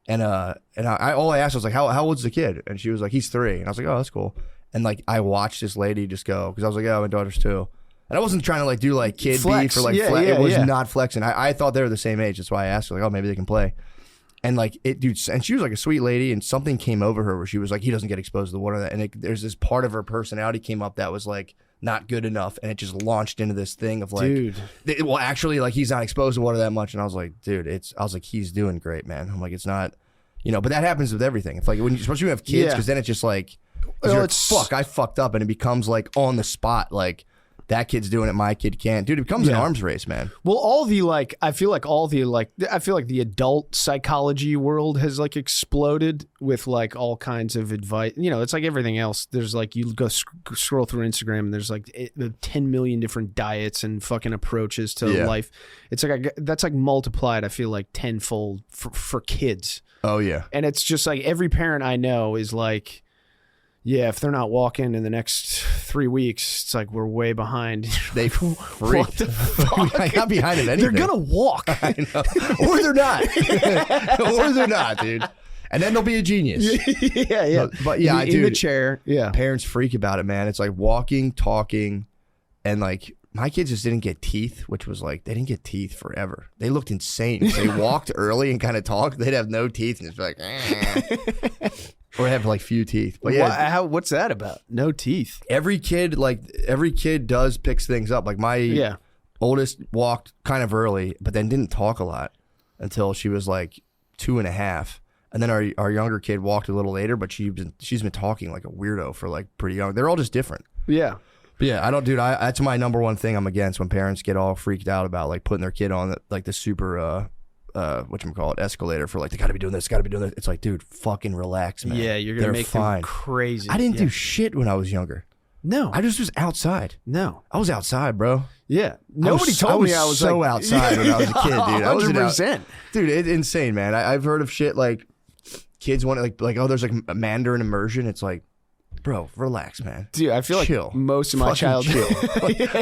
And all I asked was like, how old's the kid? And she was like, he's 3. And I was like, oh, that's cool. And like I watched this lady just go, because I was like, oh, my daughter's 2. And I wasn't trying to like do like kid Flex. beef or like Yeah, flex. yeah, It was yeah. not flexing. I thought they were the same age. That's why I asked her, like, oh, maybe they can play. And like it, dude, and she was like a sweet lady, and something came over her where she was like, he doesn't get exposed to the water. And there's this part of her personality came up that was like not good enough, and it just launched into this thing of like, Dude. Well, actually, like he's not exposed to water that much. And I was like, dude, I was like, he's doing great, man. I'm like, it's not, but that happens with everything. It's like especially when you have kids, because then it's just like, fuck, I fucked up, and it becomes like on the spot, like. That kid's doing it, my kid can't. Dude, it becomes an arms race, man. Well, I feel like the adult psychology world has like exploded with like all kinds of advice. It's like everything else. There's like, you go scroll through Instagram and there's like 10 million different diets and fucking approaches to life. It's like, that's like multiplied, I feel like tenfold for kids. Oh, yeah. And it's just like every parent I know is like, yeah, if they're not walking in the next 3 weeks, it's like we're way behind. They freak. What the fuck? I'm not behind in anything. They're gonna walk, I know, or they're not, or they're not, dude. And then they'll be a genius. Yeah. But yeah, in the chair. Yeah, parents freak about it, man. It's like walking, talking, and like my kids just didn't get teeth, which was like they didn't get teeth forever. They looked insane. If they walked early and kind of talked, they'd have no teeth, and it's like. Or have like few teeth. But yeah, what's that about? No teeth. Every kid does picks things up. Like my oldest walked kind of early, but then didn't talk a lot until she was like 2.5. And then our younger kid walked a little later, but she's been talking like a weirdo for like pretty young. They're all just different. Yeah. But yeah, that's my number one thing I'm against when parents get all freaked out about like putting their kid on the super whatchamacallit, escalator for like, they gotta be doing this, gotta be doing this. It's like, dude, fucking relax, man. Yeah, you're gonna They're make fine. them crazy. I didn't Yeah. do shit when I was younger. No, I just was outside. no. I was outside, bro. Yeah, nobody told me I was so like, outside when I was a kid, dude. I was 100%. dude. It's insane, man. I've heard of shit like kids want like oh, there's like a Mandarin immersion. It's like, bro, relax, man. Dude, I feel Chill. like most of my Fucking childhood. chill.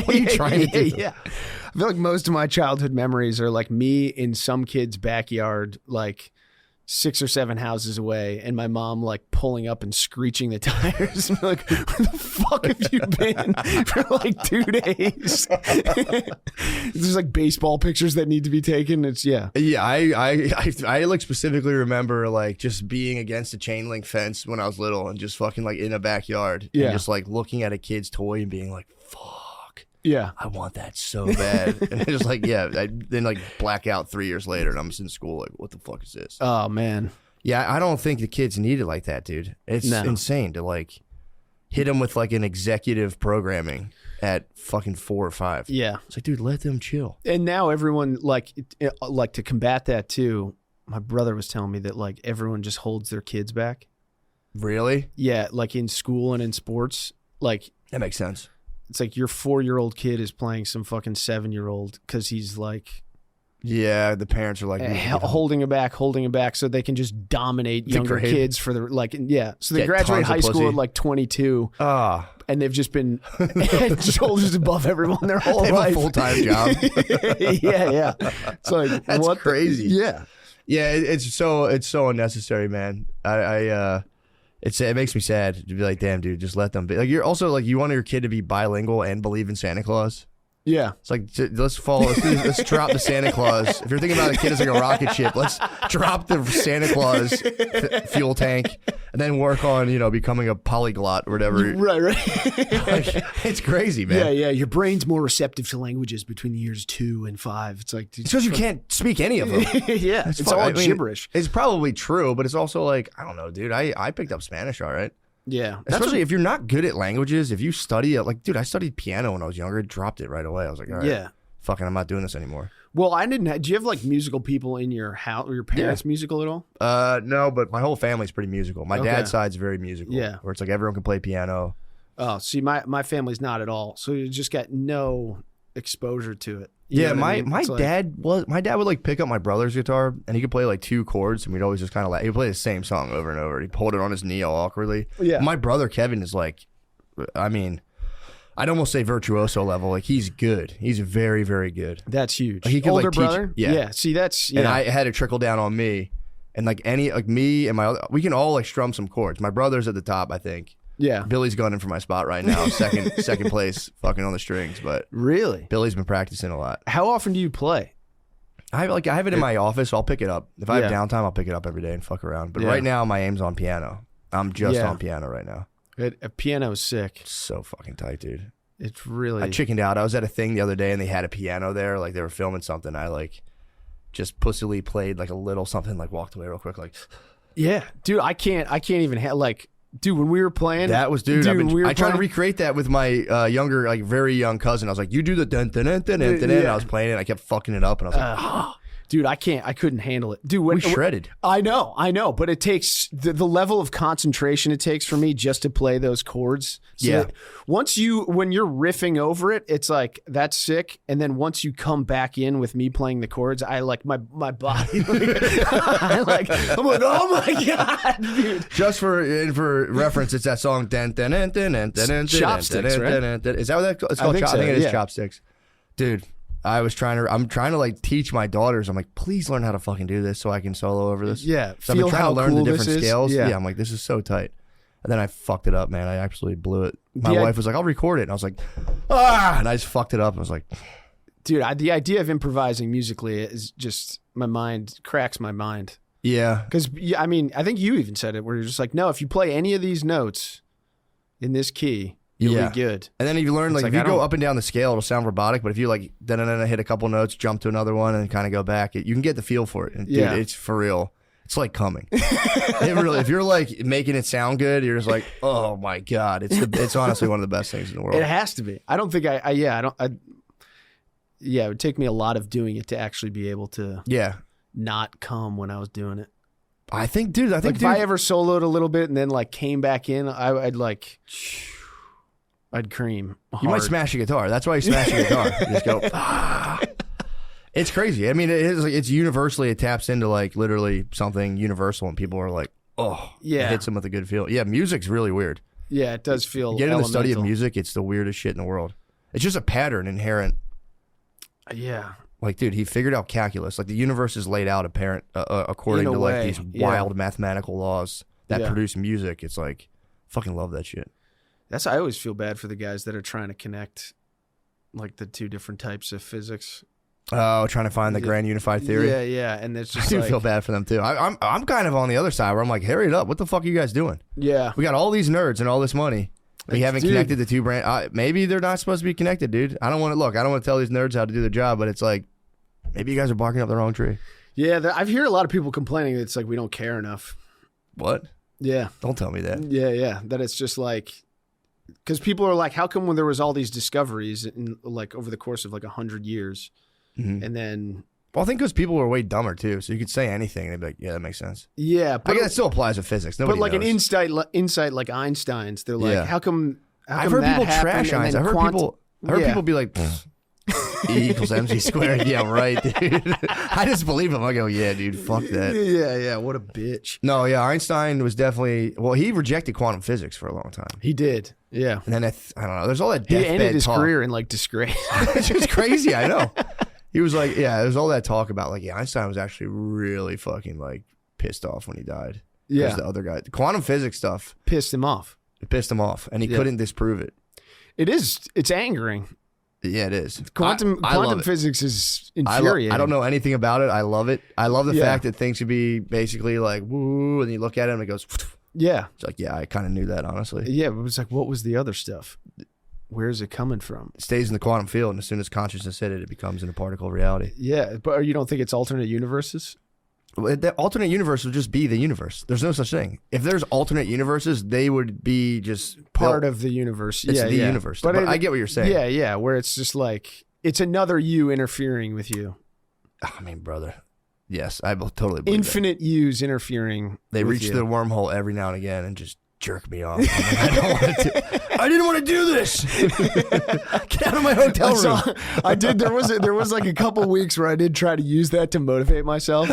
What are you trying to do? Yeah. I feel like most of my childhood memories are like me in some kid's backyard, like 6 or 7 houses away, and my mom like pulling up and screeching the tires. I'm like, where the fuck have you been for like 2 days? There's like baseball pictures that need to be taken. It's Yeah, I like specifically remember like just being against a chain link fence when I was little and just fucking like in a backyard Yeah. and just like looking at a kid's toy and being like, fuck. yeah. I want that so bad. And it's just like, yeah, I then like black out 3 years later and I'm just in school like, what the fuck is this? Oh man. Yeah, I don't think the kids need it like that, dude. It's No. insane to like hit them with like an executive programming at fucking 4 or 5. Yeah. It's like, dude, let them chill. And now everyone like to combat that too. My brother was telling me that like everyone just holds their kids back. Really? Yeah, like in school and in sports, like That makes sense. it's like your 4-year-old kid is playing some fucking 7-year-old because he's like Yeah, the parents are like, holding him back so they can just dominate younger Degrade. kids for the like yeah. So they Get graduate tons of high school pussy. at like 22, ah, and they've just been head and shoulders above everyone their whole they have life. a full-time job. yeah. It's like That's what crazy. Yeah. Yeah, it's so unnecessary, man. It makes me sad to be like, damn, dude, just let them be. Like, you're also like, you want your kid to be bilingual and believe in Santa Claus. Yeah. It's like, let's drop the Santa Claus. If you're thinking about a kid as like a rocket ship, let's drop the Santa Claus fuel tank and then work on, becoming a polyglot or whatever. Right. Like, it's crazy, man. Yeah. Your brain's more receptive to languages between the years 2 and 5. It's like, It's because you can't speak any of them. yeah, it's fuck- all I mean, gibberish. It's probably true, but it's also like, I don't know, dude. I picked up Spanish, all right. Yeah, Especially if you're not good at languages, if you study it, like, dude, I studied piano when I was younger, dropped it right away. I was like, all right, Yeah. fucking, I'm not doing this anymore. Well, I didn't. Do you have like musical people in your house or your parents musical at all? No, but my whole family's pretty musical. My Okay. dad's side's very musical. Yeah. Where it's like everyone can play piano. Oh, see, my family's not at all. So you just got no exposure to it. You Yeah, know what I my mean? my It's like- dad would like pick up my brother's guitar and he could play like 2 chords and we'd always just kind of he'd play the same song over and over. He'd hold it on his knee all awkwardly. Yeah. My brother Kevin is like, I mean, I'd almost say virtuoso level. Like, he's good. He's very, very good. That's huge. He could, Older like, teach- brother. yeah. See, that's And I had it trickle down on me, and like me and my other, we can all like strum some chords. My brother's at the top, I think. yeah. Billy's gunning for my spot right now, second place, fucking on the strings. But Really? Billy's been practicing a lot. How often do you play? I have it in my office. So I'll pick it up if I have Yeah. downtime. I'll pick it up every day and fuck around. But Yeah. right now, my aim's on piano. I'm just Yeah. on piano right now. A piano is sick. So fucking tight, dude. It's really. I chickened out. I was at a thing the other day and they had a piano there. Like, they were filming something. I like just pussily played like a little something. Like, walked away real quick. Like, Yeah, dude. I can't even like. Dude, when we were playing, that was, dude. I tried to playing- recreate that with my younger, like very young cousin. I was like, "You do the dun dun dun dun dun," dun, and Yeah. I was playing it. I kept fucking it up, and I was like, Dude, I couldn't handle it. Dude, "We shredded." I know, but it takes the level of concentration it takes for me just to play those chords. So Yeah. that when you're riffing over it, it's like, that's sick. And then once you come back in with me playing the chords, I like my body. I'm like, oh my God, dude. Just for reference, it's that song dun dun dun dun dun dun dun. Chopsticks, right? Is that what it's called? think I so, think it is yeah. chopsticks, dude. I'm trying to like teach my daughters. I'm like, please learn how to fucking do this so I can solo over this. Yeah, So I've been feel trying how to learn cool the this different is. scales. Yeah. I'm like, this is so tight. And then I fucked it up, man. I absolutely blew it. My Yeah. wife was like, I'll record it. And I was like, and I just fucked it up. I was like, Dude, the idea of improvising musically is just, cracks my mind. yeah. Because, I mean, I think you even said it where you're just like, no, if you play any of these notes in this key, you'll Yeah. be good. And then if you learn, It's like, like, if I you go don't- up and down the scale, it'll sound robotic. But if you like, then hit a couple notes, jump to another one, and kind of go back, you can get the feel for it. And Yeah. dude, it's for real. It's like coming. It really, if you're like making it sound good, you're just like, oh my God. It's honestly one of the best things in the world. It has to be. I don't think it would take me a lot of doing it to actually be able to Yeah. not come when I was doing it. I think, dude. If I ever soloed a little bit and then like came back in, I'd cream. Hard. You might smash a guitar. That's why you smash a guitar. You just go. Ah. It's crazy. I mean, it's universally, it taps into like literally something universal, and people are like, oh, yeah, it hits them with a good feel. Yeah, music's really weird. Yeah, it does feel. Get into the study of music, it's the weirdest shit in the world. It's just a pattern inherent. Yeah. Like, dude, he figured out calculus. Like, the universe is laid out according to like these wild mathematical laws that produce music. It's like, fucking love that shit. I always feel bad for the guys that are trying to connect like the two different types of physics. Oh, trying to find the grand unified theory. Yeah, yeah, and it's just I do feel bad for them too. I'm kind of on the other side where I'm like, hurry it up! What the fuck are you guys doing? Yeah, we got all these nerds and all this money. We haven't connected the two brands. Maybe they're not supposed to be connected, dude. I don't want to tell these nerds how to do their job, but it's like maybe you guys are barking up the wrong tree. Yeah, I've heard a lot of people complaining that it's like we don't care enough. What? Yeah, don't tell me that. Yeah, that it's just like. Because people are like, how come when there was all these discoveries in like over the course of like 100 years, and then... Well, I think because people were way dumber too, so you could say anything and they'd be like, yeah, that makes sense. Yeah. But I guess that still applies to physics. Nobody but like knows. an insight like Einstein's, they're like, how come I've heard people trash Einstein. I heard people be like, E equals mc squared. Yeah, right, dude. I just believe him. I go, yeah, dude, fuck that. Yeah, what a bitch. No, yeah, Einstein was definitely, he rejected quantum physics for a long time. He did, yeah. And then, I don't know, there's all that deathbed talk. He ended his career in like disgrace. It's just crazy, I know. He was like, there's all that talk about like, Einstein was actually really fucking like pissed off when he died. Yeah. The other guy, the quantum physics stuff. Pissed him off. It pissed him off, and he couldn't disprove it. It's angering. Yeah, it is. Quantum physics is infuriating. I don't know anything about it. I love it. I love the fact that things could be basically like, woo, and you look at it and it goes, yeah. It's like, I kind of knew that, honestly. Yeah, but it was like, what was the other stuff? Where is it coming from? It stays in the quantum field, and as soon as consciousness hit it, it becomes in a particle of reality. Yeah, but you don't think it's alternate universes? The alternate universe would just be the universe. There's no such thing. If there's alternate universes, they would be just part of the universe. It's the universe. But I get what you're saying. Yeah, where it's just like, it's another you interfering with you. I mean, brother. Yes, I totally believe Infinite yous interfering. They reach the wormhole every now and again and just jerk me off. I don't want to. I didn't want to do this. Get out of my hotel room. I did. There was like a couple weeks where I did try to use that to motivate myself.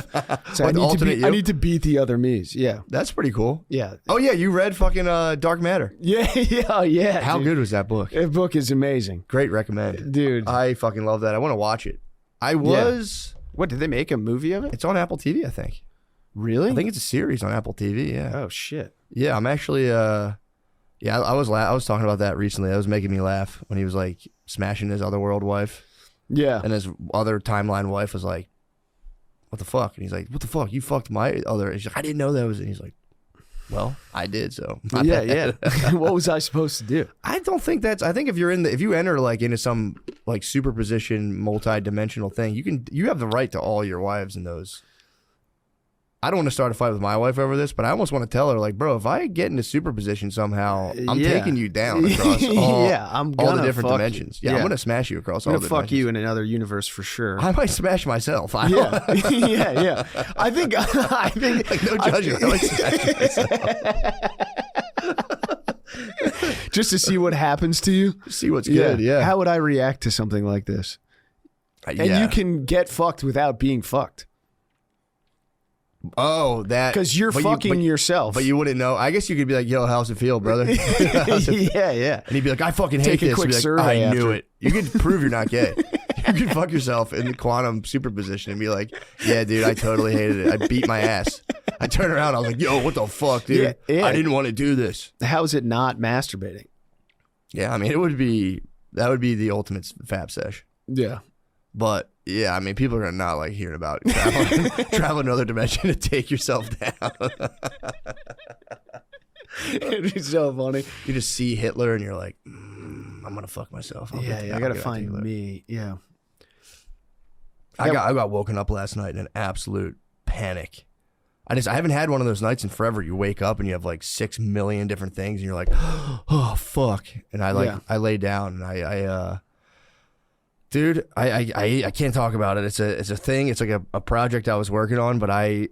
So I need to beat the other me's. Yeah, that's pretty cool. Yeah. Oh yeah, you read fucking Dark Matter. Yeah. How good was that book? That book is amazing. Great recommend, dude. I fucking love that. I want to watch it. What, did they make a movie of it? It's on Apple TV, I think. Really? I think it's a series on Apple TV. Yeah. Oh shit. Yeah, I'm actually. I was talking about that recently. That was making me laugh when he was like smashing his otherworld wife. Yeah. And his other timeline wife was like, "What the fuck?" And he's like, "What the fuck? You fucked my other." And she's like, "I didn't know that was." And he's like, "Well, I did." So yeah. What was I supposed to do? I don't think that's. I think if you enter like into some like superposition, multi-dimensional thing, you have the right to all your wives in those. I don't want to start a fight with my wife over this, but I almost want to tell her, like, bro, if I get into superposition somehow, I'm taking you down across all the different dimensions. Yeah, I'm going to smash you across all the dimensions. I'm going to fuck you in another universe for sure. I might smash myself. Yeah. I think like, no judgment. I might smash myself. Just to see what happens to you. See what's good, yeah. How would I react to something like this? And you can get fucked without being fucked. Oh, that because you're fucking yourself, but you wouldn't know. I guess you could be like, "Yo, how's it feel, brother?" Yeah. And he'd be like, "I fucking hate this." A quick survey. I knew it. You could prove you're not gay. You could fuck yourself in the quantum superposition and be like, "Yeah, dude, I totally hated it. I beat my ass." I turned around. I was like, "Yo, what the fuck, dude? I didn't want to do this." How is it not masturbating? Yeah, I mean, that would be the ultimate fab sesh. Yeah. But yeah, I mean, people are gonna not like hearing about traveling another dimension to take yourself down. It'd be so funny. You just see Hitler and you're like, I'm gonna fuck myself. I gotta find me. Yeah. I got woken up last night in an absolute panic. I haven't had one of those nights in forever. You wake up and you have like 6 million different things and you're like, oh fuck. And I lay down and I Dude, I can't talk about it. It's a thing. It's like a project I was working on, but I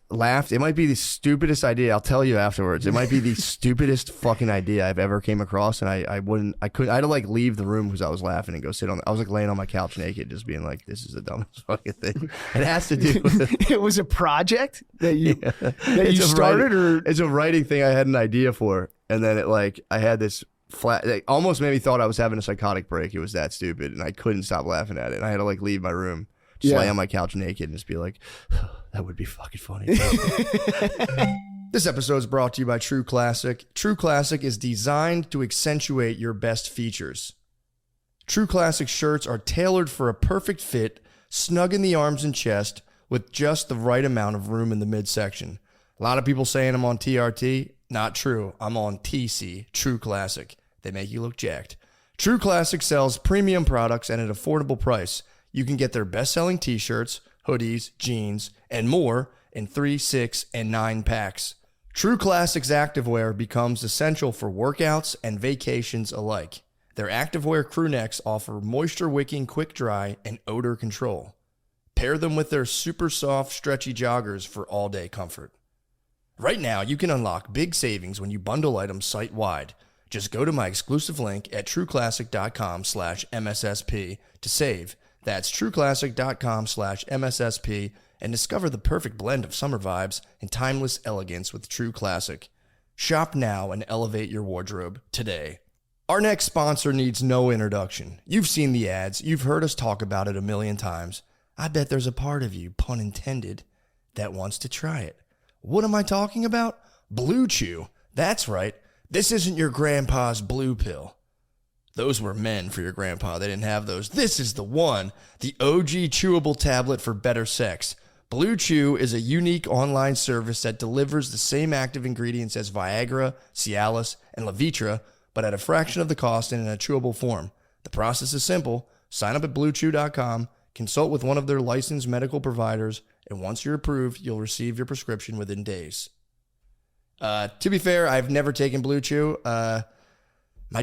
laughed. It might be the stupidest idea. I'll tell you afterwards. It might be the stupidest fucking idea I've ever came across, and I had to like leave the room because I was laughing and go sit on. I was like laying on my couch naked, just being like, "This is the dumbest fucking thing." It has to do with It was a project that you It's a started, or it's a writing thing I had an idea for, and then I had this flat. It almost made me thought I was having a psychotic break. It was that stupid, and I couldn't stop laughing at it. And I had to like leave my room, just lay on my couch naked, and just be like, that would be fucking funny. This episode is brought to you by True Classic. True Classic is designed to accentuate your best features. True Classic shirts are tailored for a perfect fit, snug in the arms and chest, with just the right amount of room in the midsection. A lot of people saying I'm on TRT. Not true. I'm on TC, True Classic. They make you look jacked. True Classic sells premium products at an affordable price. You can get their best-selling t-shirts, hoodies, jeans, and more in 3, 6, and 9 packs. True Classic's activewear becomes essential for workouts and vacations alike. Their activewear crew necks offer moisture-wicking quick dry and odor control. Pair them with their super soft, stretchy joggers for all-day comfort. Right now, you can unlock big savings when you bundle items site-wide. Just go to my exclusive link at trueclassic.com/MSSP to save. That's trueclassic.com/MSSP and discover the perfect blend of summer vibes and timeless elegance with True Classic. Shop now and elevate your wardrobe today. Our next sponsor needs no introduction. You've seen the ads. You've heard us talk about it a million times. I bet there's a part of you, pun intended, that wants to try it. What am I talking about? Blue Chew. That's right. This isn't your grandpa's blue pill. Those were men for your grandpa. They didn't have those. This is the one, the OG chewable tablet for better sex. Blue Chew is a unique online service that delivers the same active ingredients as Viagra, Cialis, and Levitra, but at a fraction of the cost and in a chewable form. The process is simple. Sign up at bluechew.com, consult with one of their licensed medical providers, and once you're approved, you'll receive your prescription within days. To be fair, I've never taken Blue Chew. My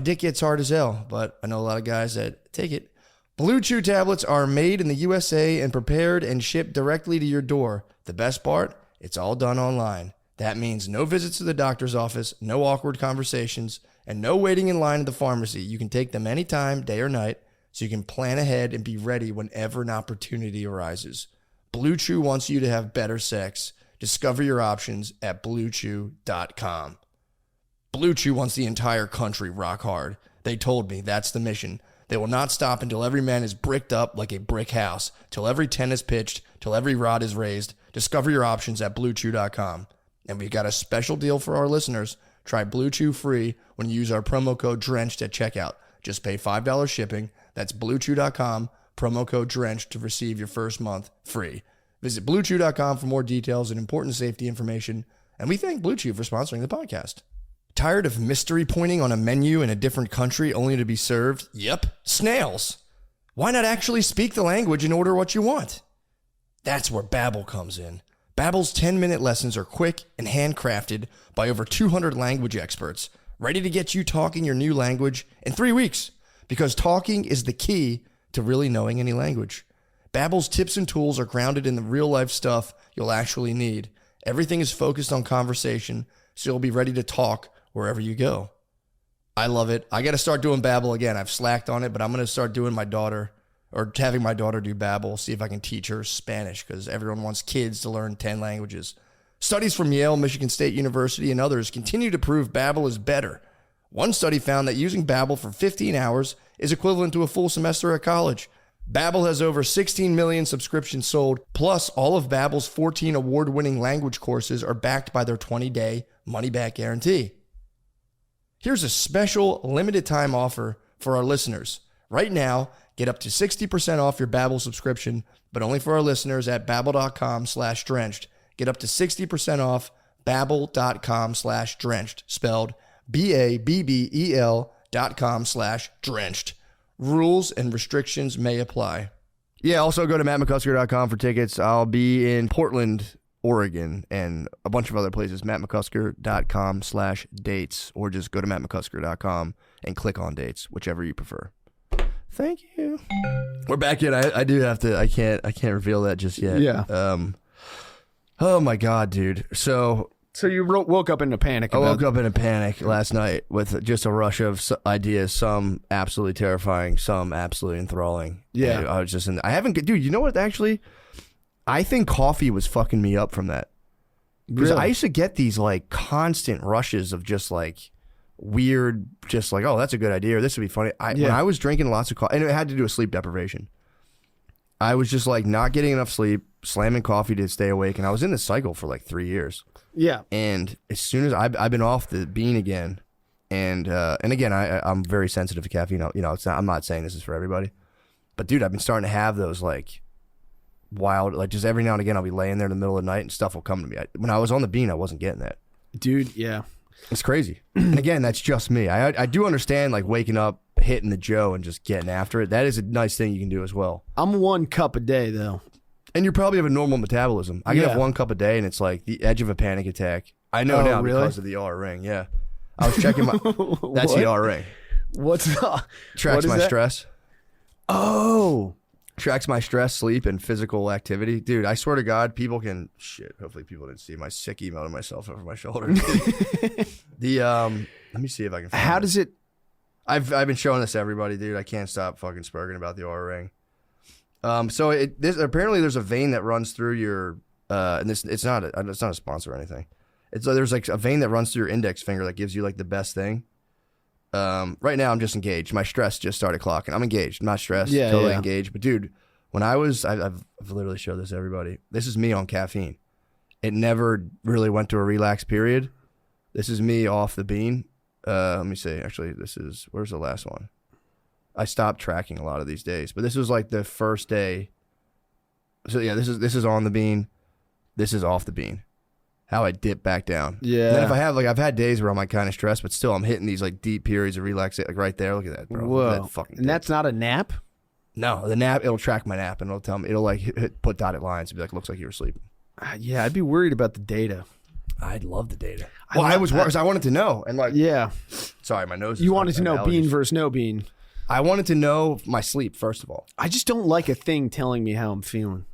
dick gets hard as hell, but I know a lot of guys that take it. Blue Chew tablets are made in the USA and prepared and shipped directly to your door. The best part? It's all done online. That means no visits to the doctor's office, no awkward conversations, and no waiting in line at the pharmacy. You can take them anytime, day or night, so you can plan ahead and be ready whenever an opportunity arises. Blue Chew wants you to have better sex. Discover your options at bluechew.com. Blue Chew wants the entire country rock hard. They told me that's the mission. They will not stop until every man is bricked up like a brick house, till every tent is pitched, till every rod is raised. Discover your options at bluechew.com. And we've got a special deal for our listeners. Try Blue Chew free when you use our promo code DRENCHED at checkout. Just pay $5 shipping. That's bluechew.com, promo code DRENCHED to receive your first month free. Visit bluechew.com for more details and important safety information. And we thank Blue Chew for sponsoring the podcast. Tired of mystery pointing on a menu in a different country only to be served? Yep, snails. Why not actually speak the language and order what you want? That's where Babbel comes in. Babbel's 10-minute lessons are quick and handcrafted by over 200 language experts, ready to get you talking your new language in 3 weeks, because talking is the key to really knowing any language. Babbel's tips and tools are grounded in the real-life stuff you'll actually need. Everything is focused on conversation, so you'll be ready to talk wherever you go. I love it. I got to start doing Babbel again. I've slacked on it, but I'm going to start doing my daughter, or having my daughter do Babbel, see if I can teach her Spanish, because everyone wants kids to learn 10 languages. Studies from Yale, Michigan State University, and others continue to prove Babbel is better. One study found that using Babbel for 15 hours is equivalent to a full semester at college. Babbel has over 16 million subscriptions sold, plus all of Babbel's 14 award-winning language courses are backed by their 20-day money-back guarantee. Here's a special limited-time offer for our listeners. Right now, get up to 60% off your Babbel subscription, but only for our listeners at babbel.com/drenched. Get up to 60% off babbel.com/drenched, spelled BABBEL.com/drenched. Rules and restrictions may apply. Yeah, also go to mattmccusker.com for tickets. I'll be in Portland, Oregon, and a bunch of other places. mattmccusker.com/dates, or just go to mattmccusker.com and click on dates, whichever you prefer. Thank you. We're back in. I do have to. I can't reveal that just yet. Yeah. Oh my God, dude. So you woke up in a panic. I woke up in a panic last night with just a rush of ideas. Some absolutely terrifying. Some absolutely enthralling. Yeah. And I was just I haven't. Dude, you know what? Actually, I think coffee was fucking me up from that. Because Really? I used to get these like constant rushes of just like weird, just like, oh, that's a good idea, or this would be funny. When I was drinking lots of coffee, and it had to do with sleep deprivation, I was just like not getting enough sleep, slamming coffee to stay awake, and I was in this cycle for like 3 years. Yeah. And as soon as I've been off the bean again, and again, I'm very sensitive to caffeine. You know, I'm not saying this is for everybody, but dude, I've been starting to have those like wild, like just every now and again, I'll be laying there in the middle of the night and stuff will come to me. When I was on the bean, I wasn't getting that. Dude, yeah. It's crazy. And again, that's just me. I do understand like waking up, hitting the Joe and just getting after it. That is a nice thing you can do as well. I'm 1 cup a day though. And you probably have a normal metabolism. I can Yeah. have 1 cup a day and it's like the edge of a panic attack. I know now really? because of the R ring. Yeah. I was checking my, that's the R ring. What's the Tracks what is my that? stress. Oh. Tracks my stress, sleep, and physical activity. Dude, I swear to God, people can, hopefully people didn't see my sick email to myself over my shoulder. Let me see if I can find How it. does it I've been showing this to everybody, dude. I can't stop fucking spurging about the R ring. So apparently there's a vein that runs through your and it's not a sponsor or anything. There's like a vein that runs through your index finger that gives you like the best thing. Right now I'm just engaged. My stress just started clocking. I'm engaged. I'm not stressed. Yeah, totally yeah. engaged. But dude, when I've literally showed this to everybody. This is me on caffeine. It never really went to a relaxed period. This is me off the bean. Let me see. Actually, where's the last one? I stopped tracking a lot of these days, but this was like the first day. So yeah, this is on the bean. This is off the bean. How I dip back down. Yeah. And then if I've had days where I'm like kind of stressed, but still I'm hitting these like deep periods of relaxation. Like right there, look at that, bro. Whoa. Look at that fucking And dip. that's not a nap? No, the nap, it'll track my nap and it'll tell me, it'll like put dotted lines and be like, looks like you were sleeping. Yeah, I'd be worried about the data. I'd love the data. I was worried. I wanted to know. And like, Yeah. sorry, my nose is You wanted to I know have bean allergies. versus no bean. I wanted to know my sleep, first of all. I just don't like a thing telling me how I'm feeling.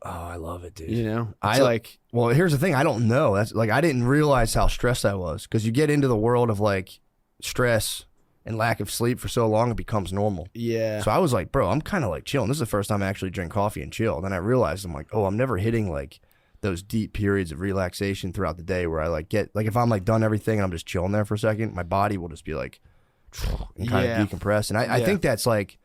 Oh, I love it, dude. You know? I It's like well, here's the thing. I don't know. That's like, I didn't realize how stressed I was because you get into the world of like stress and lack of sleep for so long, it becomes normal. yeah. So I was like, bro, I'm kind of like chilling. This is the first time I actually drink coffee and chill. Then I realized I'm like, oh, I'm never hitting like those deep periods of relaxation throughout the day where I like get like if I'm like done everything and I'm just chilling there for a second, my body will just be like and kind Yeah. of decompress. And I Yeah. think that's like,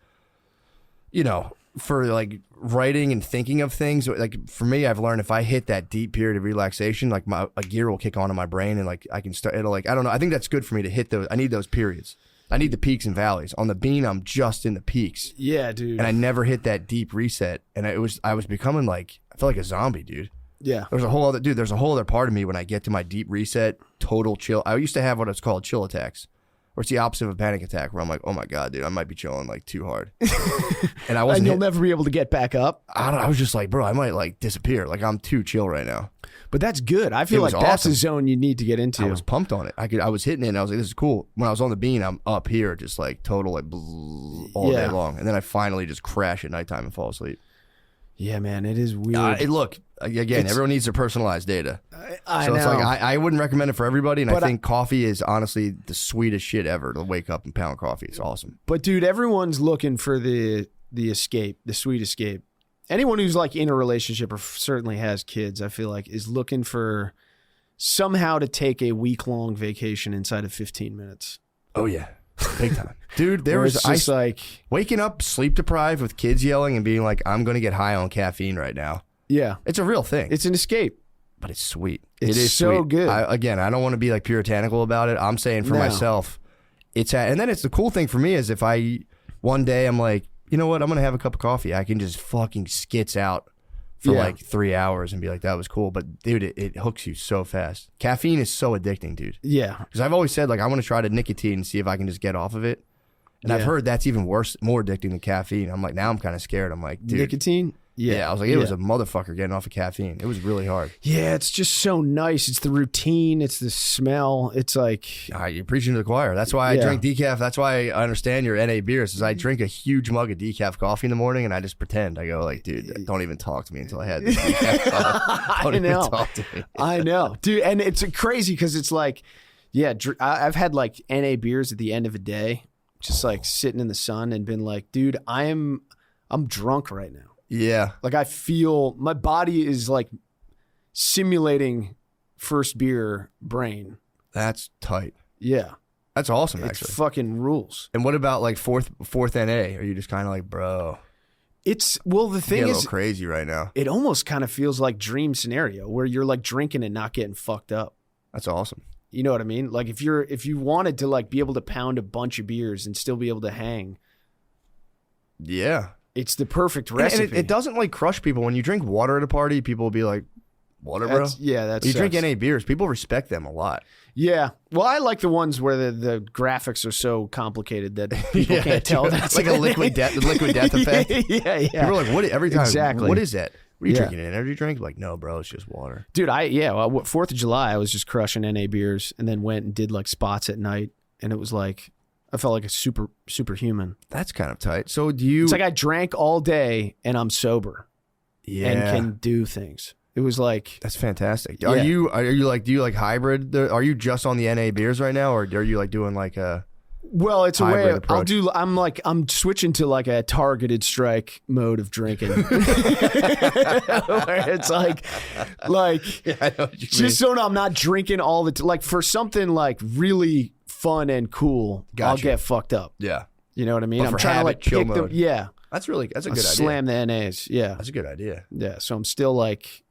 you know, for like writing and thinking of things, like for me, I've learned if I hit that deep period of relaxation, like a gear will kick on in my brain and like I can start, it'll like, I don't know. I think that's good for me to hit those. I need those periods. I need the peaks and valleys. On the bean, I'm just in the peaks. Yeah, dude. And I never hit that deep reset. And I was becoming like, I felt like a zombie, dude. yeah. There's a whole other part of me when I get to my deep reset, total chill. I used to have what it's called chill attacks, where it's the opposite of a panic attack, where I'm like, oh my God, dude, I might be chilling like too hard. And I wasn't, And you'll never be able to get back up. I was just like, bro, I might like disappear. Like I'm too chill right now. But that's good. I feel It was like that's awesome. a zone you need to get into. I was pumped on it. I was hitting it and I was like, this is cool. When I was on the bean, I'm up here just like total like all Yeah. day long. And then I finally just crash at nighttime and fall asleep. Yeah, man, it is weird. Look, again, everyone needs their personalized data. I So know. it's like I wouldn't recommend it for everybody, and But I think coffee is honestly the sweetest shit ever to wake up and pound coffee. It's awesome. But dude, everyone's looking for the escape, the sweet escape. Anyone who's like in a relationship or certainly has kids, I feel like is looking for somehow to take a week-long vacation inside of 15 minutes. Oh yeah, big time, dude. There Where was it's just like, waking up sleep deprived with kids yelling and being like, "I'm going to get high on caffeine right now." yeah, It's a real thing. it's an escape. But it's sweet. It's it is so sweet. good. I don't want to be like puritanical about it. I'm saying for No. myself, and then it's the cool thing for me is if one day I'm like, you know what, I'm gonna have a cup of coffee. I can just fucking skits out for Yeah. like 3 hours and be like, that was cool. But dude, it hooks you so fast. Caffeine is so addicting, dude. Yeah, Because I've always said like I want to try the nicotine and see if I can just get off of it. And I've Yeah. heard that's even worse, more addicting than caffeine. I'm like, now I'm kind of scared. I'm like, dude, nicotine. Yeah, I was like, it was a motherfucker getting off of caffeine. It was really hard. Yeah, it's just so nice. It's the routine. It's the smell. It's like... You're preaching to the choir. That's why I drink decaf. That's why I understand your NA beers, is I drink a huge mug of decaf coffee in the morning, and I just pretend. I go like, dude, don't even talk to me until I had this decaf coffee. Don't even talk to me. I know. Dude, and it's crazy because it's like, I've had like NA beers at the end of a day, just like sitting in the sun and been like, dude, I'm drunk right now. Yeah. Like I feel my body is like simulating first beer brain. That's tight. Yeah. That's awesome, It actually. fucking rules. And what about like fourth NA? Are you just kind of like, bro? The thing a is, little crazy right now. it almost kind of feels like dream scenario where you're like drinking and not getting fucked up. That's awesome. You know what I mean? Like if you wanted to like be able to pound a bunch of beers and still be able to hang, Yeah. it's the perfect recipe. And it doesn't like crush people. When you drink water at a party, people will be like, water, bro? That's When you drink NA beers, people respect them a lot. Yeah. Well, I like the ones where the graphics are so complicated that people can't tell. That's like a liquid death effect. Yeah. People are like, what? Every time, Exactly. what is that? What are you drinking? An energy drink? Like, no, bro, it's just water. Dude, 4th of July, I was just crushing NA beers and then went and did like spots at night. And it was like, I felt like a superhuman. That's kind of tight. So do you? It's like I drank all day and I'm sober and can do things. It was like, that's fantastic. Yeah. Are you like, do you like hybrid? Are you just on the NA beers right now, or are you like doing like a? well, it's a way hybrid approach? I'm switching to like a targeted strike mode of drinking. Where it's like Yeah, I know what you mean. just so I'm not drinking all the like for something like really fun and cool, Gotcha. I'll get fucked up. Yeah, You know what I mean? But I'm for trying to like habit, chill pick mode. That's a good idea. slam the NAs. Yeah. That's a good idea. Yeah. So I'm still like,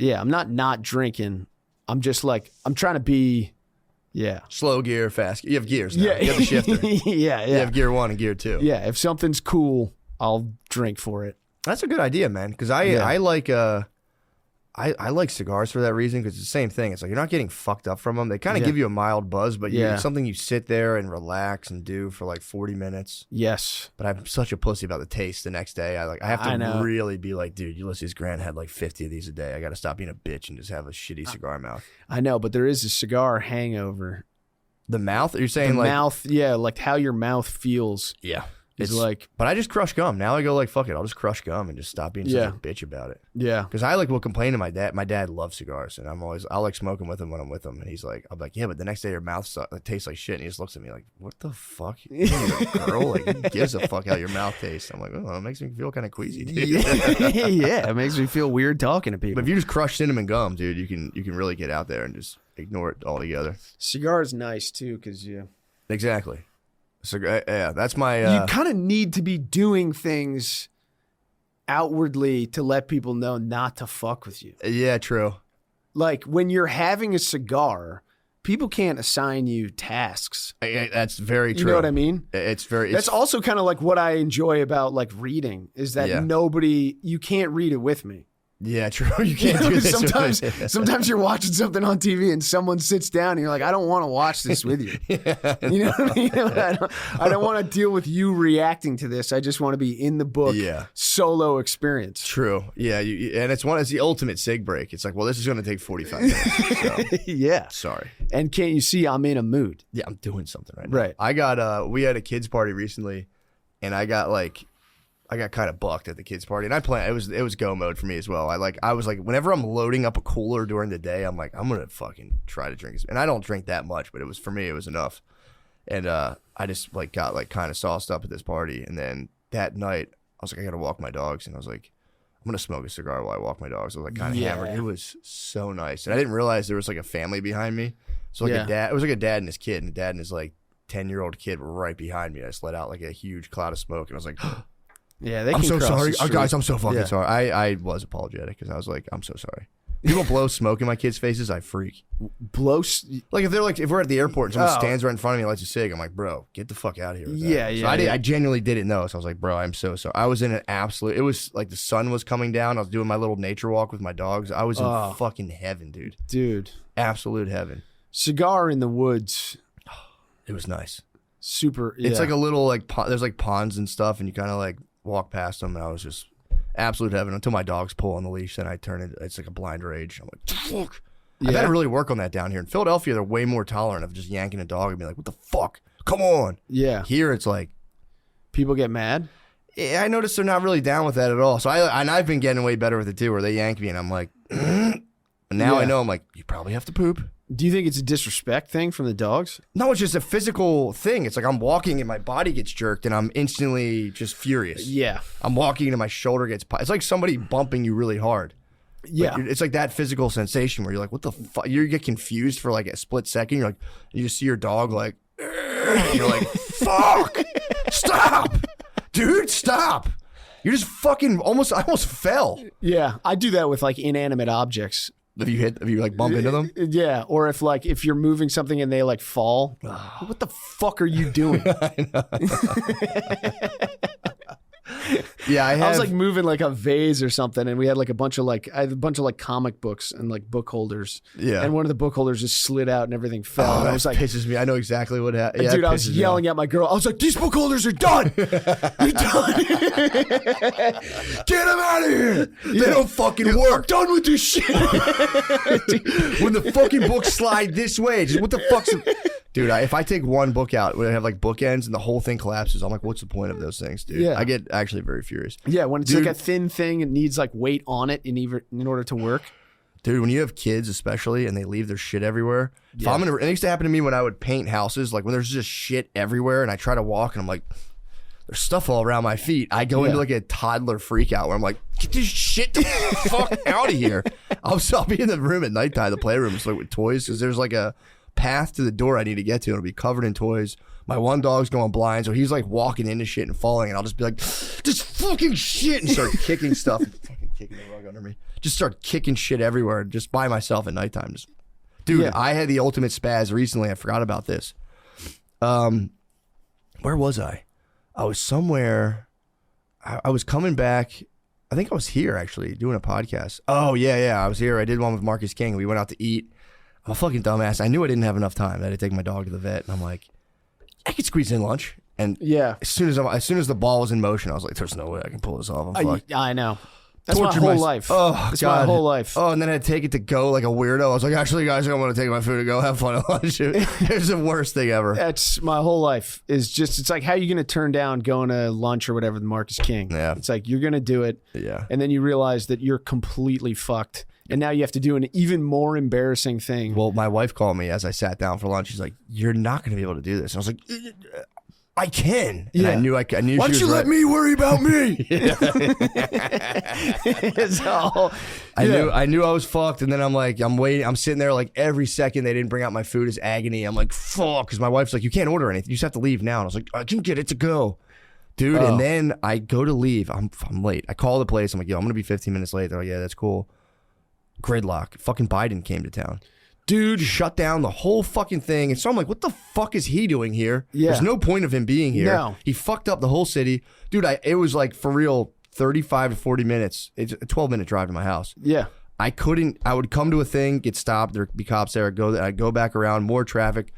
I'm not drinking. I'm just like, I'm trying to be, Slow gear, fast. You have gears now. Yeah. You have the shifter. yeah. You have gear 1 and gear 2. Yeah. If something's cool, I'll drink for it. That's a good idea, man. Because I like I like cigars for that reason, because it's the same thing. It's like you're not getting fucked up from them. They kind of give you a mild buzz, but it's something you sit there and relax and do for like 40 minutes. Yes. But I'm such a pussy about the taste the next day. I have to really be like, dude, Ulysses Grant had like 50 of these a day. I got to stop being a bitch and just have a shitty cigar mouth. I know, but there is a cigar hangover. The mouth? You're saying The like mouth, like how your mouth feels. Yeah. Is like, but I just crush gum. Now I go like, fuck it, I'll just crush gum and just stop being such a bitch about it. yeah. Because I will complain to my dad. My dad loves cigars, and I like smoking with him when I'm with him. And he's like, I'm like, yeah, but the next day your mouth tastes like shit. And he just looks at me like, what the fuck? You're a girl? Like, who gives a fuck how your mouth tastes? I'm like, oh, it makes me feel kind of queasy, dude. Yeah, it makes me feel weird talking to people. But if you just crush cinnamon gum, dude, you can really get out there and just ignore it altogether. Cigar is nice too, because Exactly. So yeah, that's my. You kind of need to be doing things outwardly to let people know not to fuck with you. Yeah, true. Like when you're having a cigar, people can't assign you tasks. That's very true. You know what I mean? That's also kind of like what I enjoy about like reading is that you can't read it with me. Yeah, true. You can't do this. Sometimes you're watching something on TV and someone sits down and you're like, I don't want to watch this with you. You know what I mean? I don't want to deal with you reacting to this. I just want to be in the book. Solo experience. True. Yeah. And it's the ultimate sig break. It's like, well, this is going to take 45 minutes. So. Yeah. Sorry. And can't you see I'm in a mood? Yeah, I'm doing something right now. Right. I got we had a kids party recently, and I got kind of bucked at the kids party, and it was go mode for me as well. I was like, whenever I'm loading up a cooler during the day, I'm like, I'm gonna fucking try to drink this. And I don't drink that much, but for me it was enough. And I just like got like kind of sauced up at this party, and then that night I was like, I gotta walk my dogs, and I was like, I'm gonna smoke a cigar while I walk my dogs. I was like kind of hammered. It was so nice, and I didn't realize there was like a family behind me. So like it was like a dad and his kid, and a dad and his like 10-year-old kid were right behind me. I just let out like a huge cloud of smoke, and I was like. Yeah, they I'm can so cross sorry. the street. Guys, I'm so fucking sorry. I was apologetic because I was like, I'm so sorry. People blow smoke in my kids' faces, I freak. Like if we're at the airport and someone stands right in front of me and lights a cig, I'm like, bro, get the fuck out of here with that. I genuinely didn't know. So I was like, bro, I'm so sorry. I was in an absolute, it was like the sun was coming down. I was doing my little nature walk with my dogs. I was in fucking heaven, dude. Dude. Absolute heaven. Cigar in the woods. It was nice. Super. It's like a little like, there's like ponds and stuff, and you kind of like walk past them, and I was just absolute heaven until my dogs pull on the leash. Then I turn it. It's like a blind rage. I'm like, fuck. Yeah. I've had to really work on that down here in Philadelphia. They're way more tolerant of just yanking a dog and be like, what the fuck? Come on. Yeah. Here it's like, People get mad. I noticed they're not really down with that at all. So I've been getting way better with it too, where they yank me and I'm like, and now I know I'm like, you probably have to poop. Do you think it's a disrespect thing from the dogs? No, it's just a physical thing. It's like I'm walking and my body gets jerked and I'm instantly just furious. Yeah. I'm walking and my shoulder gets it's like somebody bumping you really hard. Yeah. Like, it's like that physical sensation where you're like, what the fuck? You get confused for like a split second. You're like, you just see your dog like, and you're like, fuck, stop, dude, stop. You're just fucking I almost fell. Yeah. I do that with like inanimate objects. Have you like bump into them? Yeah. Or if you're moving something and they like fall, what the fuck are you doing? Yeah, I was like moving like a vase or something, and we had like I had a bunch of like comic books and like book holders. Yeah. And one of the book holders just slid out and everything fell. Oh, and I that was like, pisses me. I know exactly what happened. dude, I was yelling at my girl. I was like, these book holders are done. They're done. Get them out of here. They don't fucking work. Done with this shit. When the fucking books slide this way, just what the fuck's... Dude, if I take one book out, when I have like bookends and the whole thing collapses, I'm like, what's the point of those things, dude? Yeah. I get actually very furious. Yeah, when it's like a thin thing, it needs like weight on it in order to work. Dude, when you have kids especially and they leave their shit everywhere, if I'm gonna, it used to happen to me when I would paint houses, like when there's just shit everywhere and I try to walk and I'm like, there's stuff all around my feet. I go into like a toddler freak out where I'm like, get this shit the fuck out of here. I'll be in the room at nighttime, the playroom, it's like with toys, because there's like a path to the door I need to get to. It'll be covered in toys. My one dog's going blind, so he's like walking into shit and falling, and I'll just be like, this fucking shit, and start kicking stuff. Fucking kicking the rug under me. Just start kicking shit everywhere, just by myself at nighttime. Dude, I had the ultimate spaz recently. I forgot about this. Where was I? I was somewhere. I was coming back. I think I was here actually doing a podcast. Oh yeah. I was here. I did one with Marcus King. We went out to eat. I'm a fucking dumbass. I knew I didn't have enough time. I had to take my dog to the vet, and I'm like, I could squeeze in lunch. And as soon as the ball was in motion, I was like, there's no way I can pull this off. I'm fucked. I know. That's Torture my whole life. Oh, That's God. my whole life. Oh, and then I had to take it to go like a weirdo. I was like, actually, guys, I don't want to take my food and go have fun at lunch. It was the worst thing ever. That's my whole life. It's like, how are you going to turn down going to lunch or whatever with Marcus King? Yeah. It's like, you're going to do it. Yeah. And then you realize that you're completely fucked. And now you have to do an even more embarrassing thing. Well, my wife called me as I sat down for lunch. She's like, you're not going to be able to do this. And I was like, I can. And I knew I knew. Why she don't was you right. let me worry about me? I knew I was fucked, and then I'm like, I'm waiting. I'm sitting there like every second they didn't bring out my food is agony. I'm like, fuck, because my wife's like, you can't order anything. You just have to leave now. And I was like, I can get it to go, dude. And then I go to leave. I'm late. I call the place. I'm like, yo, I'm gonna be 15 minutes late. They're like, yeah, that's cool. Gridlock. Fucking Biden came to town. Dude, shut down the whole fucking thing. And so I'm like, what the fuck is he doing here? Yeah. There's no point of him being here. No. He fucked up the whole city. Dude, it was like, for real, 35 to 40 minutes. It's a 12-minute drive to my house. Yeah. I would come to a thing, get stopped, there'd be cops there, I'd go back around, more traffic.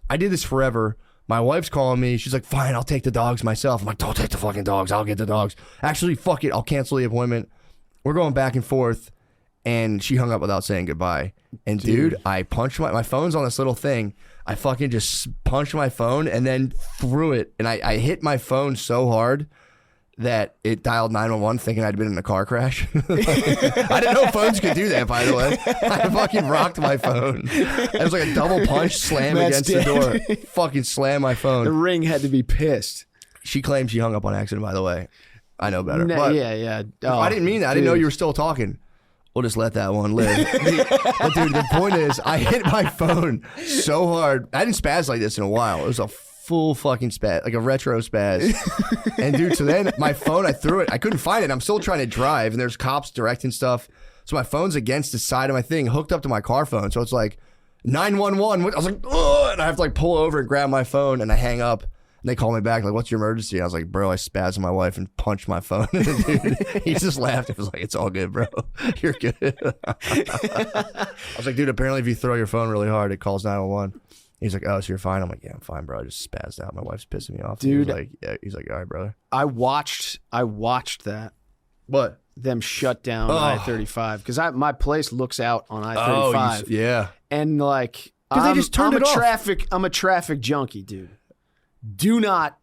I did this forever. My wife's calling me. She's like, fine, I'll take the dogs myself. I'm like, don't take the fucking dogs. I'll get the dogs. Actually, fuck it. I'll cancel the appointment. We're going back and forth. And she hung up without saying goodbye. And dude, I punched my phone's on this little thing. I fucking just punched my phone and then threw it. And I hit my phone so hard that it dialed 911 thinking I'd been in a car crash. I didn't know phones could do that, by the way. I fucking rocked my phone. It was like a double punch slam Matt's against the door. Fucking slam my The phone. Ring had to be pissed. She claimed she hung up on accident, by the way. I know better. No, But yeah. Oh, I didn't mean that. I didn't know dude. you were still talking. We'll just let that one live. But dude, the point is, I hit my phone so hard. I didn't spaz like this in a while. It was a full fucking spaz, like a retro spaz. And dude, so then my phone, I threw it. I couldn't find it. I'm still trying to drive, and there's cops directing stuff. So my phone's against the side of my thing, hooked up to my car phone. So it's like 911. I was like, ugh, and I have to like pull over and grab my phone, and I hang up. And they call me back, like, what's your emergency? And I was like, bro, I spazzed on my wife and punched my phone. Dude, he just laughed. He was like, it's all good, bro. You're good. I was like, dude, apparently if you throw your phone really hard, it calls 911. He's like, oh, so you're fine? I'm like, yeah, I'm fine, bro. I just spazzed out. My wife's pissing me off. Dude. He's like, all right, brother. I watched that. What? Them shut down I-35 because my place looks out on I-35. Oh, yeah. And like, they just turned it off. I'm a traffic junkie, dude. Do not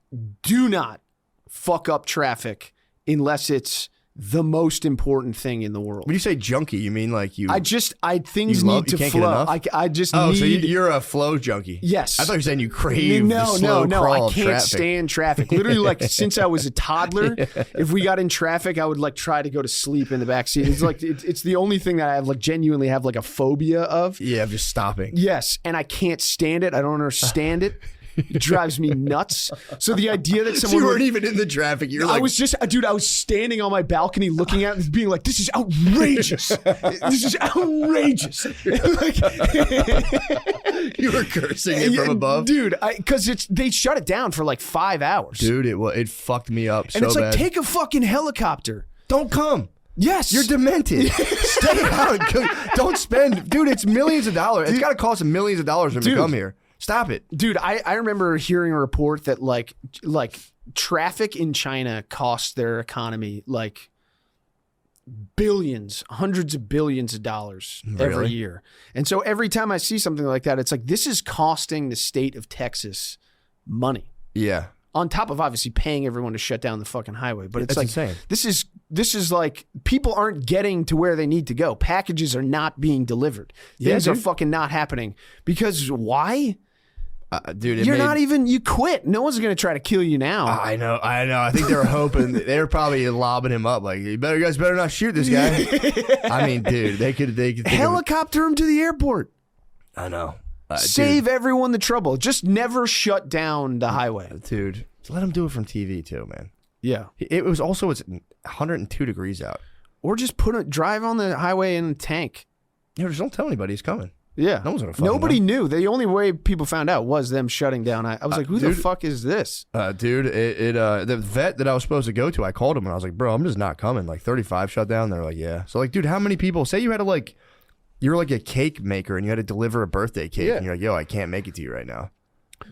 fuck up traffic unless it's the most important thing in the world. When you say junkie, you mean like you? Things need to flow. I just need. So you're a flow junkie. Yes. I thought you were saying you crave the slow crawl I can't traffic. stand traffic. Literally, like since I was a toddler, if we got in traffic, I would like try to go to sleep in the back seat. It's like it's the only thing that I have like genuinely have like a phobia of. Yeah, of just stopping. Yes, and I can't stand it. I don't understand it. It drives me nuts. So the idea that someone you weren't even in the traffic. You're like, I was standing on my balcony looking at it and being like, this is outrageous. This is outrageous. Like, you were cursing it from above. Dude, because they shut it down for like 5 hours. Dude, it fucked me up so bad. And it's like, take a fucking helicopter. Don't come. Yes. You're demented. Stay out. Don't spend. Dude, it's millions of dollars. It's got to cost millions of dollars to come here. Stop it. Dude, I remember hearing a report that like traffic in China costs their economy like billions, hundreds of billions of dollars every year. And so every time I see something like that, it's like, this is costing the state of Texas money. Yeah. On top of obviously paying everyone to shut down the fucking highway. But it's like, insane. This is like, people aren't getting to where they need to go. Packages are not being delivered. Things are fucking not happening. Because why? Dude, you quit. No one's going to try to kill you now. I know. I think they were hoping, they were probably lobbing him up like, you guys better not shoot this guy. I mean, dude, they could helicopter him to the airport. I know. Save everyone the trouble. Just never shut down the highway. Dude, let him do it from TV too, man. Yeah. It was also, it's 102 degrees out. Or just drive on the highway in a tank. Yeah, just don't tell anybody he's coming. Yeah. No one's gonna fucking Nobody know. knew. The only way people found out was them shutting down. I was like, who the fuck is this? Dude, the vet that I was supposed to go to, I called him and I was like, bro, I'm just not coming. Like 35 shut down. They're like, yeah. So like, dude, how many people, say you had to you're like a cake maker and you had to deliver a birthday cake and you're like, yo, I can't make it to you right now.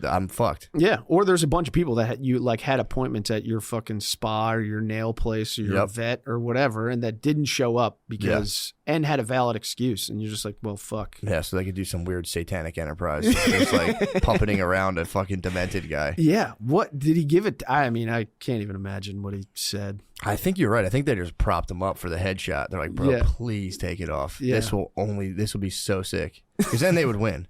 I'm fucked. Yeah. Or there's a bunch of people that had appointments at your fucking spa or your nail place or your vet or whatever, and that didn't show up because and had a valid excuse, and you're just like, well, fuck. Yeah, so they could do some weird satanic enterprise, just like puppeting around a fucking demented guy. Yeah. What did he give it? I mean, I can't even imagine what he said. I think you're right. I think they just propped him up for the headshot. They're like, bro, please take it off. Yeah. This will be so sick, because then they would win.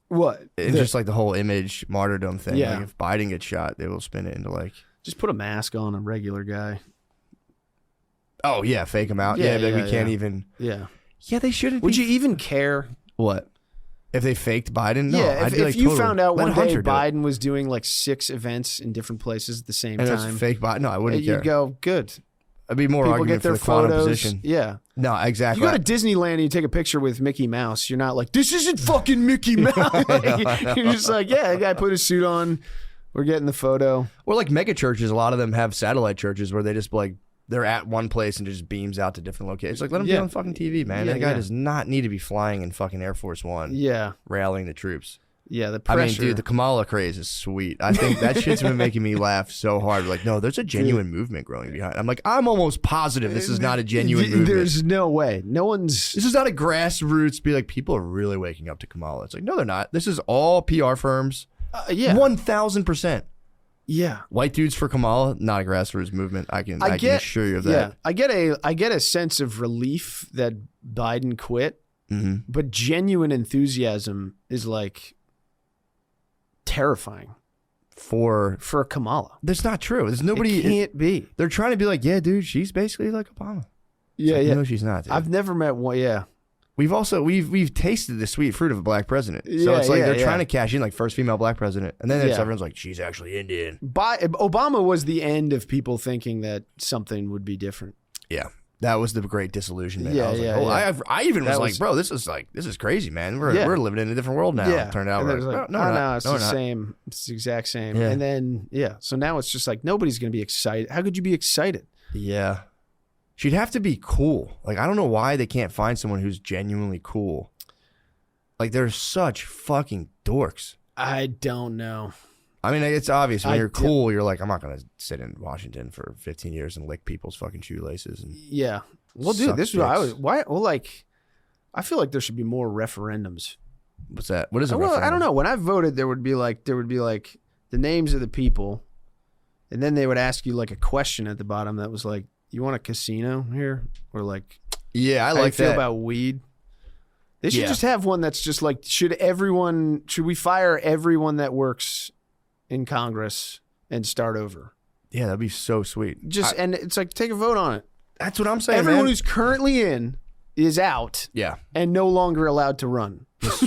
What? It's just like the whole image martyrdom thing. Yeah. Like if Biden gets shot, they will spin it into like... Just put a mask on a regular guy. Oh, yeah. Fake him out. Yeah, we can't even... Yeah. Yeah, they shouldn't Would you even care? What? If they faked Biden? No. Yeah, if you totally, found out one day Biden was doing like 6 events in different places at the same time. And it was fake Biden? No, I wouldn't care. You'd go, good. I'd be more People argument get their for the quantum photos. position. Yeah. No, exactly. You go to Disneyland and you take a picture with Mickey Mouse. You're not like, this isn't fucking Mickey Mouse. I know. You're just like, yeah, the guy put his suit on. We're getting the photo. Or like mega churches. A lot of them have satellite churches where they just like, they're at one place and just beams out to different locations. Like, let him be on fucking TV, man. That guy does not need to be flying in fucking Air Force One. Yeah. Rallying the troops. Yeah, the pressure. I mean, dude, the Kamala craze is sweet. I think that shit's been making me laugh so hard. Like, no, there's a genuine movement growing behind. I'm like, I'm almost positive this is not a genuine movement. There's no way. This is not a grassroots. Be like, people are really waking up to Kamala. It's like, no, they're not. This is all PR firms. Yeah, 1,000%. Yeah, white dudes for Kamala, not a grassroots movement. I can assure you of that. Yeah, I get a sense of relief that Biden quit, but genuine enthusiasm is like terrifying for Kamala. That's not true. There's nobody. It can't be. They're trying to be like, yeah, dude, she's basically like Obama. Yeah, No, she's not. Dude. I've never met one. Yeah. We've tasted the sweet fruit of a black president. So it's like they're trying to cash in, like first female black president, and then everyone's like, she's actually Indian. Obama was the end of people thinking that something would be different. Yeah. That was the great disillusionment. Yeah, I even was like, bro, this is crazy, man. We're living in a different world now. Yeah. Turned out and we're like, no, it's the same. It's the exact same. Yeah. And then so now it's just like nobody's gonna be excited. How could you be excited? Yeah. She'd have to be cool. Like, I don't know why they can't find someone who's genuinely cool. Like, they're such fucking dorks. I don't know. I mean, it's obvious when you're cool. You're like, I'm not gonna sit in Washington for 15 years and lick people's fucking shoelaces. And yeah. Well, dude, this is what I was. Why? Well, like, I feel like there should be more referendums. What's that? What is a well, referendum? I don't know. When I voted, there would be like the names of the people, and then they would ask you like a question at the bottom that was like, "You want a casino here?" Or like, yeah, I how like you feel that. about weed. They should just have one that's just like, should we fire everyone that works in Congress and start over? Yeah, that'd be so sweet. And it's like, take a vote on it. That's what I'm saying. Everyone who's currently in is out. Yeah. And no longer allowed to run.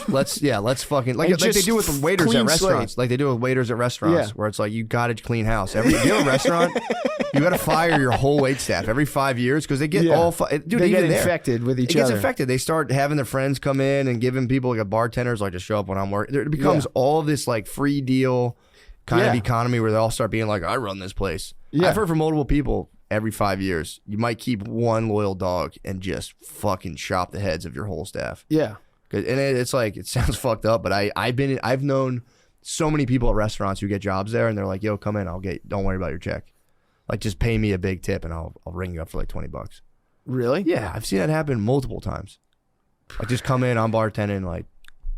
let's fucking like they do with the waiters at restaurants. Like they do with waiters at restaurants where it's like you got to clean house. If you have a restaurant, you got to fire your whole wait staff every 5 years because they get they get infected with each other. It gets infected. They start having their friends come in and giving people like bartenders like to show up when I'm working. It becomes all this like free deal kind of economy where they all start being like, I run this place. I've heard from multiple people every 5 years, you might keep one loyal dog and just fucking chop the heads of your whole staff. Yeah. And it's like, it sounds fucked up, but I've known so many people at restaurants who get jobs there and they're like, yo, come in, don't worry about your check. Like just pay me a big tip and I'll ring you up for like $20. Really? Yeah. I've seen that happen multiple times. Like just come in, I'm bartending, like,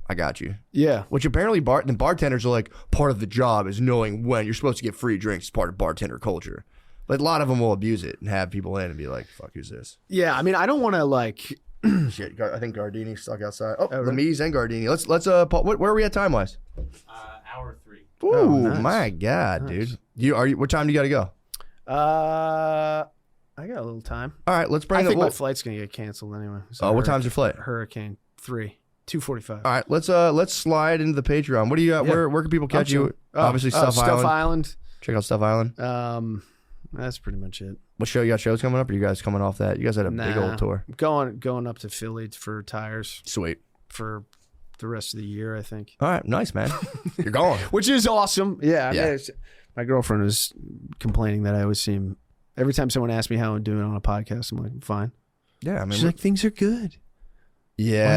I got you. Yeah. Which apparently the bartenders are like, part of the job is knowing when you're supposed to get free drinks. It's part of bartender culture. But a lot of them will abuse it and have people in and be like, fuck, who's this? Yeah. I mean, I don't want to like... Shit, I think Gardini's stuck outside. Oh, Lemise and Gardini. Let's Paul, where are we at time wise? Hour 3. Ooh, nice. My God, dude. What time do you got to go? I got a little time. All right, let's bring I think my flight's gonna get canceled anyway. So what time's your flight? Hurricane 2:45. All right, let's slide into the Patreon. What do you got? Yeah. Where can people catch you? Obviously, Stuff Island. Check out Stuff Island. That's pretty much it. What show you got? Shows coming up? Or you guys coming off that? You guys had a big old tour. Going up to Philly for tires. Sweet. For the rest of the year, I think. All right, nice, man. You're going, which is awesome. Yeah. I mean, my girlfriend was complaining that I always seem every time someone asks me how I'm doing on a podcast, I'm like, fine. Yeah, I mean, she's like, things are good. Yeah.